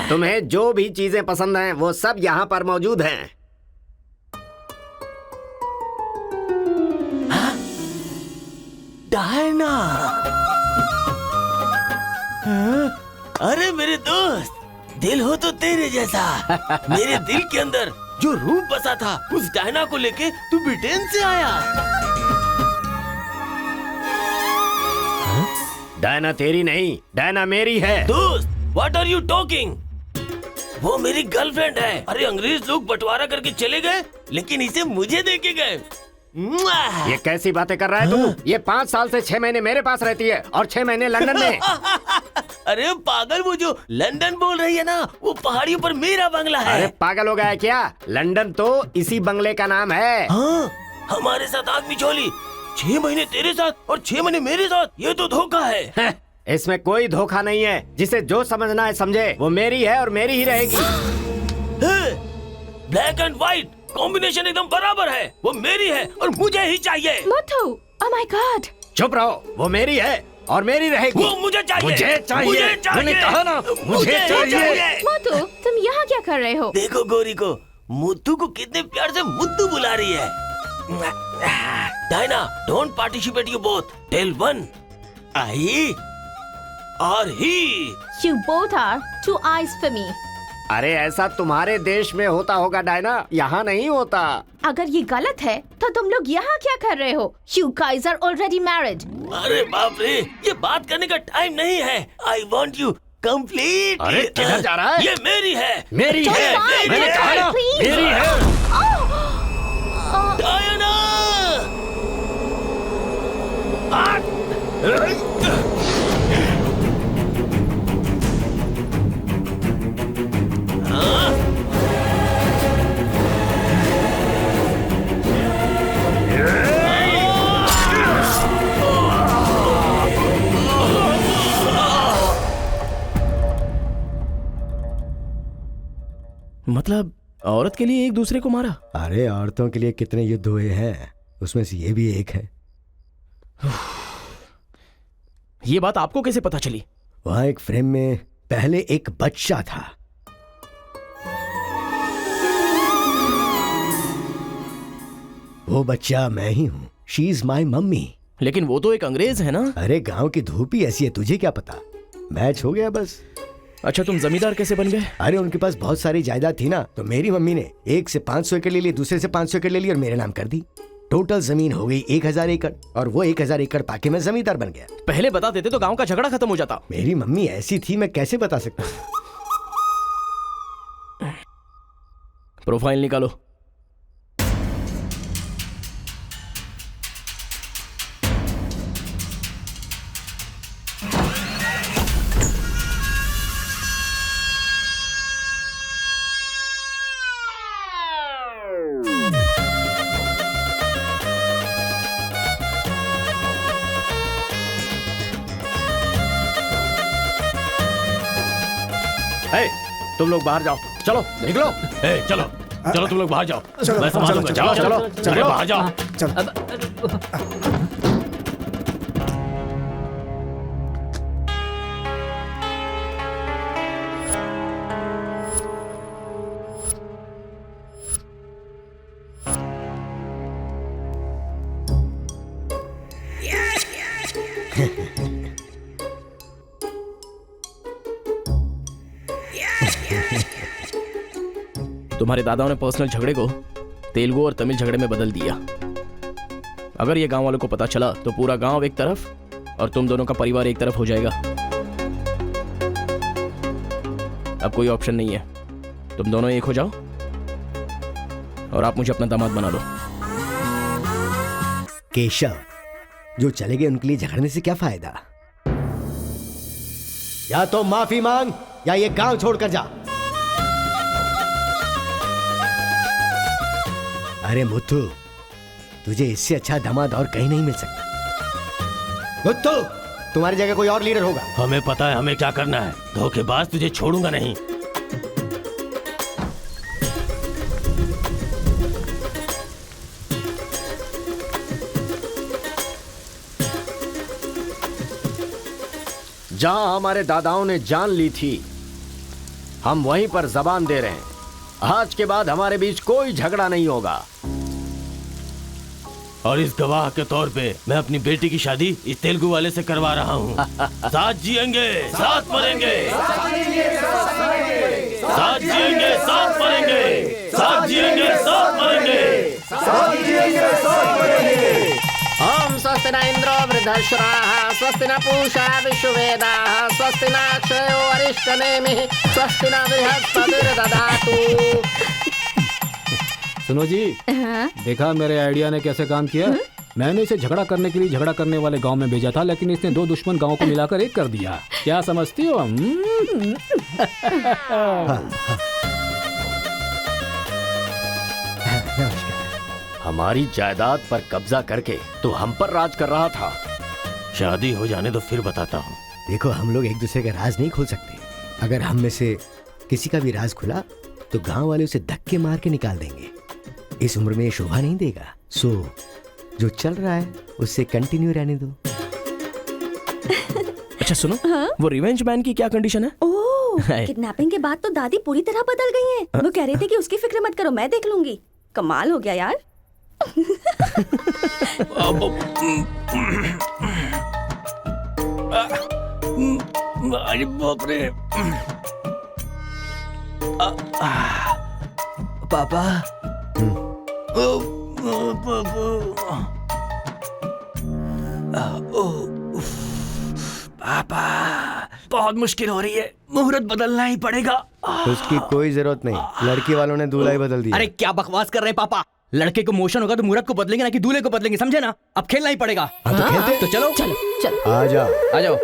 तुम्हें जो भी चीजें पसंद हैं वो सब यहाँ पर मौजूद हैं। डायना, अरे मेरे दोस्त, दिल हो तो तेरे जैसा। मेरे दिल के अंदर जो रूप बसा था, उस डायना को लेके तू ब्रिटेन से आया। डायना तेरी नहीं, डायना मेरी है। दोस्त, व्हाट आर यू टॉकिंग? वो मेरी गर्लफ्रेंड है। अरे अंग्रेज लोग बंटवारा करके चले गए, लेकिन इसे मुझे दे के गए। ये कैसी बातें कर रहा है तू? ये 5 साल से 6 महीने मेरे पास रहती है और 6 महीने लंदन में। अरे पागल, वो जो लंदन बोल रही है ना, वो पहाड़ियों पर मेरा बंगला है। अरे पागल हो गया है क्या? लंदन तो इसी बंगले का नाम है। हाँ, हमारे साथ आग बिछोली। 6 महीने तेरे साथ और 6 महीने मेरे साथ। ये तो धोखा है। इसमें कोई धोखा नहीं है। जिसे जो समझना है समझे। वो मेरी है और मेरी ही रहेगी। ब्लैक एंड व्हाइट कॉम्बिनेशन एकदम बराबर है। वो मेरी है और मुझे ही चाहिए। मोटू, ओह माय गॉड। चुप रहो। वो मेरी है और मेरी रहेगी। वो मुझे चाहिए। मुझे चाहिए। मुझे चाहिए। मैंने कहा ना, मुझे चाहिए। मोटू, तुम यहाँ क्या कर रहे हो? देखो गोरी को, मुद्दू को कितने प्यार से मुद्दू बुला रही है। Diana, don't participate you both. Tell one, I और he. You both are two eyes for me. अरे ऐसा तुम्हारे देश में होता होगा डायना, यहाँ नहीं होता। अगर ये गलत है तो तुम लोग यहाँ क्या कर रहे हो? You guys are already married. अरे बाप रे, ये बात करने का टाइम नहीं है। I want you complete. अरे किधर जा रहा है? ये मेरी है, मेरी है, मैंने कहा ना मेरी है। डायना! मतलब औरत के लिए एक दूसरे को मारा? अरे औरतों के लिए कितने युद्ध हुए हैं, उसमें से ये भी एक है। ये बात आपको कैसे पता चली? वहां एक फ्रेम में पहले एक बच्चा था। वो बच्चा मैं ही हूँ। She is my mummy. लेकिन वो तो एक अंग्रेज है ना? अरे गांव की धूप ही ऐसी है, तुझे क्या पता। मैच हो गया बस। अच्छा, तुम जमींदार कैसे बन गए? अरे उनके पास बहुत सारी जायदाद थी ना, तो मेरी मम्मी ने एक से 500 एकड़ ले ली, दूसरे से 500 एकड़ ले ली और मेरे नाम कर दी। टोटल जमीन हो गई 1000 एकड़ और वो 1000 एकड़ पाके मैं जमींदार बन गया। पहले बता देते तो गांव का झगड़ा खत्म हो जाता। मेरी मम्मी ऐसी थी, मैं कैसे बता सकता हूँ। प्रोफाइल निकालो। तुम लोग बाहर जाओ, चलो निकलो। चलो चलो तुम लोग बाहर जाओ, मैं संभालूंगा। जाओ चलो बाहर जाओ। तुम्हारे दादाओं ने पर्सनल झगड़े को तेलुगु और तमिल झगड़े में बदल दिया। अगर ये गांव वालों को पता चला तो पूरा गांव एक तरफ और तुम दोनों का परिवार एक तरफ हो जाएगा। अब कोई ऑप्शन नहीं है, तुम दोनों एक हो जाओ और आप मुझे अपना दामाद बना दो। केशव, जो चले गए उनके लिए झगड़ने से क्या फायदा। या तो माफी मांग या ये गांव छोड़कर जा। अरे मुत्तू, तुझे इससे अच्छा दामाद और कहीं नहीं मिल सकता। मुत्तू, तुम्हारी जगह कोई और लीडर होगा। हमें पता है हमें क्या करना है। धोखेबाज, तुझे छोड़ूंगा नहीं। जहां हमारे दादाओं ने जान ली थी, हम वहीं पर जबान दे रहे हैं। आज के बाद हमारे बीच कोई झगड़ा नहीं होगा। और इस गवाह के तौर पे मैं अपनी बेटी की शादी इस तेलुगु वाले से करवा रहा हूँ। साथ जिएंगे, साथ मरेंगे, साथ जिएंगे, साथ मरेंगे, साथ जिएंगे, साथ मरेंगे, साथ जिएंगे, साथ मरेंगे। ओम स्वस्ति न इंद्रो वृद्धश्राः, स्वस्ति न पूषा विश्ववेदाः, स्वस्ति न अक्षयो अरिष्टनेमिः, स्वस्ति न बृहस्पतिर्दधातु। सुनो जी, देखा मेरे आइडिया ने कैसे काम किया। मैंने इसे झगड़ा करने के लिए झगड़ा करने वाले गांव में भेजा था, लेकिन इसने दो दुश्मन गांवों को मिलाकर एक कर दिया। क्या समझती हो? हमारी जायदाद पर कब्जा करके तो हम पर राज कर रहा था। शादी हो जाने तो फिर बताता हूँ। देखो, हम लोग एक दूसरे का राज नहीं खोल सकते। अगर हम में से किसी का भी राज खुला तो गांव वाले उसे धक्के मार के निकाल देंगे। इस उम्र में ये शोभा नहीं देगा। सो जो चल रहा है उससे कंटिन्यू रहने दो। अच्छा सुनो, वो रिवेंज मैन की क्या कंडीशन है? ओह, किडनैपिंग के बाद तो दादी पूरी तरह बदल गई हैं। वो कह रहे थे कि उसकी फिक्र मत करो, मैं देख लूंगी। कमाल हो गया यार। अरे बाप रे। पापा, पापा, बहुत मुश्किल हो रही है, मुहूर्त बदलना ही पड़ेगा। उसकी कोई जरूरत नहीं, लड़की वालों ने दूल्हा ही बदल दिया। अरे क्या बकवास कर रहे हैं पापा, लड़के को मोशन होगा तो मुहूर्त को बदलेंगे ना कि दूल्हे को बदलेंगे, समझे ना? अब खेलना ही पड़ेगा। हाँ, तो खेलते। तो चलो चलो चलो आ जाओ आ जाओ।